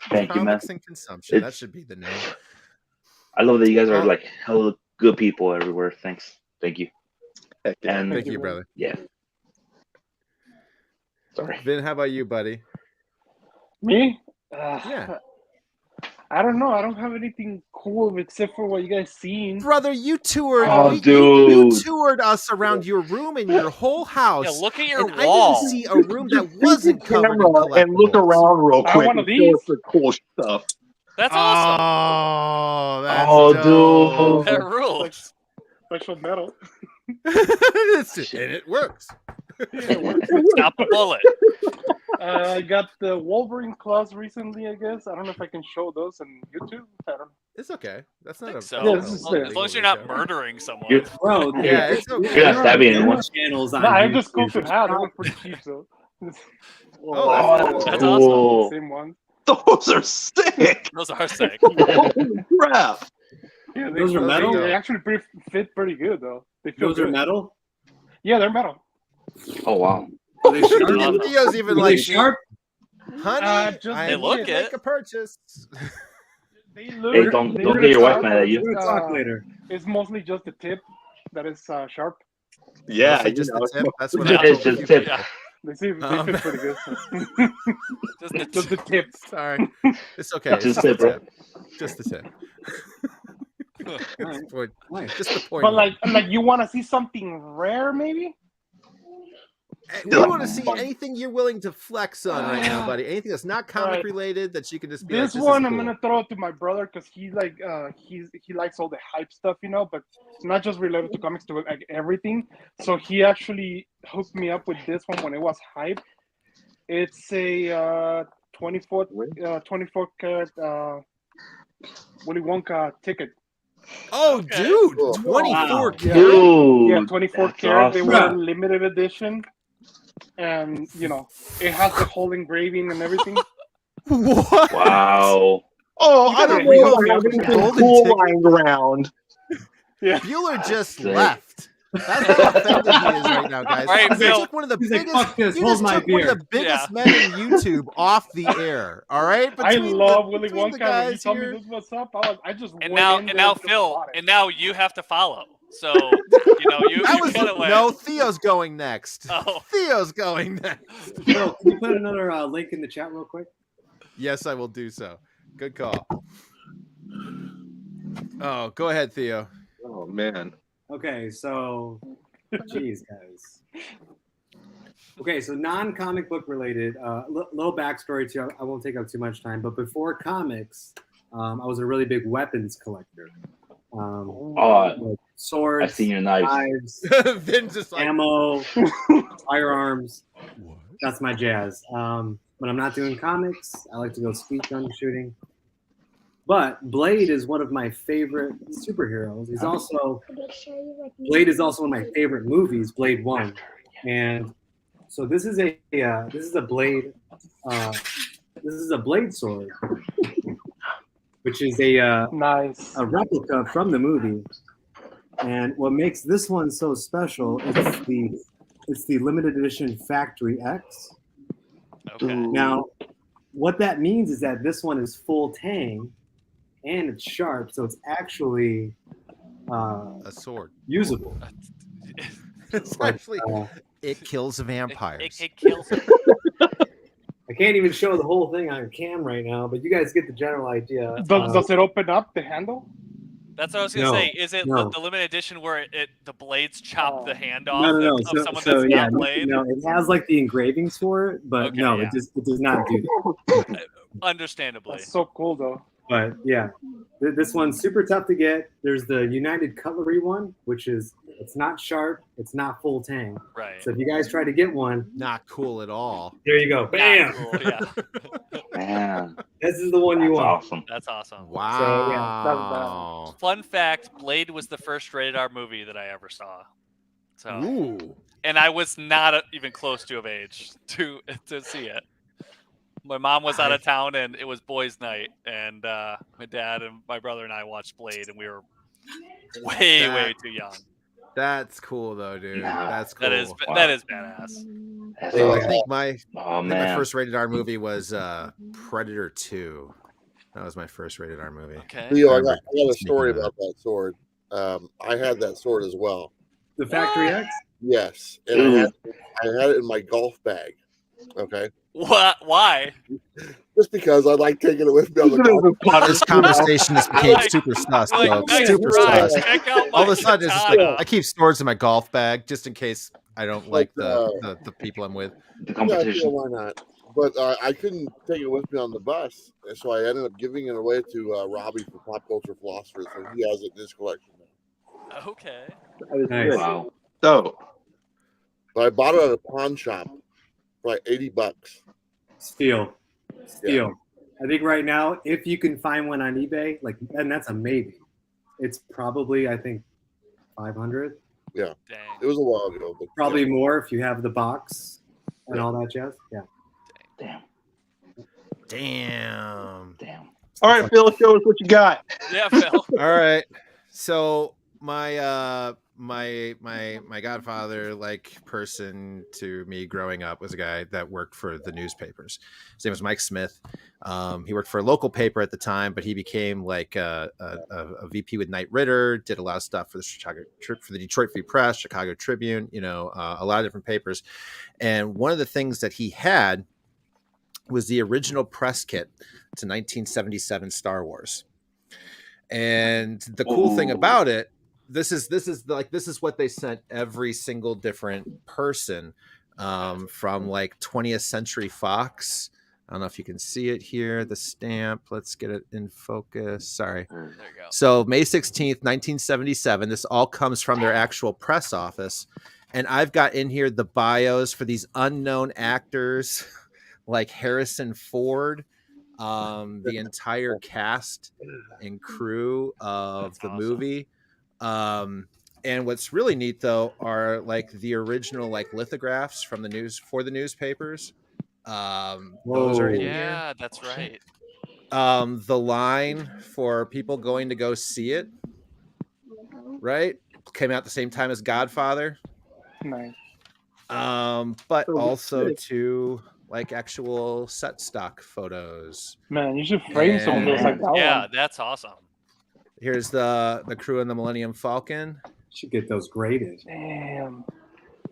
Thank you, man. And consumption. That should be the name. I love that you guys are like hella good people everywhere. Thanks. Thank you. And thank you, brother. Yeah. Sorry. Vin, how about you, buddy? Me? Yeah. I don't know. I don't have anything cool except for what you guys seen. Brother, you toured. You toured us around your room and your whole house. Yeah, look at your and wall. I didn't see a room that wasn't covered in collectibles. And look around real quick. One of these. For cool stuff. That's awesome. Oh, that's dude. That rules. Special metal. And it works. Stop the bullet. I got the Wolverine claws recently, I guess. I don't know if I can show those on YouTube. I don't know. It's okay. That's not a So Yeah, as long as you're not murdering someone. Bro, Yeah, it's okay. You're not stabbing anyone. Channels on No, I just YouTube. cooked it out. They were pretty cheap, so. Oh, That's cool. Same one. Those are sick. Those are sick. Holy crap. Yeah, Those are metal? They actually fit pretty good though. They feel Those good. are metal? Yeah, they're metal. Oh wow. Are they sharp? And Theo's even Are they like, sharp? honey, just I they look need to it. make a purchase. They Hey, literally, don't they get literally your wife sharp, mad at you. We're gonna talk later. It's mostly just the tip that is sharp. Yeah, Mostly you just know, the tip. That's what Yeah, I it's just tip. Yeah. They fit pretty good. Just the Just the tip. Sorry, it's okay. It's Just just the tip, bro. tip. Just the tip. Alright. Point- Nice. Just the point. But like you want to see something rare, maybe? We want to see anything you're willing to flex on right now, buddy. Anything that's not comic Right. related that you can just be This like, one is I'm cool. gonna throw it to my brother because he likes all the hype stuff, but not just related to comics, to like everything. So he actually hooked me up with this one when it was hype. It's a 24 karat Willy Wonka ticket. Oh, Okay. dude, Cool. 24 Wow. karat. Dude. Yeah, 24 that's karat. They awesome. were limited edition, and it has the whole engraving and everything. What? Wow. Oh, I don't Yeah, know. yeah, Having yeah. some Golden cool ticket. lying around. Yeah. Bueller just Sick. left. That's how offended he is right now, guys. All right, You Phil. took one of the He's like, biggest. "Fuck this, You hold just my took one of beer." the biggest men in YouTube off the air. All right, I Between love the, Willy between Wonka. the When he guys told here. me this was up, I just And went now in and there now just Phil, bought it. and now you have to follow. So you That was gotta win. no. Theo's going next. Oh. Theo's going next. Phil, can you put another link in the chat real quick? Yes, I will do so. Good call. Oh, go ahead, Theo. Oh man. Okay, so, jeez, guys. Okay, so non-comic book related, little backstory too. I won't take up too much time, but before comics, I was a really big weapons collector. Like swords, I've seen your knives. Vin's just like, ammo, firearms. That's my jazz. When I'm not doing comics, I like to go speed gun shooting. But Blade is one of my favorite superheroes. He's also Blade is also one of my favorite movies, Blade 1. And so this is a blade this is a blade sword, which is Nice. a replica from the movie. And what makes this one so special is it's the limited edition Factory X. Okay. Now, what that means is that this one is full tang and it's sharp, so it's actually a sword. usable. It's But, actually it kills vampires. It kills him. I can't even show the whole thing on cam right now, but you guys get the general idea. Does it open up the handle? That's what I was gonna No, say. Is it no. the limited edition where the blades chop the hand off No. of So, someone so that's yeah, not Blade? no, it has like the engravings for it, but Okay, no, yeah. it does not do that. Understandably. That's so cool, though. But yeah, this one's super tough to get. There's the United Cutlery one, which is it's not sharp, it's not full tang. Right. So if you guys try to get one, Not cool at all. there you go. Not Bam! cool, yeah. Man, This is the one you that's want. awesome. That's awesome. Wow. Fun fact: Blade was the first rated R movie that I ever saw. So, Ooh. and I was not even close to of age to see it. My mom was out of town, and it was boys' night, and my dad and my brother and I watched Blade, and we were way too young. That's cool though, dude. Yeah. That's cool. That is badass. That's I awesome. think my Oh my man. first rated R movie was Predator 2. That was my first rated R movie. Okay. Leo, I remember got a sneaking story that. about that sword. I had that sword as well. The Factory X? Yes, and I had it in my golf bag. Okay, What? Why? just because I like taking it with me on the golf. This conversation just became Like- super sus, Like, folks. nice Super try. sus. Check out All of my a sudden, it's just like katana. I keep swords in my golf bag just in case I don't like the people I'm with. The Yeah, competition. sure, why not? But I couldn't take it with me on the bus, and so I ended up giving it away to Robbie from Pop Culture Philosophers, and he has it in his collection now. Okay. Nice. Wow. So But I bought it at a pawn shop for like $80. Steal. Yeah. I think right now, if you can find one on eBay, and that's a maybe, it's probably, I think, 500. Yeah. Dang. It was a while ago, but probably more if you have the box and all that jazz. Yeah. Damn. All right, Phil, show us what you got. Yeah, Phil. All right. So my my godfather, like, person to me growing up, was a guy that worked for the newspapers. His name was Mike Smith. He worked for a local paper at the time, but he became like a VP with Knight Ridder, did a lot of stuff for the Detroit Free Press, Chicago Tribune, a lot of different papers. And one of the things that he had was the original press kit to 1977 Star Wars. And the cool thing about it, this is what they sent every single different person from like 20th Century Fox. I don't know if you can see it here, the stamp. Let's get it in focus. Sorry. There you go. So May 16th, 1977. This all comes from their actual press office. And I've got in here the bios for these unknown actors like Harrison Ford, the entire cast and crew of the movie. And what's really neat though are like the original like lithographs from the newspapers. Those are in here. That's right. The line for people going to go see it, right, came out at the same time as Godfather. Nice. But also to like actual set stock photos. Man, you should frame some of those like that. Yeah, one. That's awesome. Here's the crew in the Millennium Falcon. Should get those graded. Damn.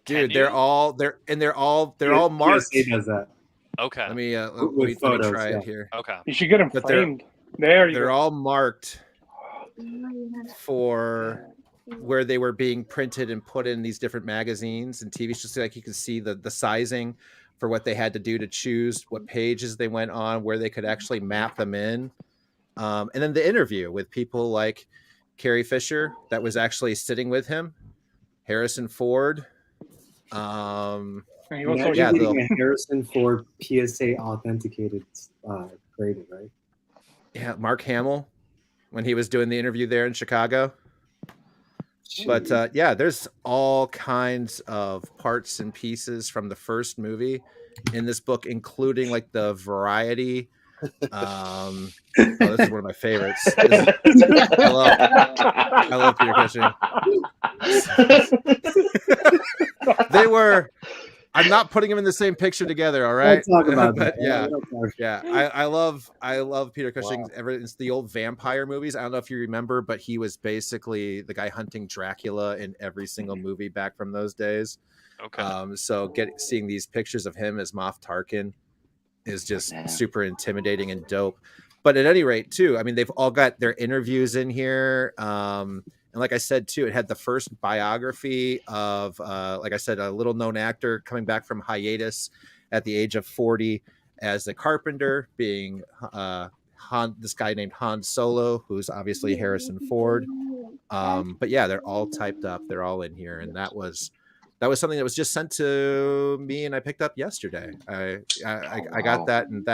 Dude, they're all marked. PSA does that. Okay. Let me try it here. Okay. You should get them framed. They're all marked for where they were being printed and put in these different magazines and TVs, just like you can see the sizing for what they had to do to choose what pages they went on, where they could actually map them in. And then the interview with people like Carrie Fisher that was actually sitting with him, Harrison Ford. The Harrison Ford PSA authenticated graded, right? Yeah, Mark Hamill when he was doing the interview there in Chicago. Jeez. But there's all kinds of parts and pieces from the first movie in this book, including like the variety. This is one of my favorites. I love Peter Cushing. I'm not putting them in the same picture together, all right? We'll talk about that. I love Peter Cushing. Wow. It's the old vampire movies. I don't know if you remember, but he was basically the guy hunting Dracula in every single movie back from those days. Okay. So seeing these pictures of him as Moff Tarkin is just super intimidating and dope. But at any rate, too, I mean, they've all got their interviews in here. And like I said, too, it had the first biography of, like I said, a little known actor coming back from hiatus at the age of 40 as a carpenter, being this guy named Han Solo, who's obviously Harrison Ford. But yeah, they're all typed up. They're all in here. And that was something that was just sent to me and I picked up yesterday. I got that. And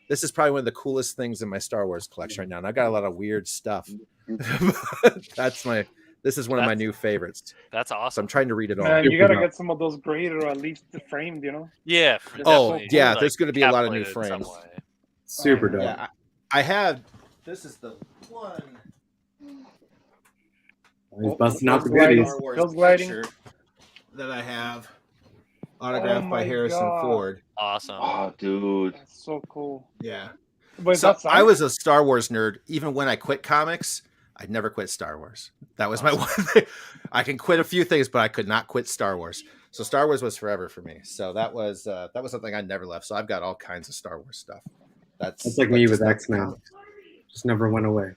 this is probably one of the coolest things in my Star Wars collection right now. And I've got a lot of weird stuff. This is one of my new favorites. That's awesome. So I'm trying to read it all. Man, you gotta get some of those graded or at least framed, Yeah. Yeah. There's going to be a lot of new frames. Super dope. Yeah, I have. This is the one. He's busting out the goodies. Those gliding that I have autographed by Harrison Ford. Awesome. Oh, dude. That's so cool. Yeah. But so I was a Star Wars nerd. Even when I quit comics, I'd never quit Star Wars. That was my one thing. I can quit a few things, but I could not quit Star Wars. So Star Wars was forever for me. So that was something I never left. So I've got all kinds of Star Wars stuff. That's like me with X-Men. Just never went away.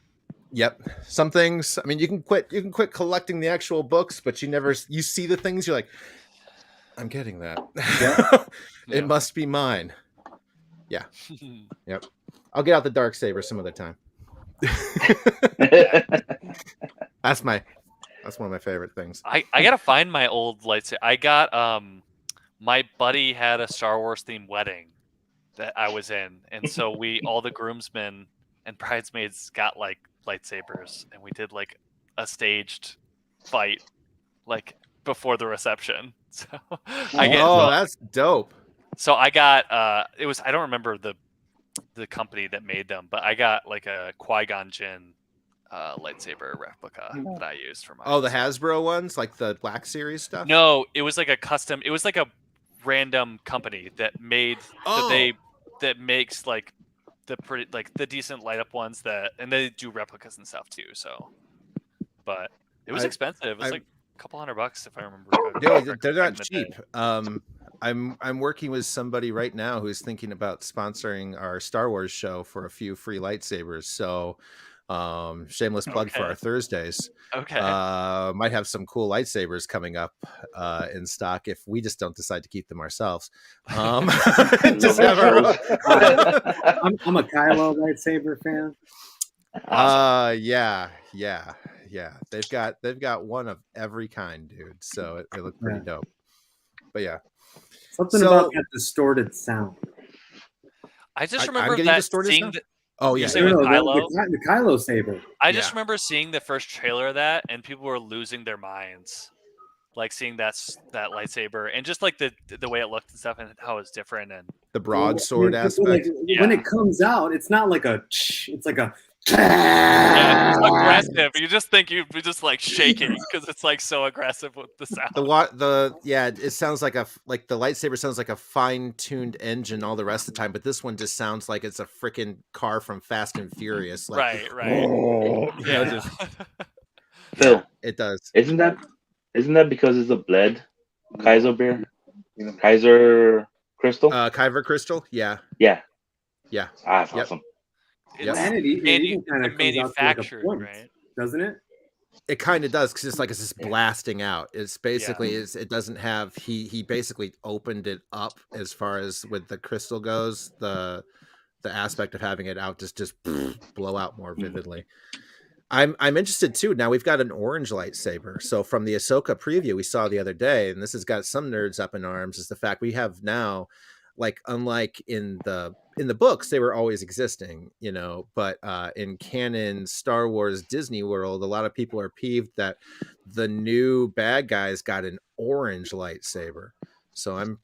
Yep. Some things, I mean, you can quit collecting the actual books, but you see the things, you're like, I'm getting that. Yeah. It must be mine. Yeah. Yep. I'll get out the Darksaber some other time. That's my That's one of my favorite things. I gotta find my old lightsaber. I got my buddy had a Star Wars themed wedding that I was in, and so all the groomsmen and bridesmaids got like lightsabers, and we did like a staged fight like before the reception. So that's dope. So I got it was, I don't remember the company that made them, but I got like a Qui-Gon Jinn lightsaber replica that I used for my the Hasbro ones, like the Black Series stuff. No, it was like a custom. It was like a random company that made that makes like the pretty, like the decent light up ones and they do replicas and stuff too. So, but it was expensive. It was like a couple $100 if I remember. They're not cheap. I'm working with somebody right now who's thinking about sponsoring our Star Wars show for a few free lightsabers. So shameless plug for our Thursdays. Okay. Might have some cool lightsabers coming up in stock if we just don't decide to keep them ourselves. Just have our own. I'm a Kylo lightsaber fan. Yeah. They've got one of every kind, dude. So it looked pretty dope. But yeah. Something about that distorted sound. I just remember that seeing Oh yeah, the Kylo saber. I just remember seeing the first trailer of that, and people were losing their minds, like seeing that lightsaber and just like the way it looked and stuff, and how it's different and the broadsword aspect. Like, when it comes out, it's not like it's like a. Yeah, it's aggressive. You just think you'd be just like shaking because it's like so aggressive with the sound. It sounds like the lightsaber sounds like a fine-tuned engine all the rest of the time, but this one just sounds like it's a freaking car from Fast and Furious. Like, right. Oh, yeah. Phil, it does. Isn't that because it's a bled Kaiser beer? Kaiser Crystal? Kyber Crystal? Yeah. That's awesome. It's manufactured, right? Doesn't it? It kind of does, because it's just blasting out. It's basically it doesn't have he basically opened it up as far as with the crystal goes. The aspect of having it out just blow out more vividly. I'm interested too. Now we've got an orange lightsaber. So from the Ahsoka preview we saw the other day, and this has got some nerds up in arms, is the fact we have now, like, unlike in the books, they were always existing, but in canon Star Wars Disney World, a lot of people are peeved that the new bad guys got an orange lightsaber. So I'm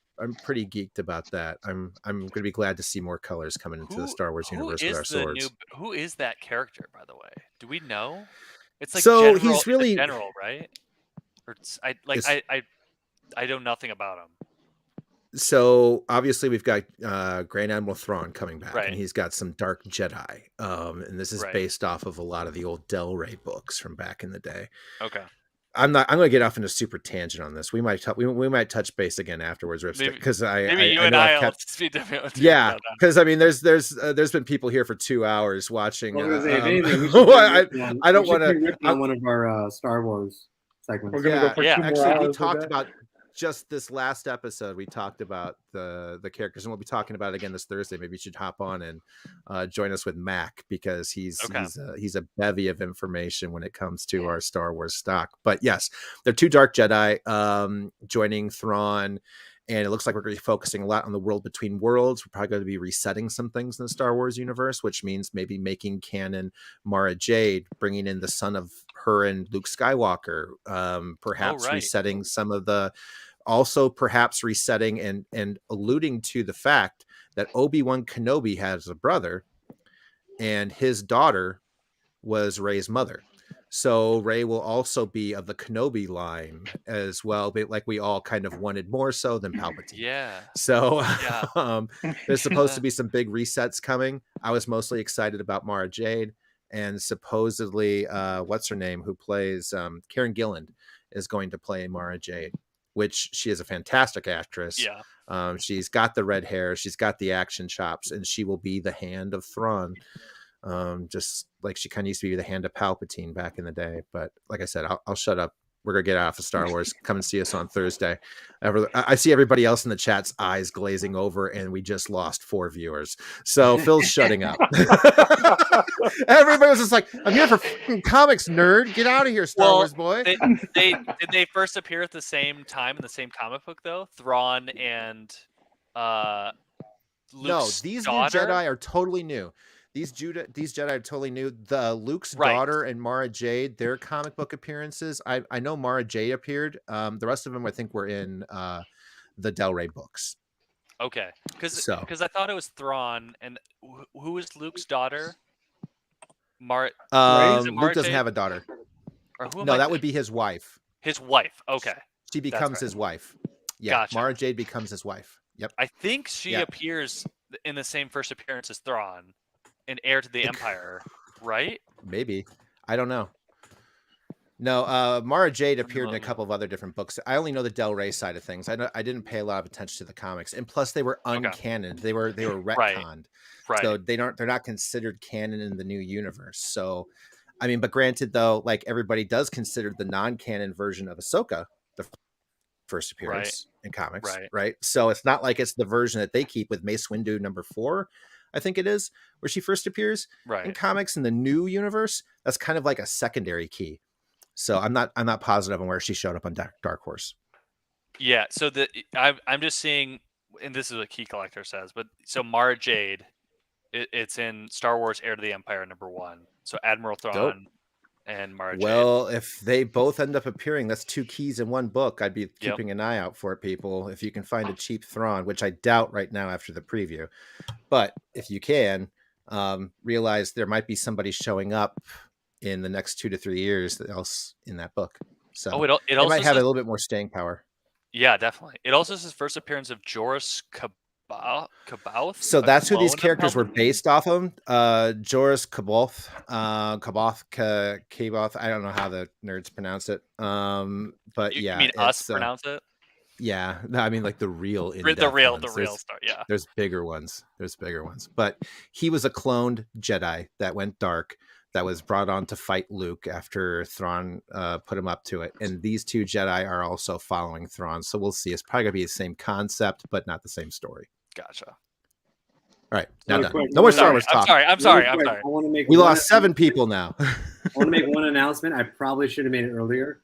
pretty geeked about that. I'm going to be glad to see more colors coming into the Star Wars universe with our swords. Who is that character, by the way? Do we know? It's like so general, he's really general, right? Or I know nothing about him. So obviously we've got Grand Admiral Thrawn coming back, right. And he's got some dark Jedi, and this is based off of a lot of the old Del Rey books from back in the day. Okay. I'm going to get off into a super tangent on this. We might touch base again afterwards, because because I mean, there's been people here for 2 hours watching. I don't want to on one of our Star Wars segments. We're gonna go for 2 more actually, hours we talked about. Just this last episode, we talked about the characters, and we'll be talking about it again this Thursday. Maybe you should hop on and join us with Mac, because he's a bevy of information when it comes to our Star Wars stock. But yes, they're 2 dark Jedi joining Thrawn, and it looks like we're going to be focusing a lot on the world between worlds. We're probably going to be resetting some things in the Star Wars universe, which means maybe making canon Mara Jade, bringing in the son of her and Luke Skywalker, perhaps resetting some of the, also perhaps resetting and alluding to the fact that Obi-Wan Kenobi has a brother, and his daughter was Rey's mother. So Rey will also be of the Kenobi line as well, but like we all kind of wanted more so than Palpatine. Yeah. So there's supposed to be some big resets coming. I was mostly excited about Mara Jade, and supposedly what's her name, who plays Karen Gillan, is going to play Mara Jade, which she is a fantastic actress. Yeah. She's got the red hair, she's got the action chops, and she will be the hand of Thrawn. Just like she kind of used to be the hand of Palpatine back in the day. But like I said, I'll shut up we're gonna get off of Star Wars. Come and see us on Thursday. I see everybody else in the chat's eyes glazing over, and we just lost 4 viewers. So Phil's shutting up. Everybody was just like, "I'm here for fucking comics, nerd. Get out of here, Star Wars boy." Did they first appear at the same time in the same comic book though? Thrawn and Luke's these daughter? new Jedi are totally new. These Jedi are totally new. The Luke's daughter and Mara Jade, their comic book appearances. I know Mara Jade appeared. The rest of them, I think, were in the Del Rey books. Okay, because I thought it was Thrawn, and who is Luke's daughter? Luke doesn't have a daughter. Or who no, that would be his wife. His wife. Okay, she becomes his wife. Yeah, gotcha. Mara Jade becomes his wife. Yep. I think she appears in the same first appearance as Thrawn. An heir to the Empire, right? Maybe. I don't know. No, Mara Jade appeared in a couple of other different books. I only know the Del Rey side of things. I didn't pay a lot of attention to the comics, and plus they were uncanon. They were retconned, so they're not considered canon in the new universe. So, I mean, but granted though, like everybody does consider the non-canon version of Ahsoka the first appearance in comics, right? So it's not like it's the version that they keep with Mace Windu #4. I think it is where she first appears in comics in the new universe. That's kind of like a secondary key. So I'm not positive on where she showed up on Dark Horse. Yeah. So I'm just seeing, and this is what Key Collector says, but so Mara Jade, it's in Star Wars Heir to the Empire #1. So Admiral Thrawn and Mara Jade. Well, if they both end up appearing, that's 2 keys in one book. I'd be keeping an eye out for it, people. If you can find a cheap Thrawn, which I doubt right now after the preview, but if you can, realize there might be somebody showing up in the next 2 to 3 years else in that book. So it also might have a little bit more staying power. Yeah, definitely. It also says first appearance of Joruus C'baoth. So that's who these characters were based off of. Joruus C'baoth, C'baoth. I don't know how the nerds pronounce it. But you mean us pronounce it? Yeah, I mean like the real star. Yeah, there's bigger ones. But he was a cloned Jedi that went dark, that was brought on to fight Luke after Thrawn put him up to it. And these 2 Jedi are also following Thrawn. So we'll see. It's probably gonna be the same concept, but not the same story. Gotcha. All right, now done. No more Star Wars talk. I'm sorry. We lost 7 people now. I want to make one announcement. I probably should have made it earlier.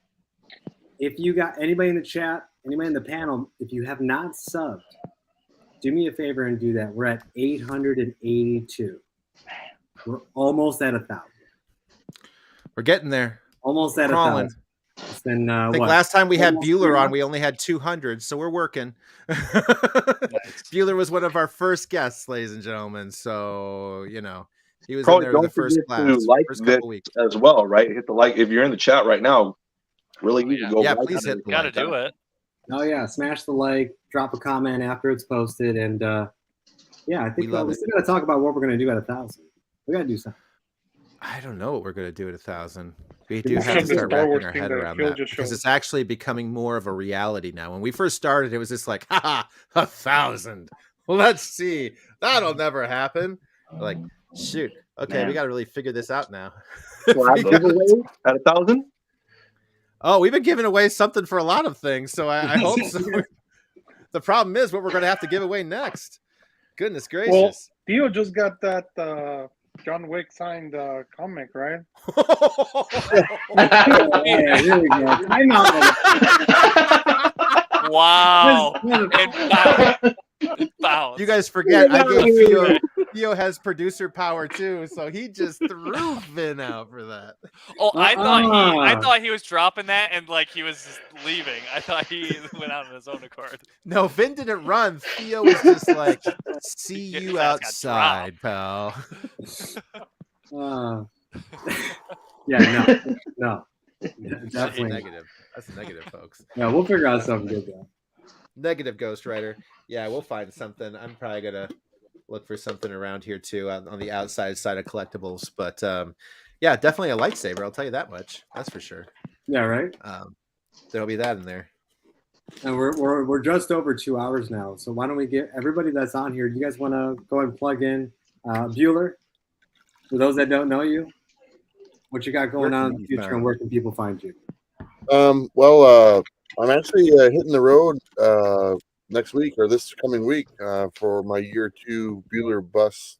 If you got anybody in the chat, anybody in the panel, if you have not subbed, do me a favor and do that. We're at 882. We're almost at 1,000. We're getting there. Almost at 1,000. Then, I think last time we had Bueller on, we only had 200, so we're working. Bueller was one of our first guests, ladies and gentlemen. So he was in there the first class, first couple weeks as well, right? Hit the like if you're in the chat right now. Really need to go. Yeah, please hit the like. Gotta do it. Oh yeah, smash the like, drop a comment after it's posted, and I think we still got to talk about what we're gonna do at 1,000. We got to do something. I don't know what we're going to do at 1,000. We do have to start wrapping our head around that because it's actually becoming more of a reality now. When we first started, it was just like, 1,000. Well, let's see. That'll never happen. We're like, shoot. Okay, we got to really figure this out now. At 1,000? Oh, we've been giving away something for a lot of things, so I hope so. The problem is what we're going to have to give away next. Goodness gracious. Well, Theo just got that John Wick signed comic, right? Yeah, here we go. I'm not wow. You guys forget I gave Theo has producer power too, so he just threw Vin out for that. Oh, I thought he was dropping that and like he was just leaving. I thought he went out on his own accord. No, Vin didn't run. Theo was just like, see you outside, pal. Yeah, no. Definitely negative. That's negative, folks. Yeah, we'll figure out something good though. Negative Ghost Rider. Yeah, we'll find something. I'm probably gonna look for something around here too on the outside side of collectibles. But yeah, definitely a lightsaber. I'll tell you that much. That's for sure. Yeah, right. There'll be that in there. And we're just over 2 hours now. So why don't we get everybody that's on here? Do you guys want to go and plug in Bueller? For those that don't know you, what you got going on in the future, and where can people find you? Well, I'm actually hitting the road next week or this coming week for my year 2 Bueller Bus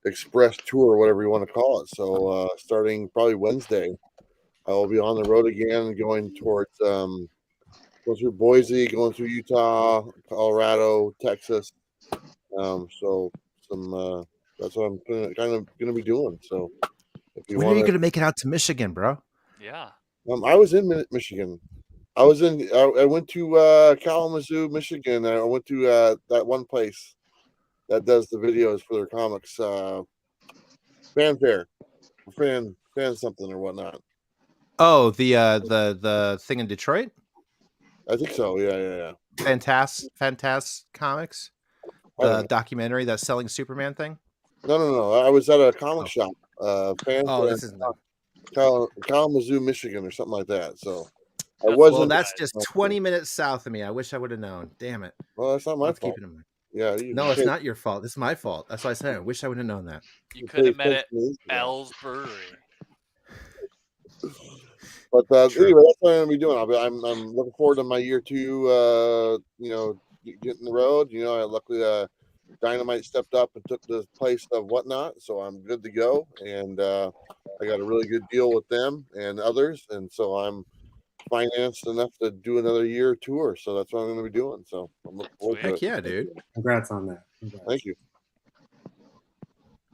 Express tour, whatever you want to call it. So starting probably Wednesday, I will be on the road again, going towards going through Boise, going through Utah, Colorado, Texas. So some that's what I'm kind of going to be doing. So when are you going to make it out to Michigan, bro? Yeah. I was in Michigan. I went to Kalamazoo, Michigan. I went to that one place that does the videos for their comics, Fanfare, fan something or whatnot. Oh, the thing in Detroit. I think so. Yeah. Fantastic Comics, the documentary that's selling Superman thing. No. I was at a comic shop. This is Kalamazoo, Michigan, or something like that. So I wasn't. Well, that's just 20 minutes south of me. I wish I would have known. Damn it. Well, that's not my fault. Keep it in mind. Yeah. No, it's not your fault. It's my fault. That's why I said I wish I would have known that. You could have met at Bell's Brewery. But anyway, that's what I'm gonna be doing. I'm looking forward to my year 2. Getting the road. Luckily, Dynamite stepped up and took the place of Whatnot, so I'm good to go. And I got a really good deal with them and others, and so I'm financed enough to do another year tour. So that's what I'm going to be doing. So I'm looking forward to it. Heck yeah, dude! Congrats on that. Congrats. Thank you.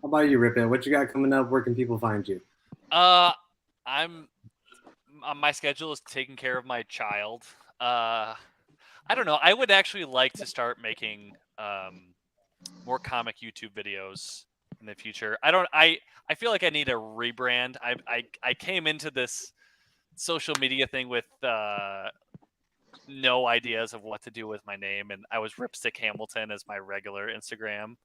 How about you, Rip It? What you got coming up? Where can people find you? My schedule is taking care of my child. I don't know. I would actually like to start making more comic YouTube videos in the future. I feel like I need a rebrand. I came into this social media thing with no ideas of what to do with my name, and I was Ripstick Hamilton as my regular Instagram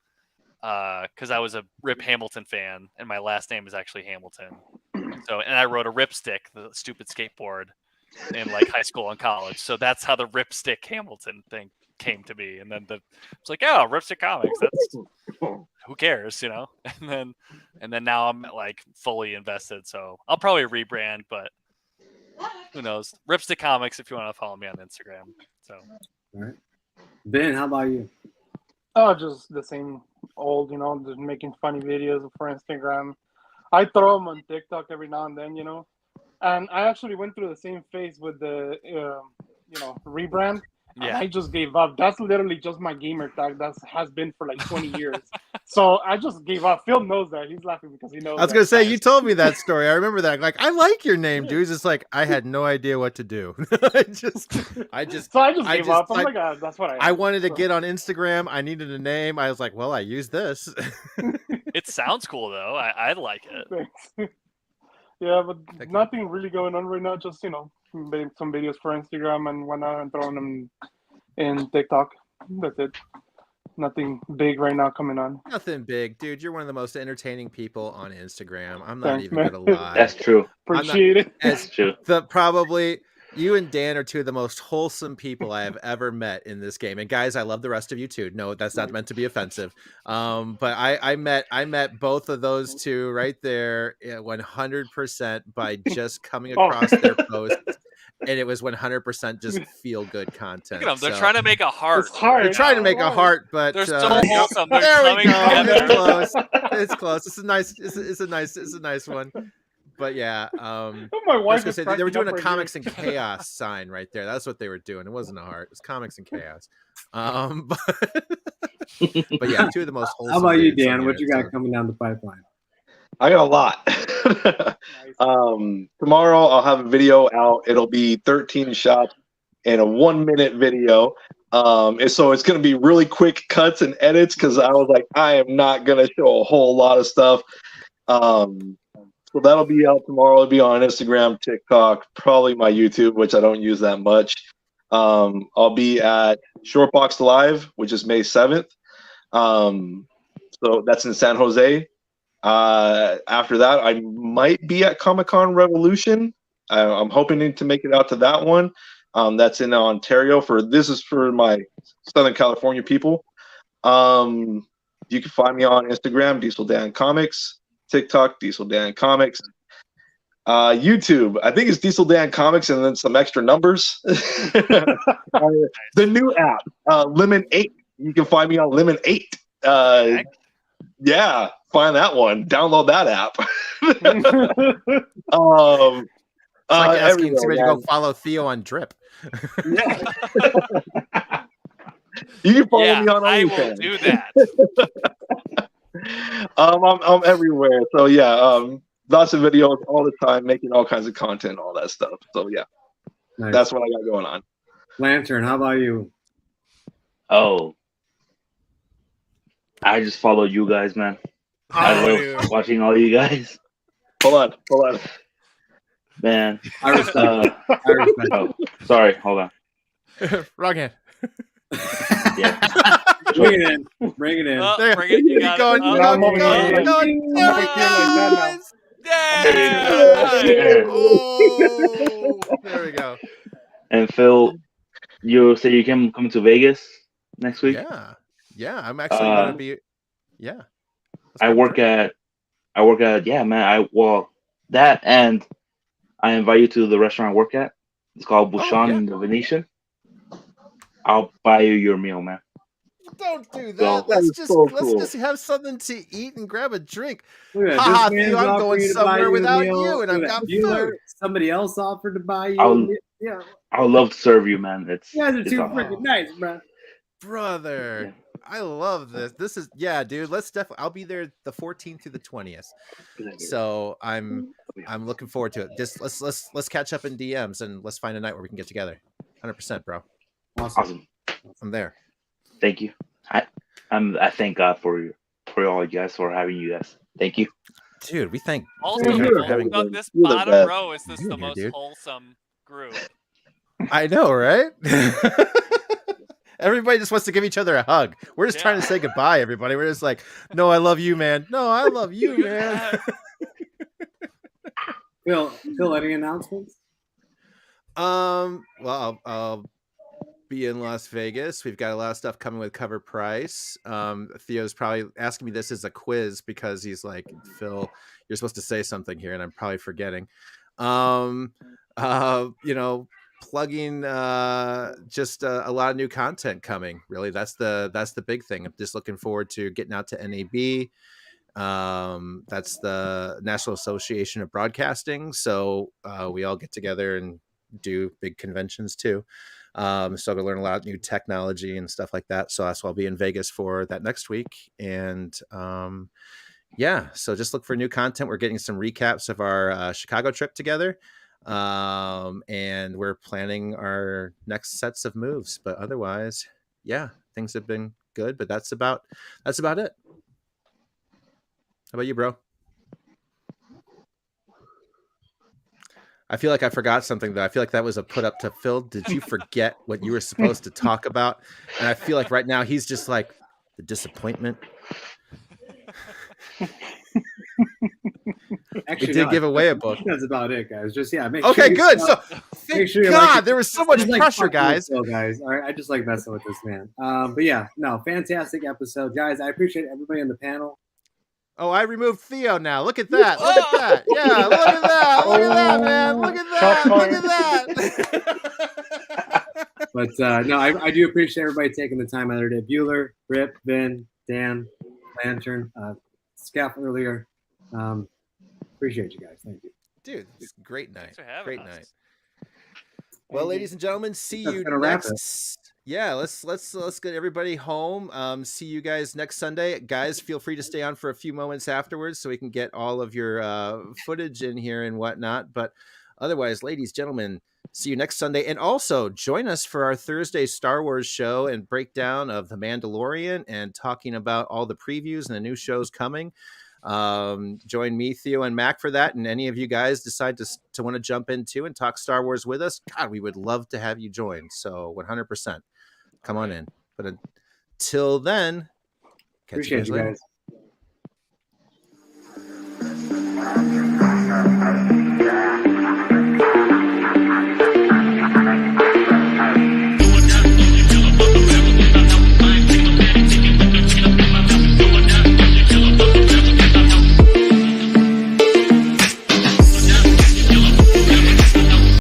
because I was a Rip Hamilton fan, and my last name is actually Hamilton. So, and I rode a Ripstick, the stupid skateboard, in like high school and college. So that's how the Ripstick Hamilton thing came to be. And then it's like, oh, Ripstick Comics. That's who cares, And then now I'm like fully invested. So I'll probably rebrand, but who knows? Ripstick Comics if you want to follow me on Instagram. So, all right. Ben, how about you? Oh, just the same old, just making funny videos for Instagram. I throw them on TikTok every now and then, And I actually went through the same phase with the, rebrand. Yeah. I just gave up. That's literally just my gamer tag. That has been for like 20 years. So I just gave up. Phil knows that. He's laughing because he knows. I was going to say, you told me that story. I remember that. Like, I like your name, dude. It's just like, I had no idea what to do. I just gave up. I'm like, that's what I wanted to get on Instagram. I needed a name. I was like, well, I use this. It sounds cool, though. I like it. Thanks. Yeah, but nothing really going on right now. Just, made some videos for Instagram and whatnot and throwing them in TikTok. That's it. Nothing big right now coming on. Nothing big, dude. You're one of the most entertaining people on Instagram. I'm not even gonna lie. That's true. Appreciate it. That's true. Probably you and Dan are two of the most wholesome people I have ever met in this game. And guys, I love the rest of you too. No, that's not meant to be offensive. But I met both of those two right there 100% by just coming across their posts. And it was 100% just feel good content. Look at them. They're trying to make a heart. They're trying to make a heart, but they're so wholesome. They're there we go. Together. It's close. It's close. It's a nice one. But yeah, my wife they were doing a Comics and Chaos sign right there. That's what they were doing. It wasn't a heart. It was Comics and Chaos. But yeah, two of the most wholesome. How about you, Dan? What you got coming down the pipeline? I got a lot. Tomorrow I'll have a video out. It'll be 13 shots and a 1-minute video. And so it's going to be really quick cuts and edits because I was like, I am not going to show a whole lot of stuff. So that'll be out tomorrow. It'll be on Instagram, TikTok, probably my YouTube, which I don't use that much. I'll be at Shortbox Live, which is May 7th. So that's in San Jose. After that, I might be at Comic-Con Revolution. I'm hoping to make it out to that one. That's in Ontario. This is for my Southern California people. You can find me on Instagram, Diesel Dan Comics, TikTok, Diesel Dan Comics. YouTube. I think it's Diesel Dan Comics and then some extra numbers. The new app, Lemon 8. You can find me on Lemon 8. Yeah, find that one. Download that app. It's like asking somebody to go follow Theo on Drip. Yeah. You can follow me on I anything. will do that. I'm everywhere. So yeah, lots of videos all the time, making all kinds of content, all that stuff. So yeah, nice. That's what I got going on. Lantern, how about you? Oh, I just follow you guys, man. I love watching all you guys. Hold on. Man. I respect. Oh, sorry, hold on. Wrong hand. Yeah. Bring it in. Bring it. You got it. There we go. And Phil, you say you can come to Vegas next week? Yeah. I'm actually gonna be. Yeah. I work at. Yeah, man. That and I invite you to the restaurant I work at. It's called Bouchon in the Venetian. I'll buy you your meal, man. Don't do that. Let's just have something to eat and grab a drink. Haha, Theo, I'm going somewhere without you, and I've got food. Somebody else offered to buy you. I would love to serve you, man. You guys are too freaking nice, bro. Brother. Yeah. I love this. This is dude. Let's definitely. I'll be there the 14th through the 20th. So I'm looking forward to it. Just let's catch up in DMs and let's find a night where we can get together. 100%, bro. Awesome. I'm there. Thank you. I thank God for all you guys for having you guys. Thank you, dude. We thank also for having this bottom row. Is this the most wholesome group? I know, right? Everybody just wants to give each other a hug. We're just trying to say goodbye, everybody. We're just like, no, I love you, man. No, I love you, man. Phil, any announcements? Well, I'll be in Las Vegas. We've got a lot of stuff coming with Cover Price. Theo's probably asking me this as a quiz because he's like, Phil, you're supposed to say something here, and I'm probably forgetting. Plugging just a lot of new content coming. Really, that's the big thing. I'm just looking forward to getting out to NAB. That's the National Association of Broadcasting. So we all get together and do big conventions too. So to learn a lot of new technology and stuff like that. So that's why I'll be in Vegas for that next week. And so just look for new content. We're getting some recaps of our Chicago trip together. And we're planning our next sets of moves, but otherwise, things have been good, but that's about it. How about you, bro? I feel like I forgot something though. I feel like that was a put up to Phil. Did you forget what you were supposed to talk about? And I feel like right now he's just like the disappointment. Actually, we did give away a book. That's about it, guys. Just okay, good. So thank God there was so much pressure, guys. All right, I just like messing with this man. But fantastic episode, guys. I appreciate everybody on the panel. Oh, I removed Theo now. Look at that. Look at that. Yeah, look at that. Look at that, man. Look at that. Look at that. But I do appreciate everybody taking the time out of their day. Bueller, Rip, Vin, Dan, Lantern, Scaff earlier. Appreciate you guys. Thank you. Dude, it's a great night. Great night. Well, ladies and gentlemen, see you next. Yeah, let's get everybody home. See you guys next Sunday. Guys, feel free to stay on for a few moments afterwards so we can get all of your footage in here and whatnot. But otherwise, ladies, gentlemen, see you next Sunday. And also join us for our Thursday Star Wars show and breakdown of The Mandalorian and talking about all the previews and the new shows coming. Join me, Theo, and Mac for that. And any of you guys decide to want to jump in too and talk Star Wars with us, God, we would love to have you join. So 100%. Come on in. But until then, appreciate you guys.